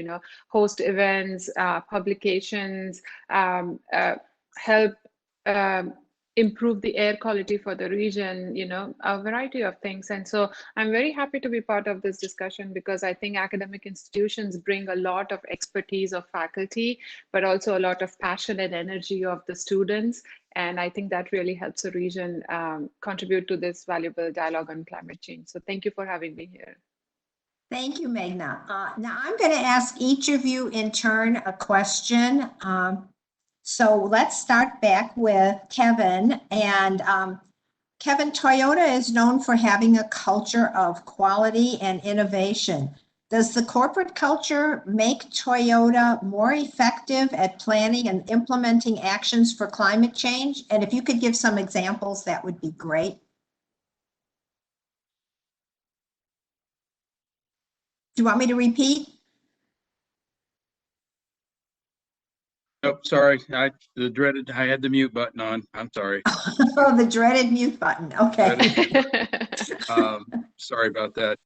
host events, publications, help improve the air quality for the region, a variety of things. And so I'm very happy to be part of this discussion because I think academic institutions bring a lot of expertise of faculty, but also a lot of passion and energy of the students. And I think that really helps the region contribute to this valuable dialogue on climate change. So thank you for having me here. Thank you, Meghna. Now I'm going to ask each of you in turn a question. So let's start back with Kevin. And Kevin, Toyota is known for having a culture of quality and innovation. Does the corporate culture make Toyota more effective at planning and implementing actions for climate change? And if you could give some examples, that would be great. Do you want me to repeat? Oh, sorry. I had the mute button on. I'm sorry. Oh, the dreaded mute button. Okay. Sorry about that.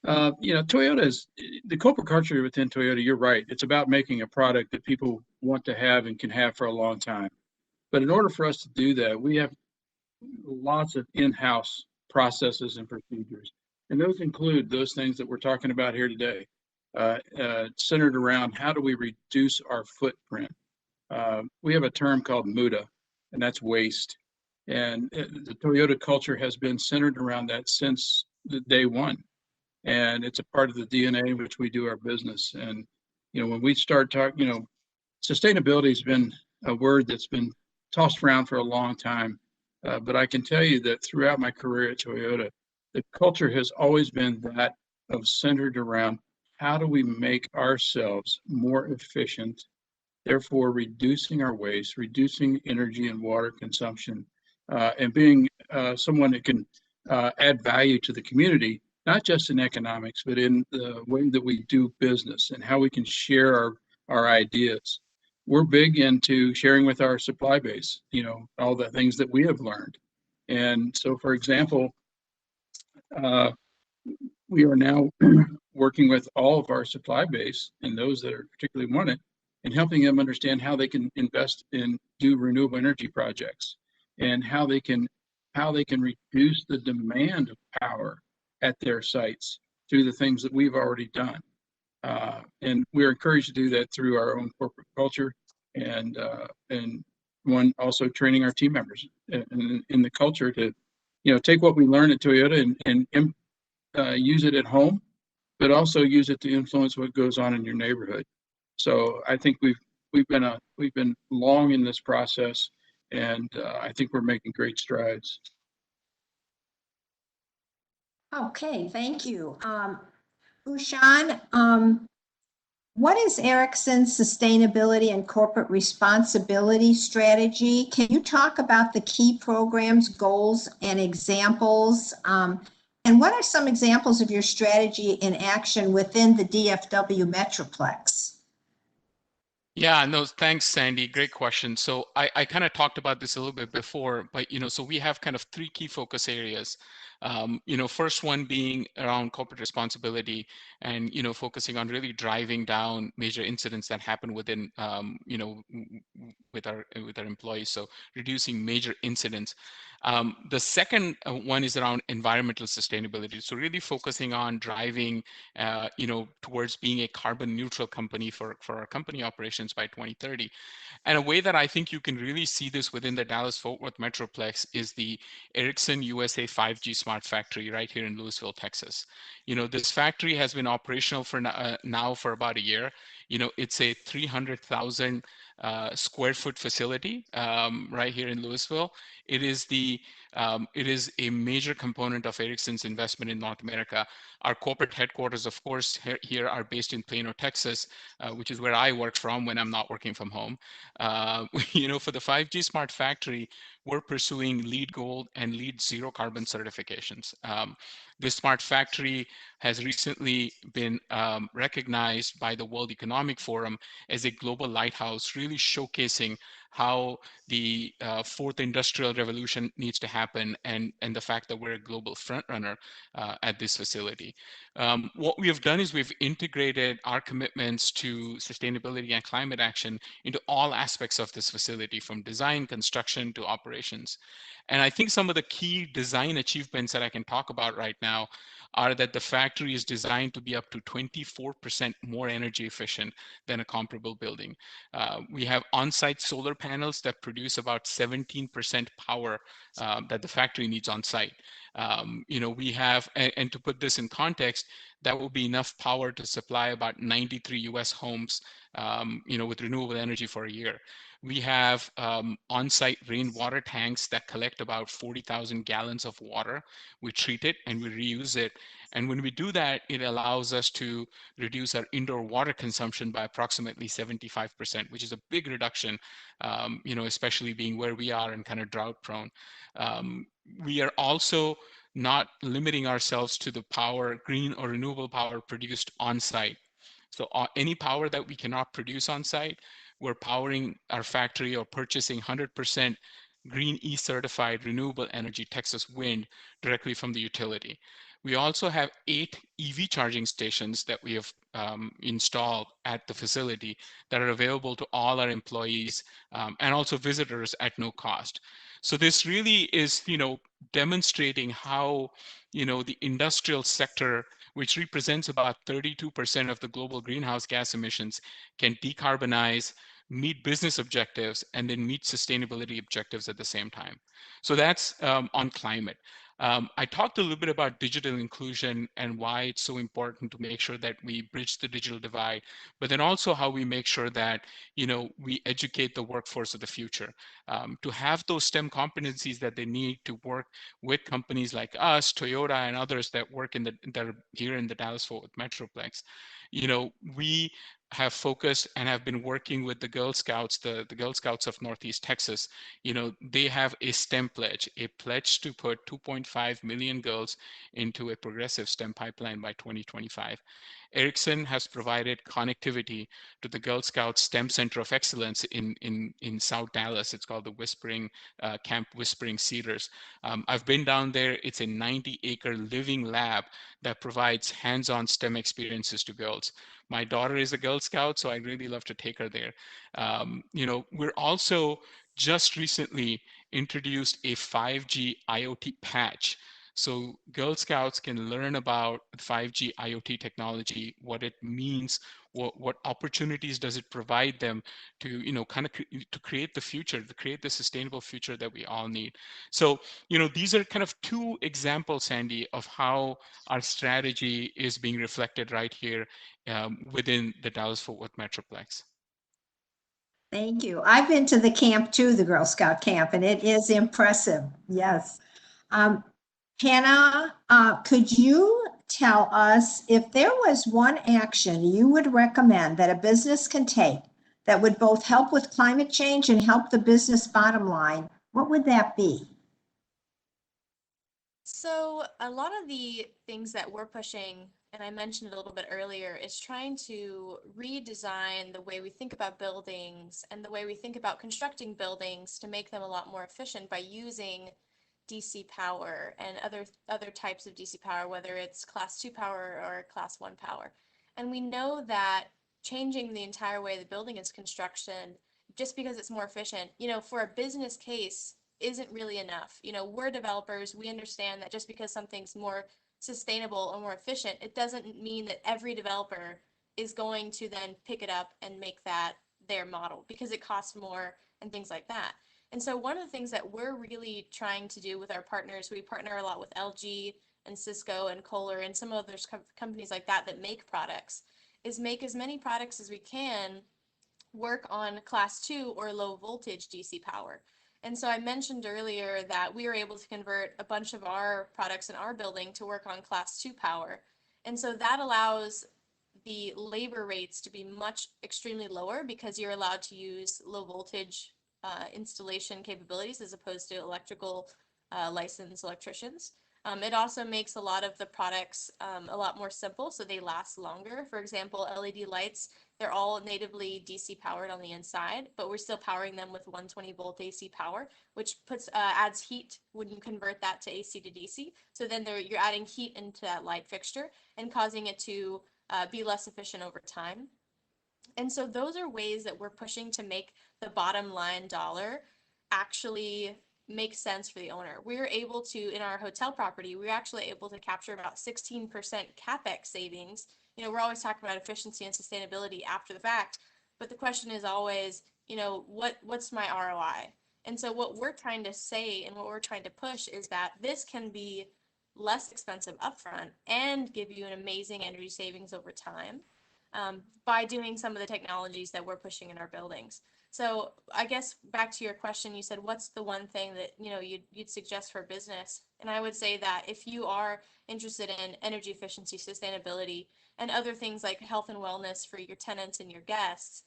Toyota is the corporate culture within Toyota. You're right. It's about making a product that people want to have and can have for a long time. But in order for us to do that, we have lots of in-house processes and procedures. And those include those things that we're talking about here today, centered around how do we reduce our footprint. We have a term called MUDA, and that's waste. And the Toyota culture has been centered around that since the day one. And it's a part of the DNA in which we do our business. And, when we start talking, sustainability has been a word that's been tossed around for a long time. But I can tell you that throughout my career at Toyota, the culture has always been that of centered around how do we make ourselves more efficient, therefore reducing our waste, reducing energy and water consumption, and being someone that can add value to the community, not just in economics, but in the way that we do business and how we can share our ideas. We're big into sharing with our supply base, all the things that we have learned. And so, for example, we are now working with all of our supply base and those that are particularly want it, and helping them understand how they can invest in do renewable energy projects and how they can reduce the demand of power at their sites through the things that we've already done. And we're encouraged to do that through our own corporate culture and one also training our team members in the culture to, take what we learn at Toyota and use it at home, but also use it to influence what goes on in your neighborhood. So I think we've been long in this process, and I think we're making great strides. Okay, thank you. Ushan, what is Ericsson's sustainability and corporate responsibility strategy? Can you talk about the key programs, goals, and examples? And what are some examples of your strategy in action within the DFW Metroplex? Yeah, no, thanks, Sandy. Great question. So I kind of talked about this a little bit before, but so we have kind of three key focus areas. First one being around corporate responsibility and focusing on really driving down major incidents that happen within with our employees. So reducing major incidents. The second one is around environmental sustainability. So really focusing on driving, towards being a carbon neutral company for our company operations by 2030. And a way that I think you can really see this within the Dallas-Fort Worth Metroplex is the Ericsson USA 5G Smart Factory right here in Louisville, Texas. This factory has been operational for now for about a year. It's a 300,000 square foot facility right here in Louisville. It is a major component of Ericsson's investment in North America. Our corporate headquarters, of course, here are based in Plano, Texas, which is where I work from when I'm not working from home. For the 5G Smart Factory, we're pursuing LEED Gold and LEED Zero Carbon certifications. This smart factory has recently been recognized by the World Economic Forum as a global lighthouse, really showcasing how the fourth industrial revolution needs to happen, and the fact that we're a global frontrunner at this facility. What we have done is we've integrated our commitments to sustainability and climate action into all aspects of this facility, from design, construction to operations. And I think some of the key design achievements that I can talk about right now are that the factory is designed to be up to 24% more energy efficient than a comparable building. We have on-site solar panels that produce about 17% power that the factory needs on site. We have, and to put this in context, that will be enough power to supply about 93 US homes, with renewable energy for a year. We have on-site rainwater tanks that collect about 40,000 gallons of water. We treat it and we reuse it. And when we do that, it allows us to reduce our indoor water consumption by approximately 75%, which is a big reduction, especially being where we are and kind of drought prone. We are also not limiting ourselves to the power, green or renewable power produced on site. So any power that we cannot produce on site, we're powering our factory or purchasing 100% Green E certified renewable energy Texas wind directly from the utility. We also have 8 EV charging stations that we have installed at the facility that are available to all our employees and also visitors at no cost. So this really is, demonstrating how, the industrial sector, which represents about 32% of the global greenhouse gas emissions, can decarbonize, meet business objectives, and then meet sustainability objectives at the same time. So that's on climate. I talked a little bit about digital inclusion and why it's so important to make sure that we bridge the digital divide, but then also how we make sure that, we educate the workforce of the future to have those STEM competencies that they need to work with companies like us, Toyota, and others that that are here in the Dallas-Fort Worth Metroplex. We have focused and have been working with the Girl Scouts, the Girl Scouts of Northeast Texas. They have a STEM pledge, a pledge to put 2.5 million girls into a progressive STEM pipeline by 2025. Ericsson has provided connectivity to the Girl Scouts STEM Center of Excellence in South Dallas. It's called the Camp Whispering Cedars. I've been down there. It's a 90-acre living lab that provides hands-on STEM experiences to girls. My daughter is a Girl Scout, so I really love to take her there. We're also just recently introduced a 5G IoT patch. So Girl Scouts can learn about 5G IoT technology, what it means, what opportunities does it provide them to, to create the future, to create the sustainable future that we all need. So, these are kind of 2 examples, Sandy, of how our strategy is being reflected right here within the Dallas-Fort Worth Metroplex. Thank you. I've been to the camp too, the Girl Scout camp, and it is impressive. Yes. Hannah, could you tell us if there was one action you would recommend that a business can take that would both help with climate change and help the business bottom line, what would that be? So a lot of the things that we're pushing, and I mentioned it a little bit earlier, is trying to redesign the way we think about buildings and the way we think about constructing buildings to make them a lot more efficient by using DC power and other types of DC power, whether it's class 2 power or class 1 power. And we know that changing the entire way the building is construction, just because it's more efficient, for a business case, isn't really enough. We're developers, we understand that just because something's more sustainable or more efficient, it doesn't mean that every developer is going to then pick it up and make that their model, because it costs more and things like that. And so one of the things that we're really trying to do with our partners, we partner a lot with LG and Cisco and Kohler and some other companies like that make products, is make as many products as we can work on class 2 or low voltage DC power. And so I mentioned earlier that we were able to convert a bunch of our products in our building to work on class 2 power. And so that allows the labor rates to be extremely lower because you're allowed to use low voltage installation capabilities as opposed to electrical licensed electricians. It also makes a lot of the products a lot more simple, so they last longer. For example, LED lights, they're all natively DC powered on the inside, but we're still powering them with 120 volt AC power, which adds heat when you convert that to AC to DC. So then you're adding heat into that light fixture and causing it to be less efficient over time. And so those are ways that we're pushing to make the bottom line dollar actually make sense for the owner. We're able to, in our hotel property, we're actually able to capture about 16% CapEx savings. You know, we're always talking about efficiency and sustainability after the fact, but the question is always, you know, what's my ROI? And so what we're trying to say and what we're trying to push is that this can be less expensive upfront and give you an amazing energy savings over time by doing some of the technologies that we're pushing in our buildings. So I guess back to your question, you said, what's the one thing that, you know, you'd suggest for business? And I would say that if you are interested in energy efficiency, sustainability, and other things like health and wellness for your tenants and your guests,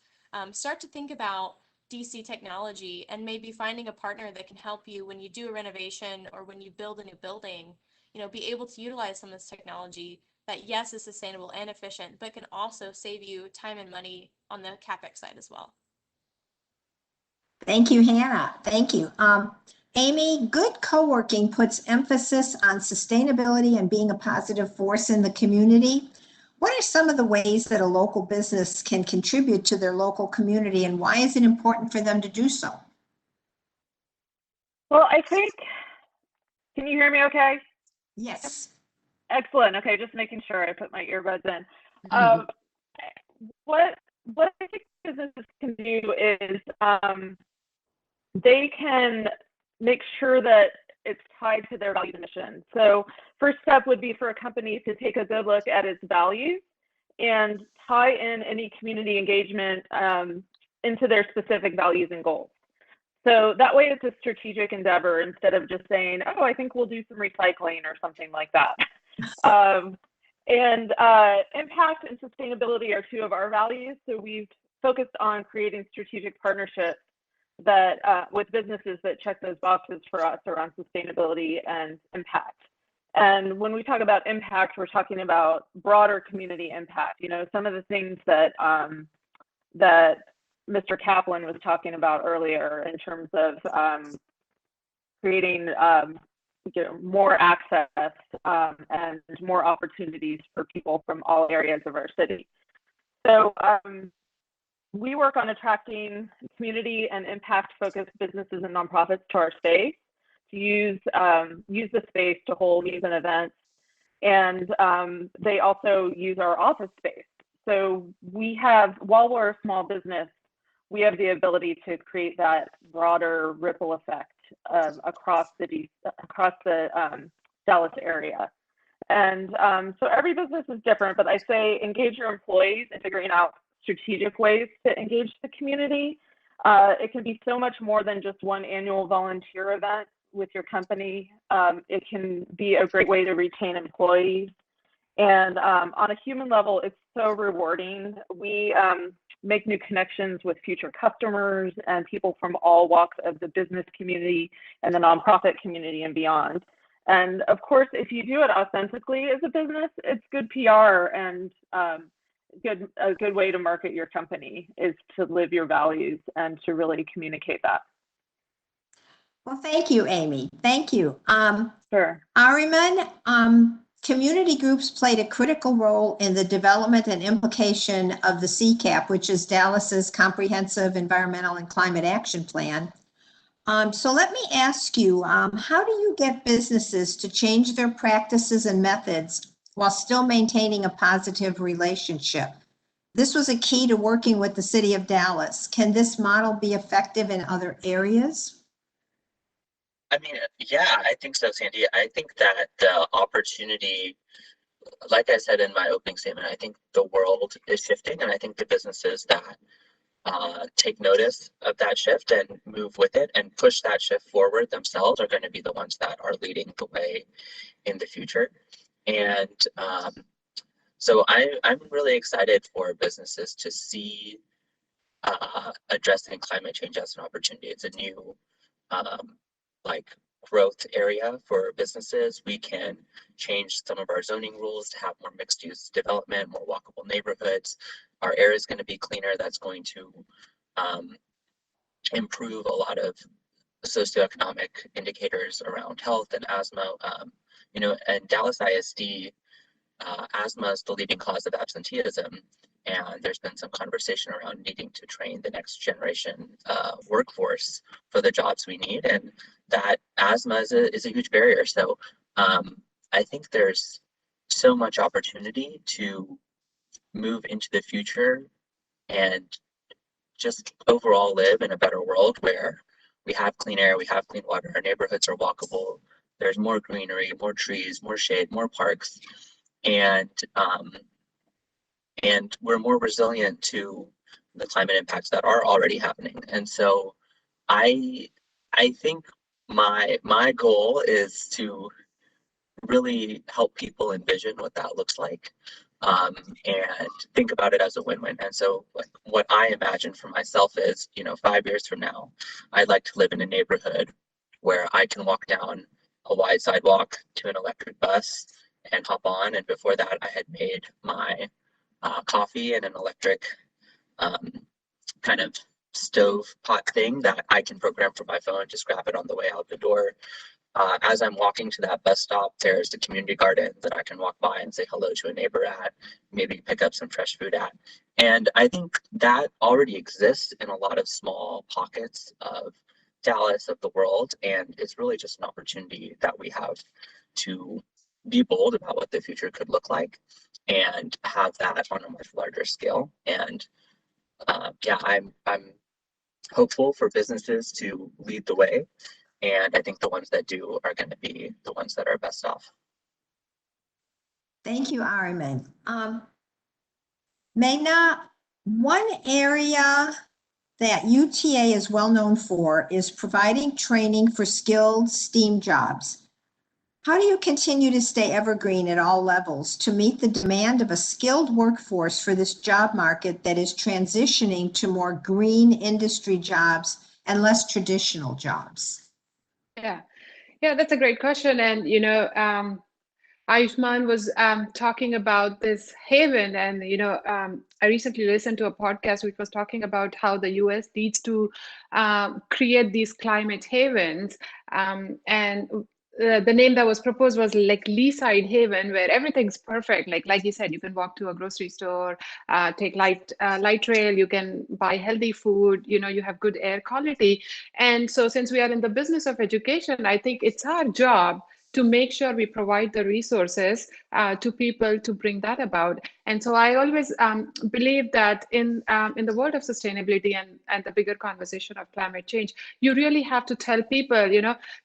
start to think about DC technology and maybe finding a partner that can help you when you do a renovation or when you build a new building, you know, be able to utilize some of this technology that, yes, is sustainable and efficient, but can also save you time and money on the CapEx side as well. Thank you, Hannah. Thank you. Amy, good co-working puts emphasis on sustainability and being a positive force in the community. What are some of the ways that a local business can contribute to their local community, and why is it important for them to do so? Well, I think, can you hear me okay? Yes. Excellent. Okay, just making sure I put my earbuds in. What I think businesses can do is they can make sure that it's tied to their values and mission. So first step would be for a company to take a good look at its values and tie in any community engagement into their specific values and goals. So that way it's a strategic endeavor instead of just saying, oh, I think we'll do some recycling or something like that. Impact and sustainability are two of our values. So we've focused on creating strategic partnerships that with businesses that check those boxes for us around sustainability and impact. And when we talk about impact, we're talking about broader community impact. You know, some of the things that that Mr. Kaplan was talking about earlier in terms of creating more access and more opportunities for people from all areas of our city. So we work on attracting community and impact-focused businesses and nonprofits to our space to use the space to hold meetings and events, and they also use our office space. So we have, while we're a small business, we have the ability to create that broader ripple effect across the Dallas area. And so every business is different, but I say engage your employees in figuring out strategic ways to engage the community. It can be so much more than just one annual volunteer event with your company. It can be a great way to retain employees. And on a human level, it's so rewarding. We make new connections with future customers and people from all walks of the business community and the nonprofit community and beyond. And of course, if you do it authentically as a business, it's good PR and a good way to market your company is to live your values and to really communicate that. Well, thank you, Amy. Thank you. Sure. Ariman, community groups played a critical role in the development and implication of the CCAP, which is Dallas's Comprehensive Environmental and Climate Action Plan. So let me ask you, how do you get businesses to change their practices and methods while still maintaining a positive relationship? This was a key to working with the city of Dallas. Can this model be effective in other areas? I mean, yeah, I think so, Sandy. I think that the opportunity like I said in my opening statement, I think the world is shifting, and I think the businesses that take notice of that shift and move with it and push that shift forward themselves are going to be the ones that are leading the way in the future. And so I'm really excited for businesses to see addressing climate change as an opportunity. It's a new like growth area for businesses. We can change some of our zoning rules to have more mixed use development, more walkable neighborhoods. Our air is going to be cleaner. That's going to improve a lot of socioeconomic indicators around health and asthma. You know, and Dallas ISD, asthma is the leading cause of absenteeism. And there's been some conversation around needing to train the next generation workforce for the jobs we need. And that asthma is a huge barrier. So I think there's so much opportunity to move into the future and just overall live in a better world where we have clean air, we have clean water, our neighborhoods are walkable, there's more greenery, more trees, more shade, more parks, and we're more resilient to the climate impacts that are already happening. And so I think my goal is to really help people envision what that looks like, and think about it as a win-win. And so like what I imagine for myself is, you know, 5 years from now, I'd like to live in a neighborhood where I can walk down a wide sidewalk to an electric bus and hop on. And before that, I had made my coffee in an electric kind of stove pot thing that I can program from my phone, just grab it on the way out the door. As I'm walking to that bus stop, there's a community garden that I can walk by and say hello to a neighbor at, maybe pick up some fresh food at. And I think that already exists in a lot of small pockets of Dallas, of the world. And it's really just an opportunity that we have to be bold about what the future could look like and have that on a much larger scale. And yeah, I'm hopeful for businesses to lead the way. And I think the ones that do are going to be the ones that are best off. Thank you, Ariman. Meghna, one area that UTA is well known for is providing training for skilled STEAM jobs. How do you continue to stay evergreen at all levels to meet the demand of a skilled workforce for this job market that is transitioning to more green industry jobs and less traditional jobs? Yeah, that's a great question. And, you know, Ayushman was talking about this haven, and I recently listened to a podcast which was talking about how the U.S. needs to create these climate havens, and the name that was proposed was like Leaside Haven, where everything's perfect. Like you said, you can walk to a grocery store, take light rail, you can buy healthy food, you have good air quality. And so since we are in the business of education, I think it's our job to make sure we provide the resources to people to bring that about. And so I always believe that in the world of sustainability and the bigger conversation of climate change, you really have to tell people,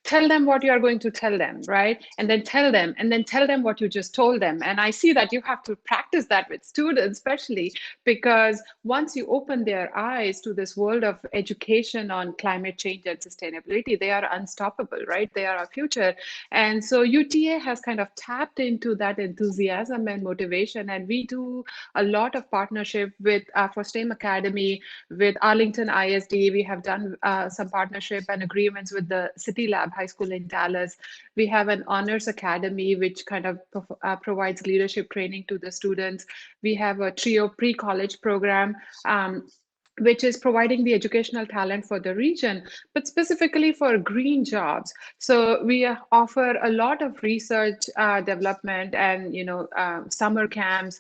tell them what you are going to tell them, right? And then tell them what you just told them. And I see that you have to practice that with students, especially because once you open their eyes to this world of education on climate change and sustainability, they are unstoppable, right? They are our future. And so UTA has kind of tapped into that enthusiasm and motivation. And we do a lot of partnership with for STEM Academy, with Arlington ISD. We have done some partnership and agreements with the City Lab High School in Dallas. We have an Honors Academy, which kind of provides leadership training to the students. We have a TRIO pre-college program, which is providing the educational talent for the region, but specifically for green jobs. So we offer a lot of research development and summer camps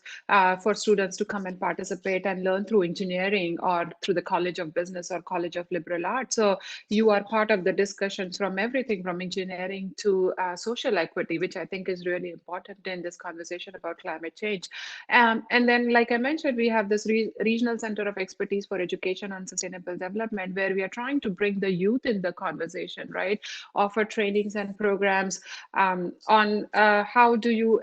for students to come and participate and learn through engineering or through the College of Business or College of Liberal Arts. So you are part of the discussions from everything from engineering to social equity, which I think is really important in this conversation about climate change. And then, like I mentioned, we have this regional center of expertise for education and sustainable development, where we are trying to bring the youth in the conversation, right? Offer trainings and programs on how do you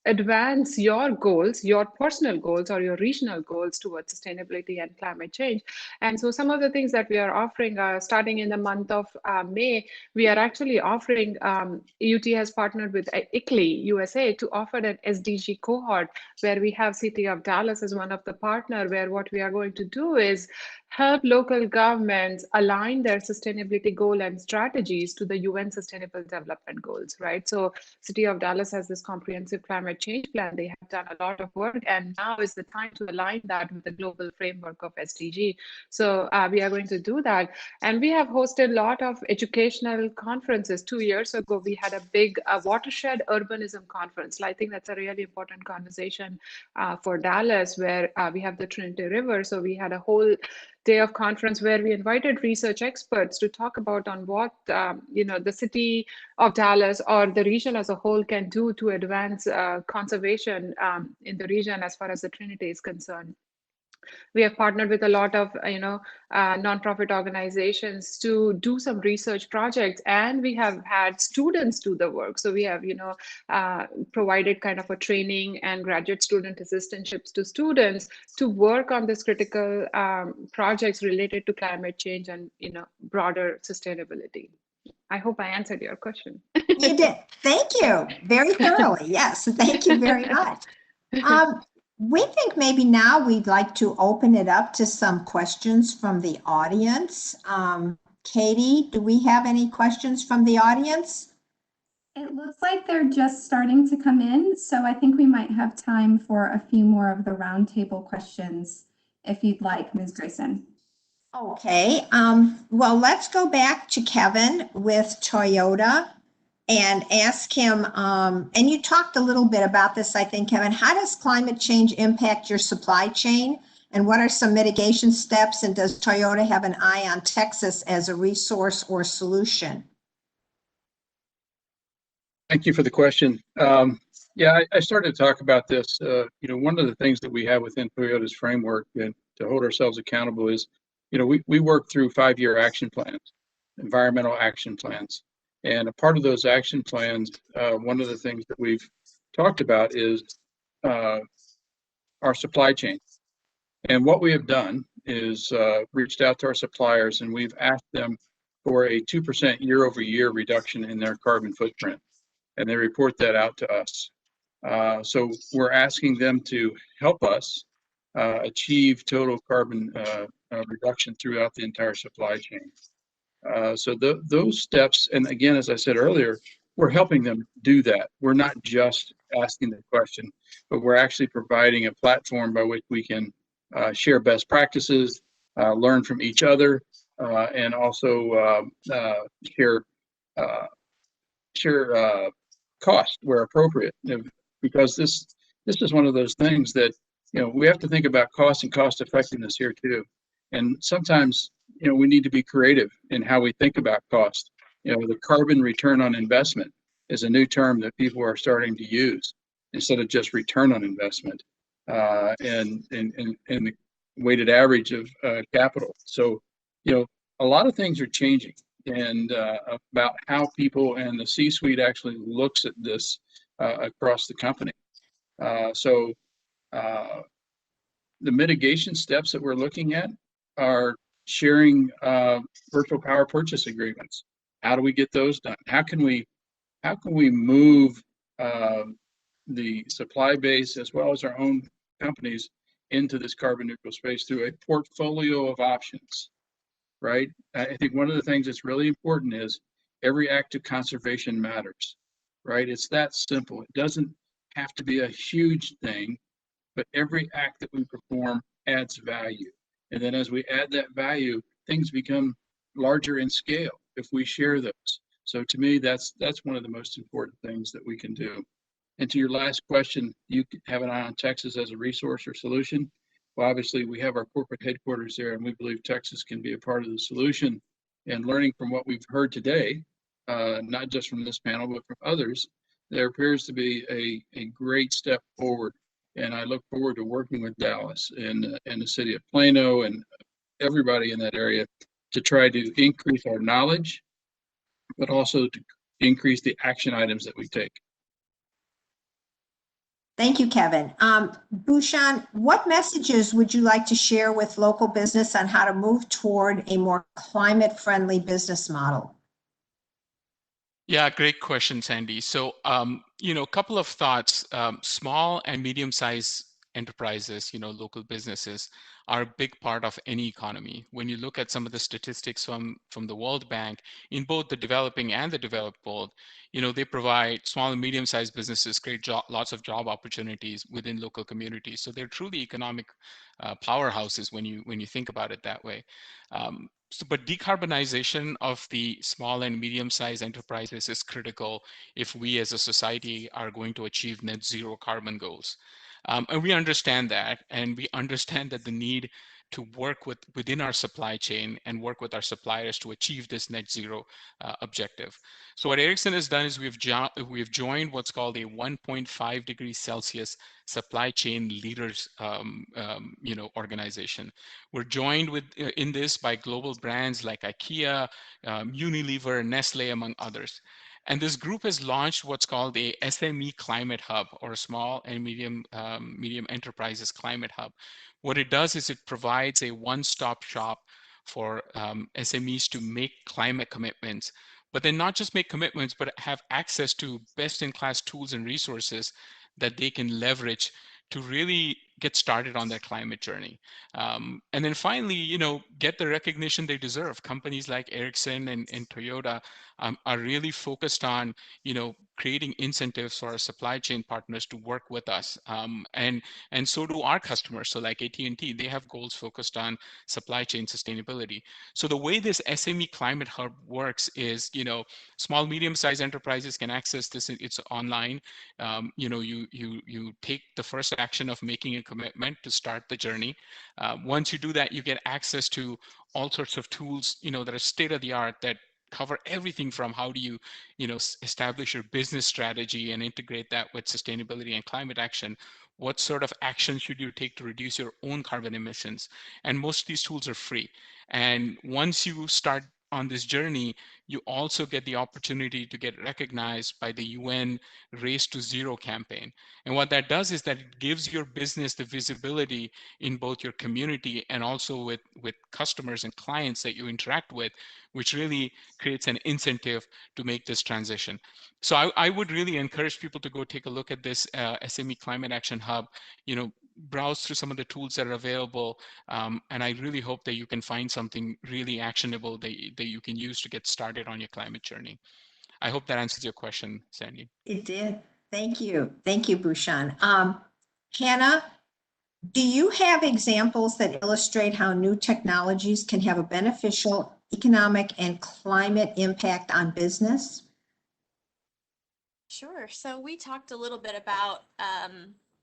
advance your goals, your personal goals or your regional goals towards sustainability and climate change. And so some of the things that we are offering starting in the month of May, we are actually offering, UT has partnered with ICLEI USA to offer an SDG cohort where we have City of Dallas as one of the partner, where what we are going to do is help local governments align their sustainability goal and strategies to the UN Sustainable Development Goals, right? So City of Dallas has this comprehensive climate change plan. They have done a lot of work, and now is the time to align that with the global framework of SDG. So we are going to do that. And we have hosted a lot of educational conferences. 2 years ago, we had a big watershed urbanism conference. I think that's a really important conversation for Dallas, where we have the Trinity River. So we had a whole day of conference where we invited research experts to talk about on what the city of Dallas or the region as a whole can do to advance conservation in the region as far as the Trinity is concerned. We have partnered with a lot of nonprofit organizations to do some research projects, and we have had students do the work. So we have provided kind of a training and graduate student assistantships to students to work on this critical projects related to climate change and broader sustainability. I hope I answered your question. You did. Thank you. Very thoroughly. Yes. Thank you very much. We think maybe now we'd like to open it up to some questions from the audience. Katie, do we have any questions from the audience? It looks like they're just starting to come in, so I think we might have time for a few more of the roundtable questions if you'd like, Ms. Grayson. Okay, well, let's go back to Kevin with Toyota and ask him, and you talked a little bit about this, I think, Kevin, how does climate change impact your supply chain? And what are some mitigation steps? And does Toyota have an eye on Texas as a resource or solution? Thank you for the question. Yeah, I started to talk about this. One of the things that we have within Toyota's framework and to hold ourselves accountable is, we work through 5-year action plans, environmental action plans. And a part of those action plans, one of the things that we've talked about is our supply chain. And what we have done is reached out to our suppliers, and we've asked them for a 2% year-over-year reduction in their carbon footprint. And they report that out to us. So we're asking them to help us achieve total carbon reduction throughout the entire supply chain. So those steps, and again, as I said earlier, we're helping them do that. We're not just asking the question, but we're actually providing a platform by which we can share best practices, learn from each other, and also share cost where appropriate. Because this is one of those things that we have to think about cost and cost effectiveness here too. And sometimes we need to be creative in how we think about cost. The carbon return on investment is a new term that people are starting to use instead of just return on investment and the weighted average of capital. So a lot of things are changing, and about how people and the C-suite actually looks at this across the company. So the mitigation steps that we're looking at are sharing virtual power purchase agreements. How do we get those done? How can we move the supply base as well as our own companies into this carbon neutral space through a portfolio of options, right? I think one of the things that's really important is every act of conservation matters, right? It's that simple. It doesn't have to be a huge thing, but every act that we perform adds value. And then as we add that value, things become larger in scale if we share those. So to me, that's one of the most important things that we can do. And to your last question, you have an eye on Texas as a resource or solution. Well, obviously, we have our corporate headquarters there, and we believe Texas can be a part of the solution. And learning from what we've heard today, not just from this panel, but from others, there appears to be a great step forward. And I look forward to working with Dallas and the city of Plano and everybody in that area to try to increase our knowledge, but also to increase the action items that we take. Thank you, Kevin. Bhushan, what messages would you like to share with local business on how to move toward a more climate-friendly business model? Yeah, great question, Sandy. So, a couple of thoughts. Small and medium-sized enterprises, local businesses are a big part of any economy. When you look at some of the statistics from the World Bank, in both the developing and the developed world, they provide small and medium-sized businesses create lots of job opportunities within local communities. So they're truly economic powerhouses when you think about it that way. But decarbonization of the small and medium-sized enterprises is critical if we as a society are going to achieve net zero carbon goals. And we understand that, and we understand that the need to work within our supply chain and work with our suppliers to achieve this net zero objective. So what Ericsson has done is we've joined what's called a 1.5 degrees Celsius supply chain leaders organization. We're joined in this by global brands like IKEA, Unilever, Nestle, among others. And this group has launched what's called a SME Climate Hub, or a Small and Medium Enterprises Climate Hub. What it does is it provides a one-stop shop for SMEs to make climate commitments, but then not just make commitments, but have access to best-in-class tools and resources that they can leverage to really get started on their climate journey. And then finally, get the recognition they deserve. Companies like Ericsson and Toyota are really focused on, creating incentives for our supply chain partners to work with us. And so do our customers. So like AT&T, they have goals focused on supply chain sustainability. So the way this SME Climate Hub works is, small, medium-sized enterprises can access this. It's online. You take the first action of making a commitment to start the journey. Once you do that, you get access to all sorts of tools, that are state of the art, that cover everything from how do you, establish your business strategy and integrate that with sustainability and climate action. What sort of action should you take to reduce your own carbon emissions? And most of these tools are free. And once you start on this journey, you also get the opportunity to get recognized by the UN Race to Zero campaign. And what that does is that it gives your business the visibility in both your community and also with customers and clients that you interact with, which really creates an incentive to make this transition. So I would really encourage people to go take a look at this SME Climate Action Hub, browse through some of the tools that are available. And I really hope that you can find something really actionable that you can use to get started on your climate journey. I hope that answers your question, Sandy. It did. Thank you. Thank you, Bhushan. Hannah, do you have examples that illustrate how new technologies can have a beneficial economic and climate impact on business? Sure. So we talked a little bit about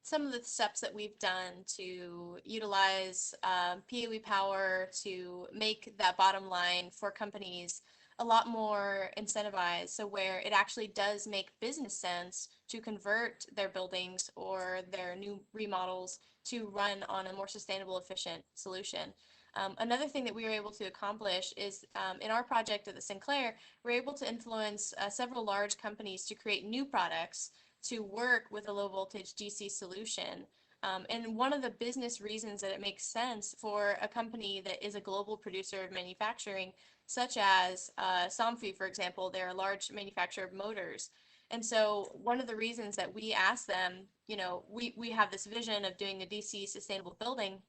some of the steps that we've done to utilize POE power to make that bottom line for companies a lot more incentivized. So where it actually does make business sense to convert their buildings or their new remodels to run on a more sustainable, efficient solution. Another thing that we were able to accomplish is in our project at the Sinclair, we're able to influence several large companies to create new products to work with a low voltage DC solution. And one of the business reasons that it makes sense for a company that is a global producer of manufacturing, such as Somfy, for example, they're a large manufacturer of motors. And so one of the reasons that we asked them, we have this vision of doing a DC sustainable building.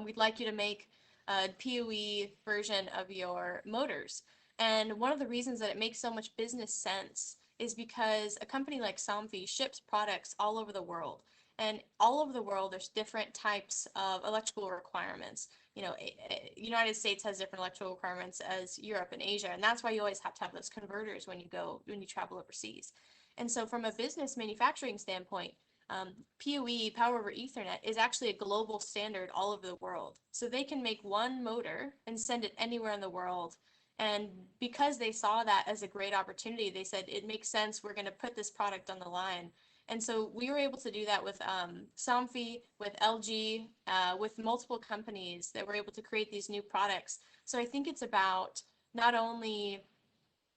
We'd like you to make a POE version of your motors. And one of the reasons that it makes so much business sense is because a company like Somfy ships products all over the world. And all over the world, there's different types of electrical requirements. United States has different electrical requirements as Europe and Asia. And that's why you always have to have those converters when you travel overseas. And so from a business manufacturing standpoint, PoE, Power over Ethernet, is actually a global standard all over the world. So they can make one motor and send it anywhere in the world. And because they saw that as a great opportunity, they said, it makes sense, we're going to put this product on the line. And so we were able to do that with Somfy, with LG, with multiple companies that were able to create these new products. So I think it's about not only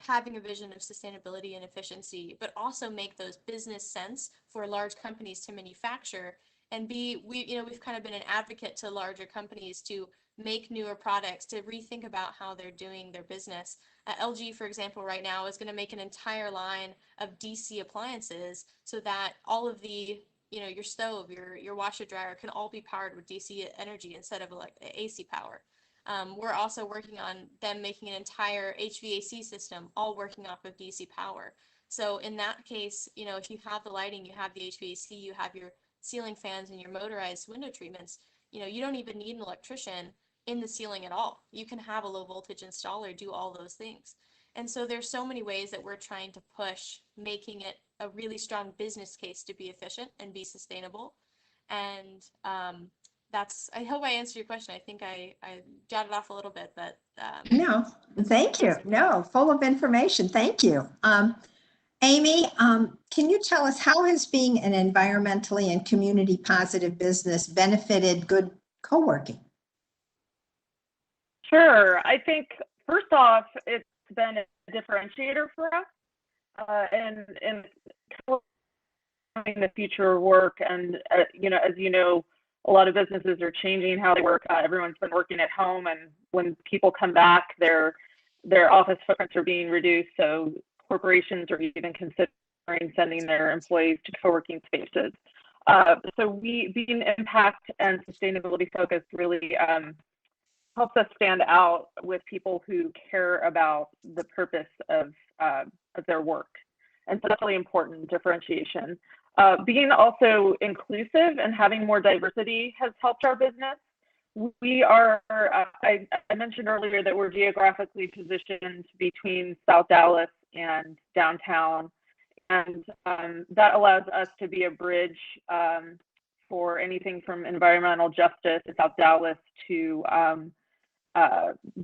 having a vision of sustainability and efficiency, but also make those business sense for large companies to manufacture and we've kind of been an advocate to larger companies to make newer products, to rethink about how they're doing their business. LG, for example, right now is going to make an entire line of DC appliances so that all of the, your stove, your washer dryer can all be powered with DC energy instead of like AC power. We're also working on them making an entire HVAC system, all working off of DC power. So in that case, if you have the lighting, you have the HVAC, you have your ceiling fans and your motorized window treatments, you don't even need an electrician in the ceiling at all. You can have a low voltage installer do all those things. And so there's so many ways that we're trying to push, making it a really strong business case to be efficient and be sustainable. And I hope I answered your question. I think I jotted off a little bit, but no, thank you. No, full of information. Thank you. Amy, can you tell us how has being an environmentally and community positive business benefited good co-working? Sure. I think first off, it's been a differentiator for us in the future work. And, as you know, a lot of businesses are changing how they work. Everyone's been working at home, and when people come back, their office footprints are being reduced. So corporations are even considering sending their employees to co-working spaces. So being impact and sustainability focused really helps us stand out with people who care about the purpose of their work. And so that's really important differentiation. Being also inclusive and having more diversity has helped our business. We are, I mentioned earlier that we're geographically positioned between South Dallas and downtown. And that allows us to be a bridge for anything from environmental justice in South Dallas to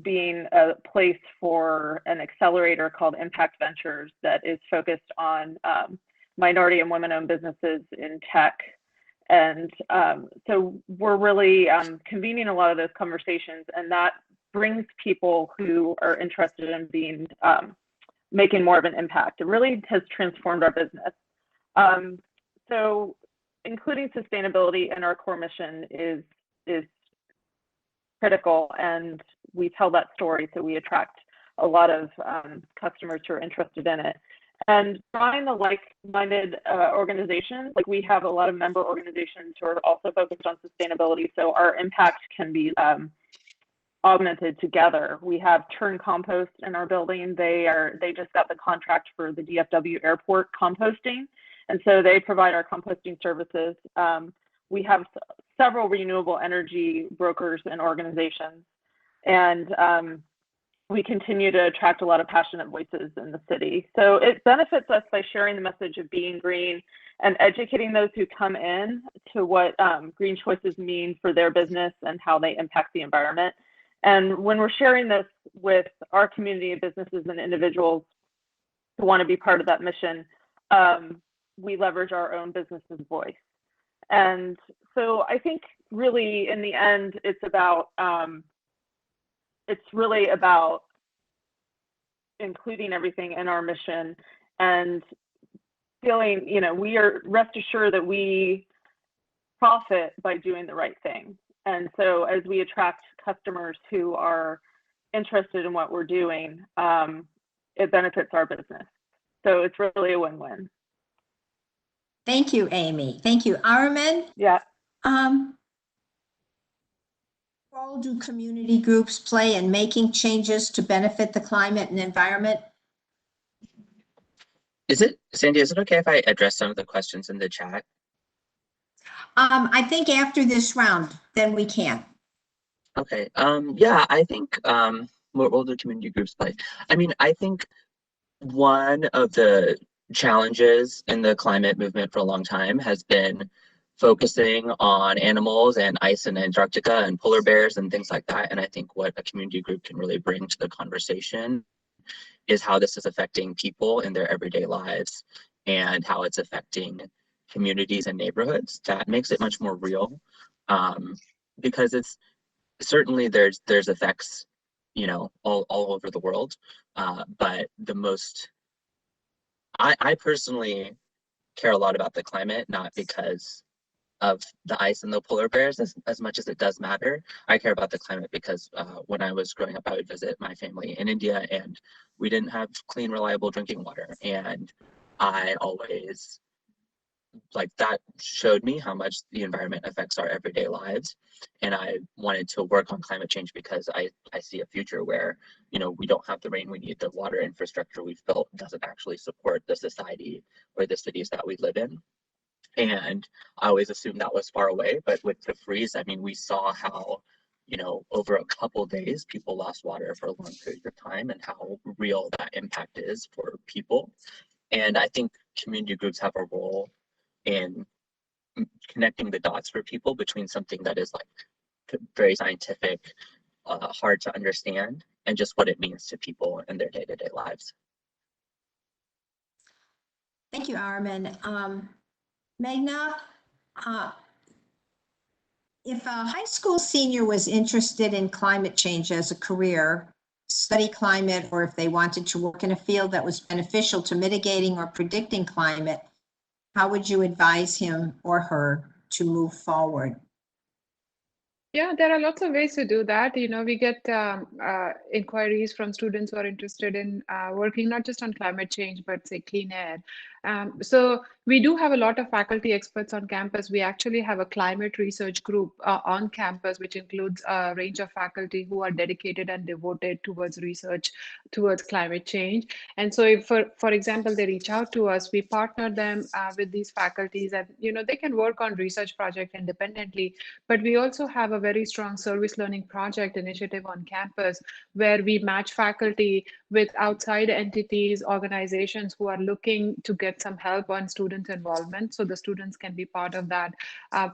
being a place for an accelerator called Impact Ventures that is focused on minority and women-owned businesses in tech. And so we're really convening a lot of those conversations, and that brings people who are interested in being making more of an impact. It really has transformed our business. So including sustainability in our core mission is critical, and we tell that story so we attract a lot of customers who are interested in it. And drawing the like-minded organizations, like we have a lot of member organizations who are also focused on sustainability, so our impact can be augmented together. We have Turn Compost in our building. They just got the contract for the DFW airport composting, and so they provide our composting services. We have several renewable energy brokers and organizations, and we continue to attract a lot of passionate voices in the city. So it benefits us by sharing the message of being green and educating those who come in to what green choices mean for their business and how they impact the environment. And when we're sharing this with our community of businesses and individuals who want to be part of that mission, we leverage our own business's voice. And so I think really in the end, it's really about including everything in our mission and feeling, we are rest assured that we profit by doing the right thing. And so as we attract customers who are interested in what we're doing, it benefits our business. So it's really a win-win. Thank you, Amy. Thank you. Armin? Yeah. What role do community groups play in making changes to benefit the climate and environment? Sandy, is it okay if I address some of the questions in the chat? I think after this round, then we can. Okay. Yeah, I think what role do community groups play? I mean, I think one of the challenges in the climate movement for a long time has been focusing on animals and ice in Antarctica and polar bears and things like that. And I think what a community group can really bring to the conversation is how this is affecting people in their everyday lives and how it's affecting communities and neighborhoods. That makes it much more real, because it's certainly there's effects you know, all over the world. But the most, I personally care a lot about the climate, not because of the ice and the polar bears as much as it does matter. I care about the climate because when I was growing up, I would visit my family in India and we didn't have clean, reliable drinking water. And I always, like, that showed me how much the environment affects our everyday lives. And I wanted to work on climate change because I see a future where, you know, we don't have the rain we need. The water infrastructure we've built doesn't actually support the society or the cities that we live in. And I always assumed that was far away, but with the freeze, I mean, we saw how, you know, over a couple days, people lost water for long periods of time and how real that impact is for people. And I think community groups have a role in connecting the dots for people between something that is like very scientific, hard to understand, and just what it means to people in their day-to-day lives. Thank you, Armin. Megna, if a high school senior was interested in climate change as a career, study climate, or if they wanted to work in a field that was beneficial to mitigating or predicting climate, how would you advise him or her to move forward? Yeah, there are lots of ways to do that. You know, we get inquiries from students who are interested in working not just on climate change, but say clean air. So we do have a lot of faculty experts on campus. We actually have a climate research group on campus, which includes a range of faculty who are dedicated and devoted towards research towards climate change. And so if, for example, they reach out to us, we partner them with these faculties, and, you know, they can work on research projects independently. But we also have a very strong service learning project initiative on campus where we match faculty with outside entities, organizations who are looking to get some help on student involvement. So the students can be part of that.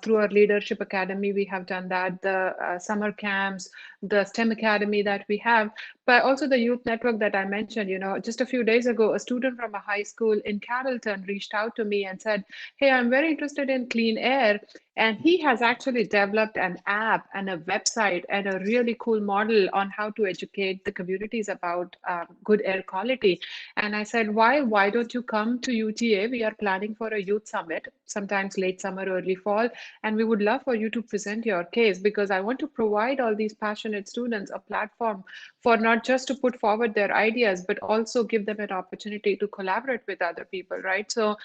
Through our Leadership Academy, we have done that, the summer camps, the STEM Academy that we have, but also the youth network that I mentioned. You know, just a few days ago, a student from a high school in Carrollton reached out to me and said, hey, I'm very interested in clean air. And he has actually developed an app and a website and a really cool model on how to educate the communities about good air quality. And I said, why don't you come to UTA? We are planning for a youth summit, sometimes late summer, early fall. And we would love for you to present your case, because I want to provide all these passionate students a platform for not just to put forward their ideas, but also give them an opportunity to collaborate with other people, right? So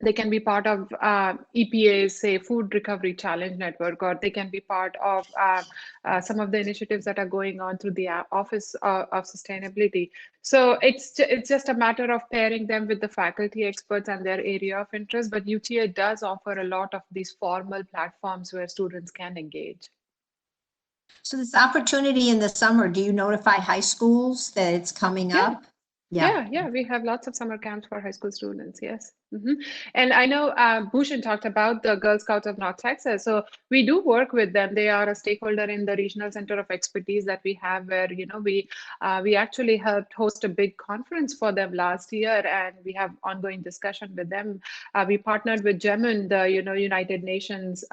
they can be part of EPA's, say, Food Recovery Challenge Network, or they can be part of some of the initiatives that are going on through the Office of Sustainability. So it's just a matter of pairing them with the faculty experts and their area of interest. But UTA does offer a lot of these formal platforms where students can engage. So this opportunity in the summer, do you notify high schools that it's coming up? Yeah, we have lots of summer camps for high school students, yes. And I know Bhushan talked about the Girl Scouts of North Texas. So we do work with them. They are a stakeholder in the Regional Center of Expertise that we have, where, you know, we actually helped host a big conference for them last year, and we have ongoing discussion with them. We partnered with GEMIN, the United Nations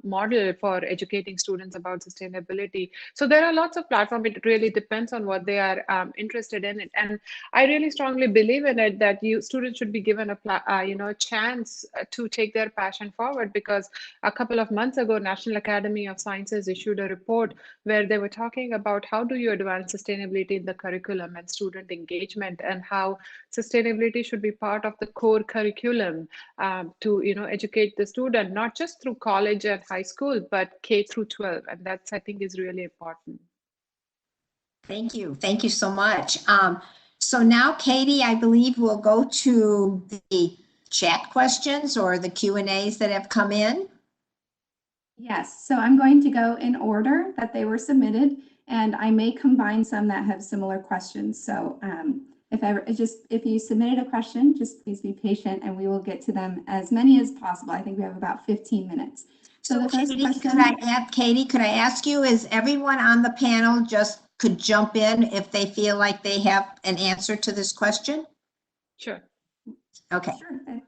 model for educating students about sustainability. So there are lots of platforms. It really depends on what they are interested in. And I really strongly believe in it that students should be given a chance to take their passion forward, because a couple of months ago, National Academy of Sciences issued a report where they were talking about how do you advance sustainability in the curriculum and student engagement, and how sustainability should be part of the core curriculum to educate the student, not just through college and high school, but K through 12. And that's, I think, is really important. Thank you. Thank you so much. So now, Katie, I believe we'll go to the chat questions or the Q&As that have come in. Yes, so I'm going to go in order that they were submitted, and I may combine some that have similar questions. So if you submitted a question, just please be patient and we will get to them, as many as possible. I think we have about 15 minutes. So the first question, Katie, could I ask you, is everyone on the panel just could jump in if they feel like they have an answer to this question? Sure. Okay. Sure.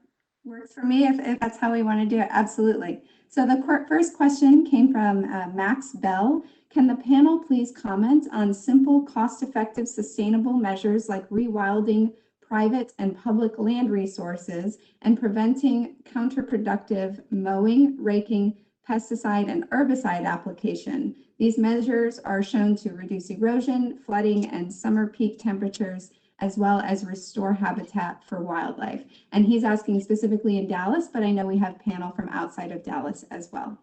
Works for me if that's how we want to do it. Absolutely. So the first question came from Max Bell. Can the panel please comment on simple, cost-effective, sustainable measures like rewilding private and public land resources and preventing counterproductive mowing, raking, pesticide, and herbicide application? These measures are shown to reduce erosion, flooding, and summer peak temperatures, as well as restore habitat for wildlife. And he's asking specifically in Dallas, but I know we have panel from outside of Dallas as well.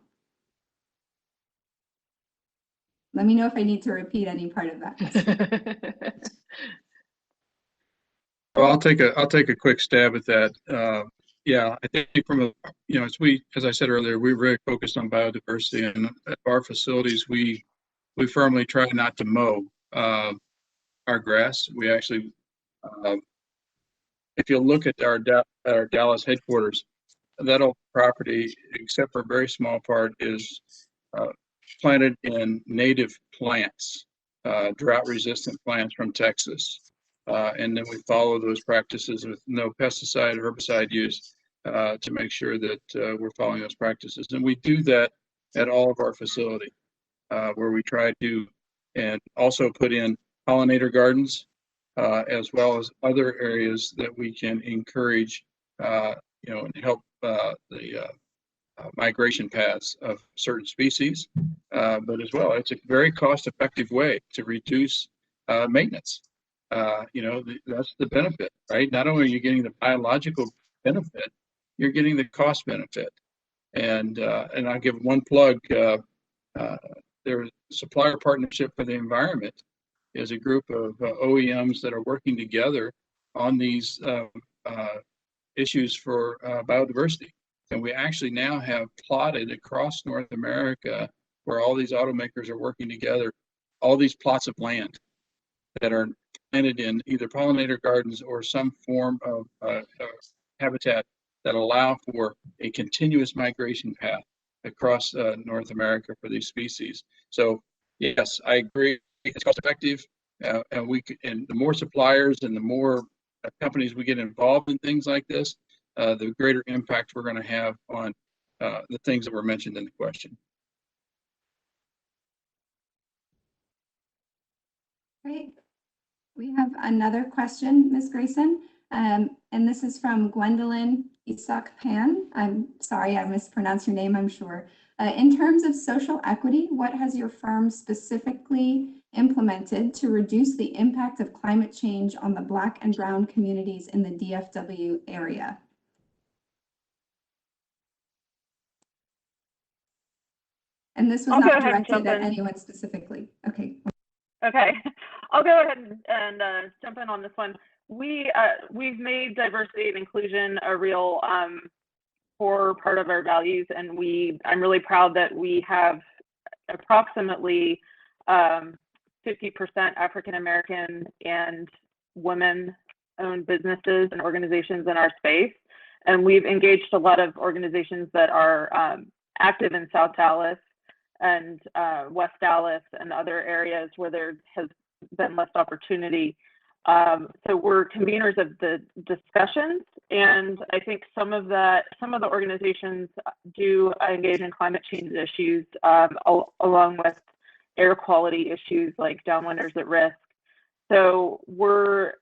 Let me know if I need to repeat any part of that question. Well, I'll take a quick stab at that. Yeah, I think from a, as I said earlier, we're very focused on biodiversity, and at our facilities, we firmly try not to mow our grass. We actually, if you look at our Dallas headquarters, that old property, except for a very small part, is planted in native plants, drought-resistant plants from Texas. And then we follow those practices with no pesticide or herbicide use to make sure that we're following those practices. And we do that at all of our facility, where we try to, and also put in pollinator gardens, as well as other areas that we can encourage, and help the migration paths of certain species, but as well, it's a very cost-effective way to reduce maintenance. That's the benefit, right? Not only are you getting the biological benefit, you're getting the cost benefit. And I'll give one plug. There's Supplier Partnership for the Environment is a group of OEMs that are working together on these issues for biodiversity. And we actually now have plotted across North America, where all these automakers are working together, all these plots of land that are planted in either pollinator gardens or some form of habitat that allow for a continuous migration path across North America for these species. So yes, I agree, it's cost effective, and the more suppliers and the more companies we get involved in things like this, the greater impact we're going to have on the things that were mentioned in the question. Great. We have another question, Ms. Grayson, and this is from Gwendolyn Isak Pan. I'm sorry, I mispronounced your name, I'm sure. In terms of social equity, what has your firm specifically implemented to reduce the impact of climate change on the Black and Brown communities in the DFW area? And this was not directed at anyone specifically. Okay. Okay, I'll go ahead and jump in on this one. We've made diversity and inclusion a real core part of our values, and I'm really proud that we have approximately 50% African American and women-owned businesses and organizations in our space, and we've engaged a lot of organizations that are active in South Dallas and West Dallas and other areas where there has been less opportunity. So we're conveners of the discussions, and I think some of the organizations do engage in climate change issues, along with air quality issues like downwinders at risk. So we're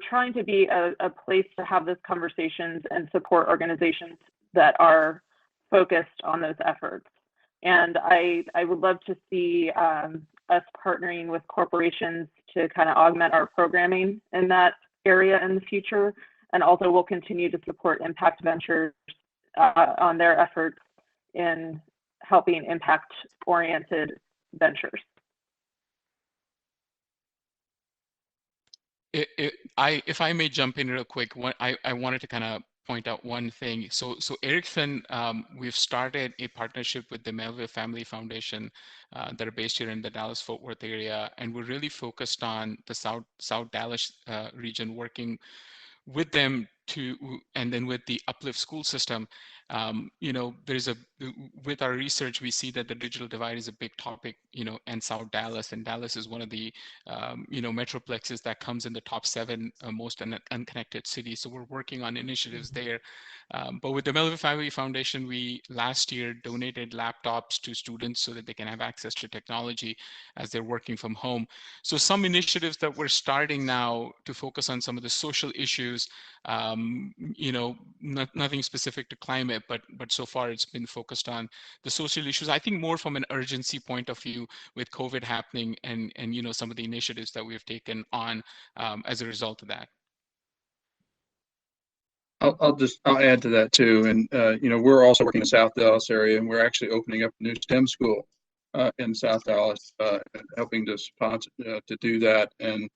trying to be a place to have those conversations and support organizations that are focused on those efforts. And I would love to see us partnering with corporations to kind of augment our programming in that area in the future. And also we'll continue to support Impact Ventures on their efforts in helping impact-oriented ventures. If I may jump in real quick, I wanted to kind of point out one thing. So Erickson, we've started a partnership with the Melville Family Foundation that are based here in the Dallas-Fort Worth area, and we're really focused on the South Dallas region, working with them and then with the Uplift school system with our research, we see that the digital divide is a big topic, in South Dallas, and Dallas is one of the, metroplexes that comes in the top 7 most unconnected cities. So we're working on initiatives there. But with the Melville Family Foundation, we last year donated laptops to students so that they can have access to technology as they're working from home. So some initiatives that we're starting now to focus on some of the social issues, nothing specific to climate, but so far it's been focused on the social issues. I think more from an urgency point of view with COVID happening and some of the initiatives that we've taken on as a result of that. I'll add to that too. And, we're also working in the South Dallas area, and we're actually opening up a new STEM school in South Dallas, helping to sponsor, to do that, and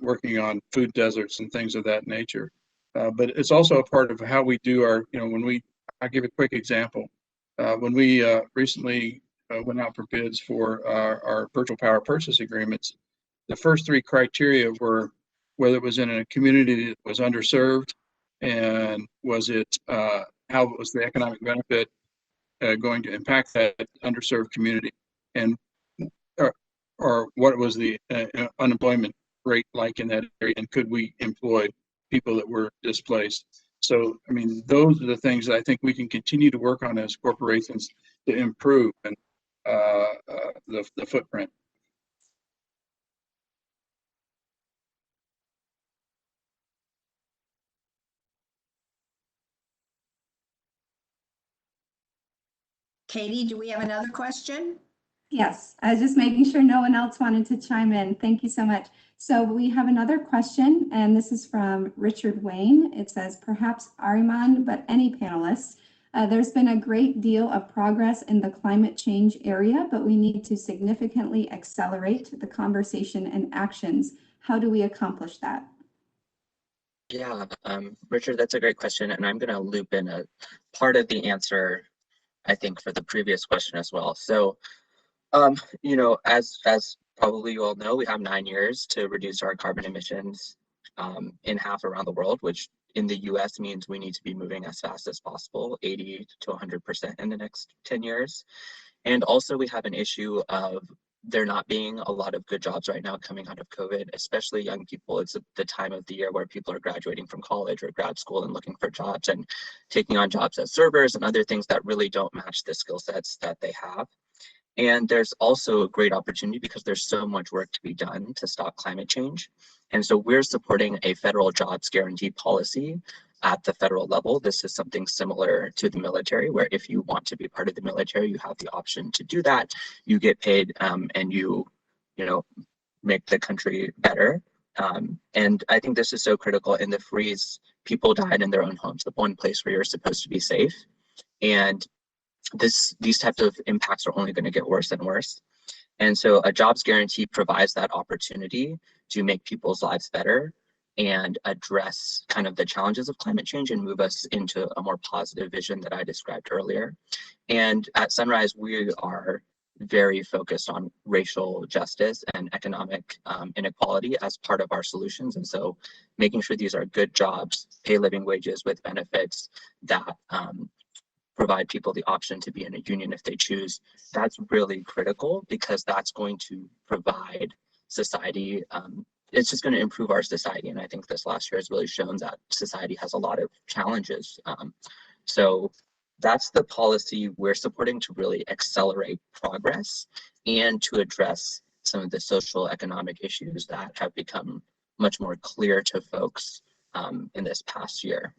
working on food deserts and things of that nature. But it's also a part of how we do our, I'll give a quick example. When we recently went out for bids for our virtual power purchase agreements, the first 3 criteria were whether it was in a community that was underserved, and was it how was the economic benefit going to impact that underserved community, and or what was the unemployment rate like in that area, and could we employ people that were displaced. So, I mean, those are the things that I think we can continue to work on as corporations to improve and the footprint. Katie, do we have another question? Yes, I was just making sure no one else wanted to chime in. Thank you so much. So we have another question, and this is from Richard Wayne. It says, perhaps Ariman, but any panelists, there's been a great deal of progress in the climate change area, but we need to significantly accelerate the conversation and actions. How do we accomplish that? Yeah, Richard, that's a great question. And I'm going to loop in a part of the answer, I think, for the previous question as well. So, as probably you all know, we have 9 years to reduce our carbon emissions in half around the world, which in the US means we need to be moving as fast as possible, 80 to 100% in the next 10 years. And also we have an issue of there not being a lot of good jobs right now coming out of COVID, especially young people. It's the time of the year where people are graduating from college or grad school and looking for jobs and taking on jobs as servers and other things that really don't match the skill sets that they have. And there's also a great opportunity because there's so much work to be done to stop climate change. And so we're supporting a federal jobs guarantee policy at the federal level. This is something similar to the military, where if you want to be part of the military, you have the option to do that. You get paid and you make the country better. And I think this is so critical. In the freeze, people died in their own homes, the one place where you're supposed to be safe. And these types of impacts are only going to get worse and worse. And so a jobs guarantee provides that opportunity to make people's lives better and address kind of the challenges of climate change and move us into a more positive vision that I described earlier. And at Sunrise, we are very focused on racial justice and economic inequality as part of our solutions. And so making sure these are good jobs, pay living wages with benefits that provide people the option to be in a union if they choose. That's really critical because that's going to provide society. It's just going to improve our society. And I think this last year has really shown that society has a lot of challenges. So that's the policy we're supporting to really accelerate progress and to address some of the social economic issues that have become much more clear to folks in this past year.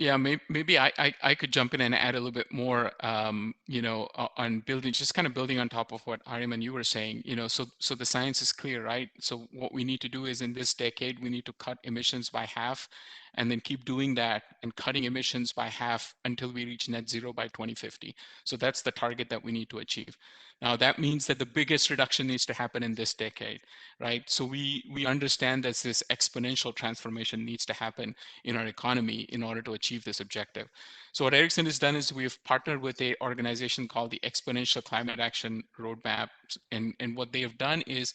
Yeah, maybe I could jump in and add a little bit more, on building, just kind of building on top of what Ariman, you were saying, so the science is clear, right? So what we need to do is in this decade, we need to cut emissions by half and then keep doing that and cutting emissions by half until we reach net zero by 2050. So that's the target that we need to achieve. Now that means that the biggest reduction needs to happen in this decade, right? So we understand that this exponential transformation needs to happen in our economy in order to achieve this objective. So what Ericsson has done is we've partnered with an organization called the Exponential Climate Action Roadmap. And what they have done is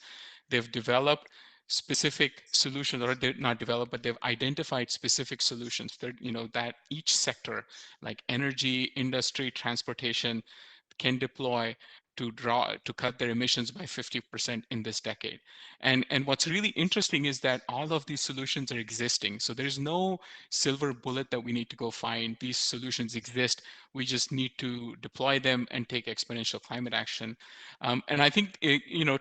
they've developed specific solutions, or they're not developed, but they've identified specific solutions that, that each sector, like energy, industry, transportation, can deploy to cut their emissions by 50% in this decade. And what's really interesting is that all of these solutions are existing. So there's no silver bullet that we need to go find. These solutions exist. We just need to deploy them and take exponential climate action. And I think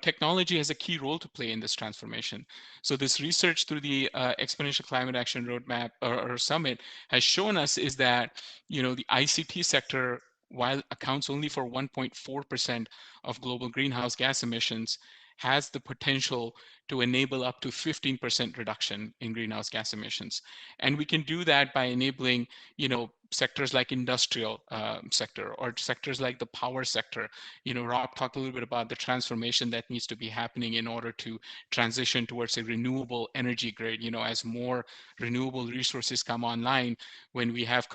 technology has a key role to play in this transformation. So this research through the Exponential Climate Action Roadmap or Summit has shown us is that the ICT sector, while accounts only for 1.4% of global greenhouse gas emissions, has the potential to enable up to 15% reduction in greenhouse gas emissions. And we can do that by enabling, sectors like industrial sector, or sectors like the power sector. Rob talked a little bit about the transformation that needs to be happening in order to transition towards a renewable energy grid. As more renewable resources come online, when we have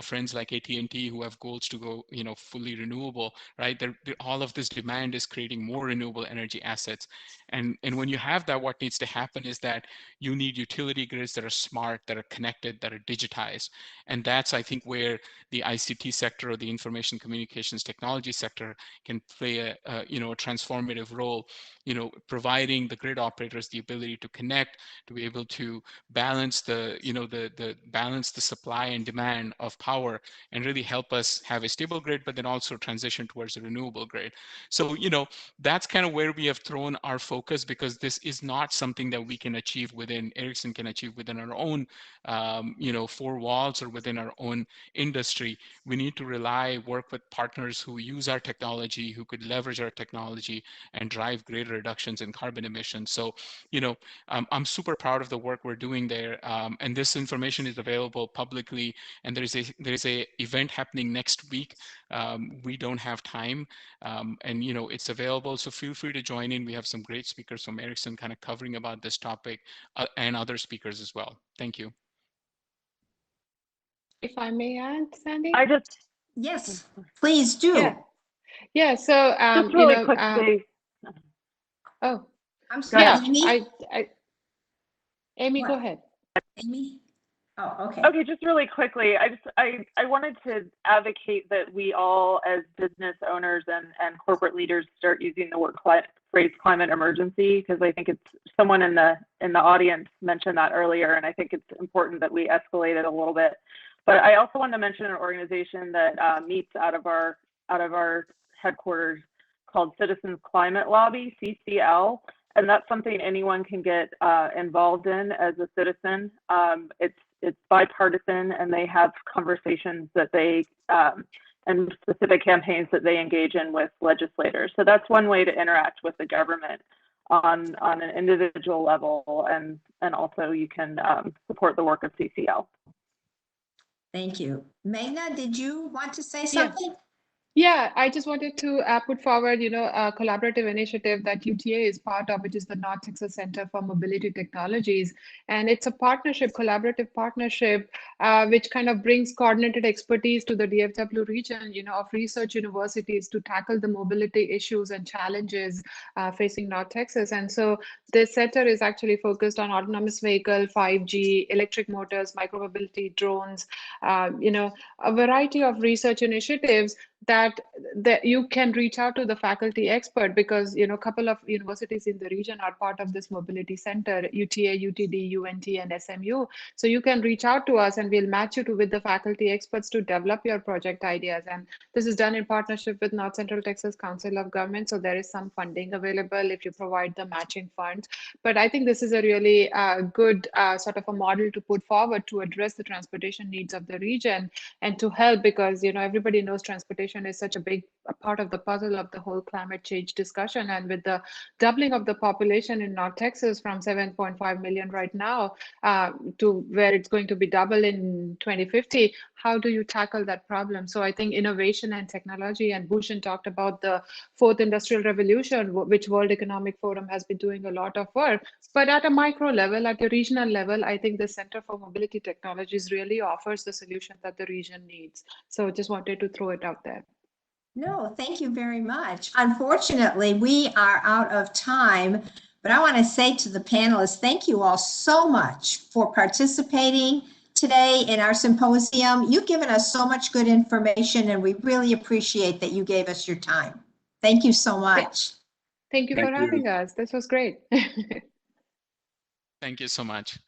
friends like AT&T who have goals to go fully renewable, right? All of this demand is creating more renewable energy assets, and when you have that, what needs to happen is that you need utility grids that are smart, that are connected, that are digitized. And that's, I think, where the ICT sector, or the information communications technology sector, can play a transformative role, providing the grid operators the ability to connect, to be able to balance the balance the supply and demand of power, and really help us have a stable grid, but then also transition towards a renewable grid. So that's kind of where we have thrown our focus, because this is not something that we can achieve within, Ericsson can achieve within our own four walls or within our own industry. We need to work with partners who use our technology, who could leverage our technology and drive greater reductions in carbon emissions. So I'm super proud of the work we're doing there, and this information is available publicly, and there's a event happening next week. We don't have time, and it's available, so feel free to join in. We have some great speakers from Ericsson kind of covering about this topic, and other speakers as well. Thank you. If I may add, Sandy? Yes, please do. Yeah. Yeah, so just really quickly. Oh, I'm sorry, yeah, Amy? Amy, What? go ahead. Amy? Oh, okay. Okay, just really quickly, I wanted to advocate that we all, as business owners and corporate leaders, start using the phrase climate emergency, because I think it's someone in the audience mentioned that earlier, and I think it's important that we escalate it a little bit. But I also want to mention an organization that meets out of our headquarters called Citizens Climate Lobby, CCL. And that's something anyone can get involved in as a citizen. It's bipartisan, and they have conversations that they and specific campaigns that they engage in with legislators. So that's one way to interact with the government on an individual level, and also you can support the work of CCL. Thank you. Meghna, did you want to say something? Yeah, I just wanted to put forward, a collaborative initiative that UTA is part of, which is the North Texas Center for Mobility Technologies. And it's a collaborative partnership, which kind of brings coordinated expertise to the DFW region, of research universities to tackle the mobility issues and challenges facing North Texas. And so this center is actually focused on autonomous vehicle, 5G, electric motors, micromobility, drones, a variety of research initiatives that you can reach out to the faculty expert, because a couple of universities in the region are part of this mobility center, UTA, UTD, UNT, and SMU. So you can reach out to us, and we'll match you with the faculty experts to develop your project ideas. And this is done in partnership with North Central Texas Council of Governments. So there is some funding available if you provide the matching funds. But I think this is a really good sort of a model to put forward to address the transportation needs of the region and to help, because everybody knows transportation is such a big part of the puzzle of the whole climate change discussion. And with the doubling of the population in North Texas from 7.5 million right now to where it's going to be double in 2050, how do you tackle that problem? So I think innovation and technology, and Bhushan talked about the fourth industrial revolution, which World Economic Forum has been doing a lot of work. But at a micro level, at a regional level, I think the Center for Mobility Technologies really offers the solution that the region needs. So just wanted to throw it out there. No, thank you very much. Unfortunately, we are out of time. But I want to say to the panelists, thank you all so much for participating today in our symposium. You've given us so much good information, and we really appreciate that you gave us your time. Thank you so much. Thank you for having us. This was great. Thank you so much.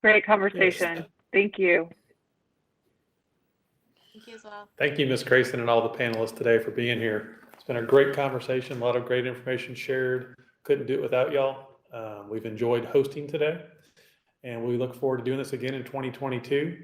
Great conversation. Thank you. Thank you as well. Thank you, Ms. Grayson, and all the panelists today for being here. It's been a great conversation, a lot of great information shared. Couldn't do it without y'all. We've enjoyed hosting today, and we look forward to doing this again in 2022.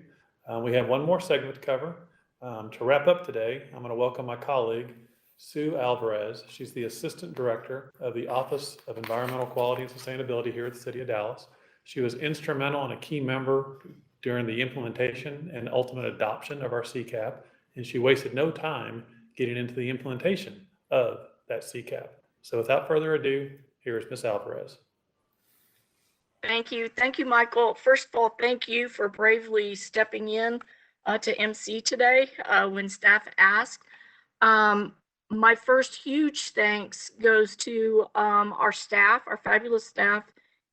We have one more segment to cover. To wrap up today, I'm going to welcome my colleague, Sue Alvarez. She's the Assistant Director of the Office of Environmental Quality and Sustainability here at the City of Dallas. She was instrumental and a key member during the implementation and ultimate adoption of our CCAP, and she wasted no time getting into the implementation of that CCAP. So without further ado, here is Ms. Alvarez. Thank you. Thank you, Michael. First of all, thank you for bravely stepping in to MC today when staff asked. My first huge thanks goes to our staff, our fabulous staff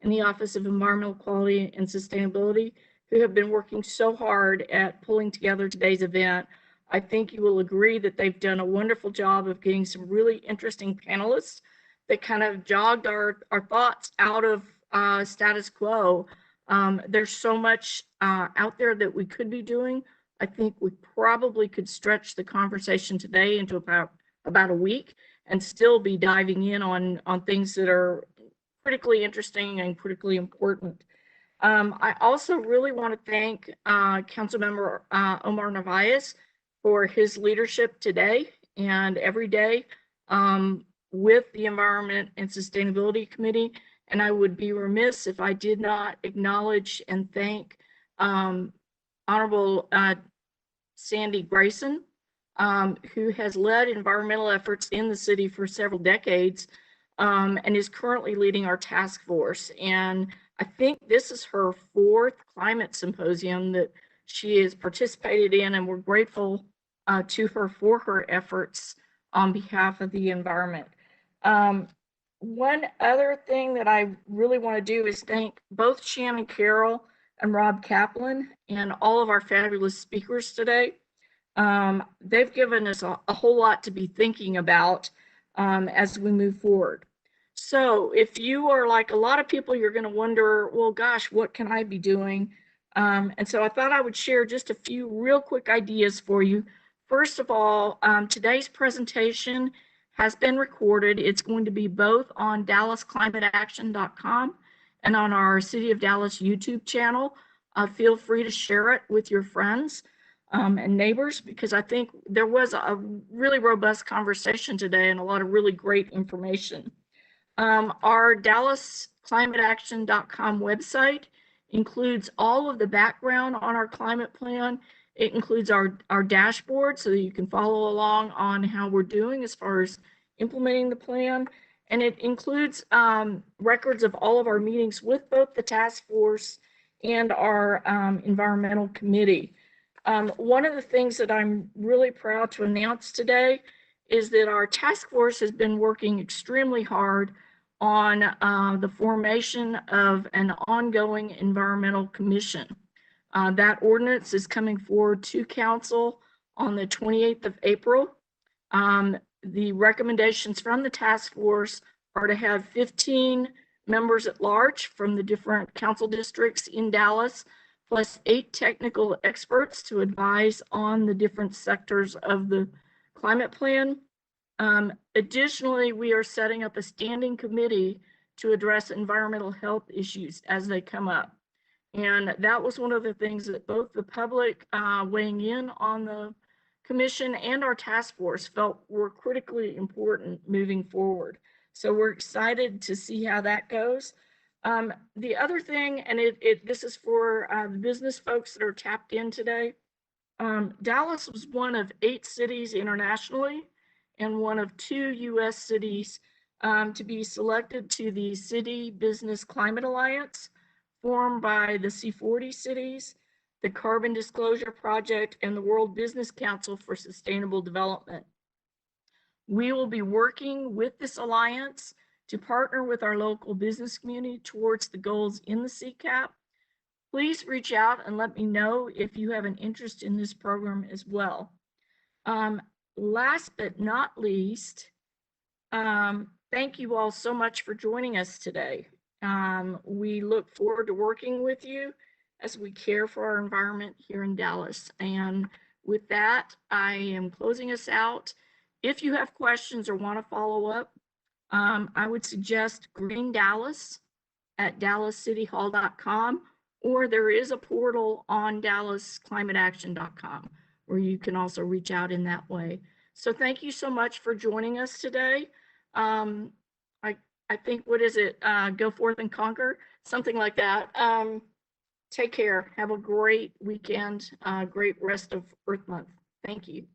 in the Office of Environmental Quality and Sustainability, who have been working so hard at pulling together today's event. I think you will agree that they've done a wonderful job of getting some really interesting panelists that kind of jogged our thoughts out of status quo. There's so much out there that we could be doing. I think we probably could stretch the conversation today into about a week and still be diving in on things that are critically interesting and critically important. I also really want to thank Councilmember Omar Narvaez for his leadership today and every day with the Environment and Sustainability Committee. And I would be remiss if I did not acknowledge and thank Honorable Sandy Grayson, who has led environmental efforts in the city for several decades and is currently leading our task force. And I think this is her 4th climate symposium that she has participated in, and we're grateful to her for her efforts on behalf of the environment. One other thing that I really want to do is thank both Shannon Carroll and Rob Kaplan and all of our fabulous speakers today. They've given us a whole lot to be thinking about as we move forward. So if you are like a lot of people, you're going to wonder, well, gosh, what can I be doing? And so I thought I would share just a few real quick ideas for you. First of all, today's presentation has been recorded. It's going to be both on dallasclimateaction.com and on our City of Dallas YouTube channel. Feel free to share it with your friends and neighbors, because I think there was a really robust conversation today and a lot of really great information. Our dallasclimateaction.com website includes all of the background on our climate plan. It includes our dashboard so that you can follow along on how we're doing as far as implementing the plan. And it includes records of all of our meetings with both the task force and our environmental committee. One of the things that I'm really proud to announce today is that our task force has been working extremely hard on the formation of an ongoing environmental commission. That ordinance is coming forward to council on the 28th of April. The recommendations from the task force are to have 15 members at large from the different council districts in Dallas, plus 8 technical experts to advise on the different sectors of the climate plan. Additionally, we are setting up a standing committee to address environmental health issues as they come up. And that was one of the things that both the public weighing in on the commission and our task force felt were critically important moving forward. So we're excited to see how that goes. The other thing, and this is for the business folks that are tapped in today, Dallas was one of 8 cities internationally and one of 2 US cities to be selected to the City Business Climate Alliance, formed by the C40 cities, the Carbon Disclosure Project, and the World Business Council for Sustainable Development. We will be working with this alliance to partner with our local business community towards the goals in the CCAP. Please reach out and let me know if you have an interest in this program as well. Last but not least, thank you all so much for joining us today. We look forward to working with you as we care for our environment here in Dallas. And with that, I am closing us out. If you have questions or want to follow up, I would suggest Green Dallas at dallascityhall.com, or there is a portal on dallasclimateaction.com where you can also reach out in that way. So thank you so much for joining us today. I think, what is it? Go forth and conquer, something like that. Take care. Have a great weekend, great rest of Earth Month. Thank you.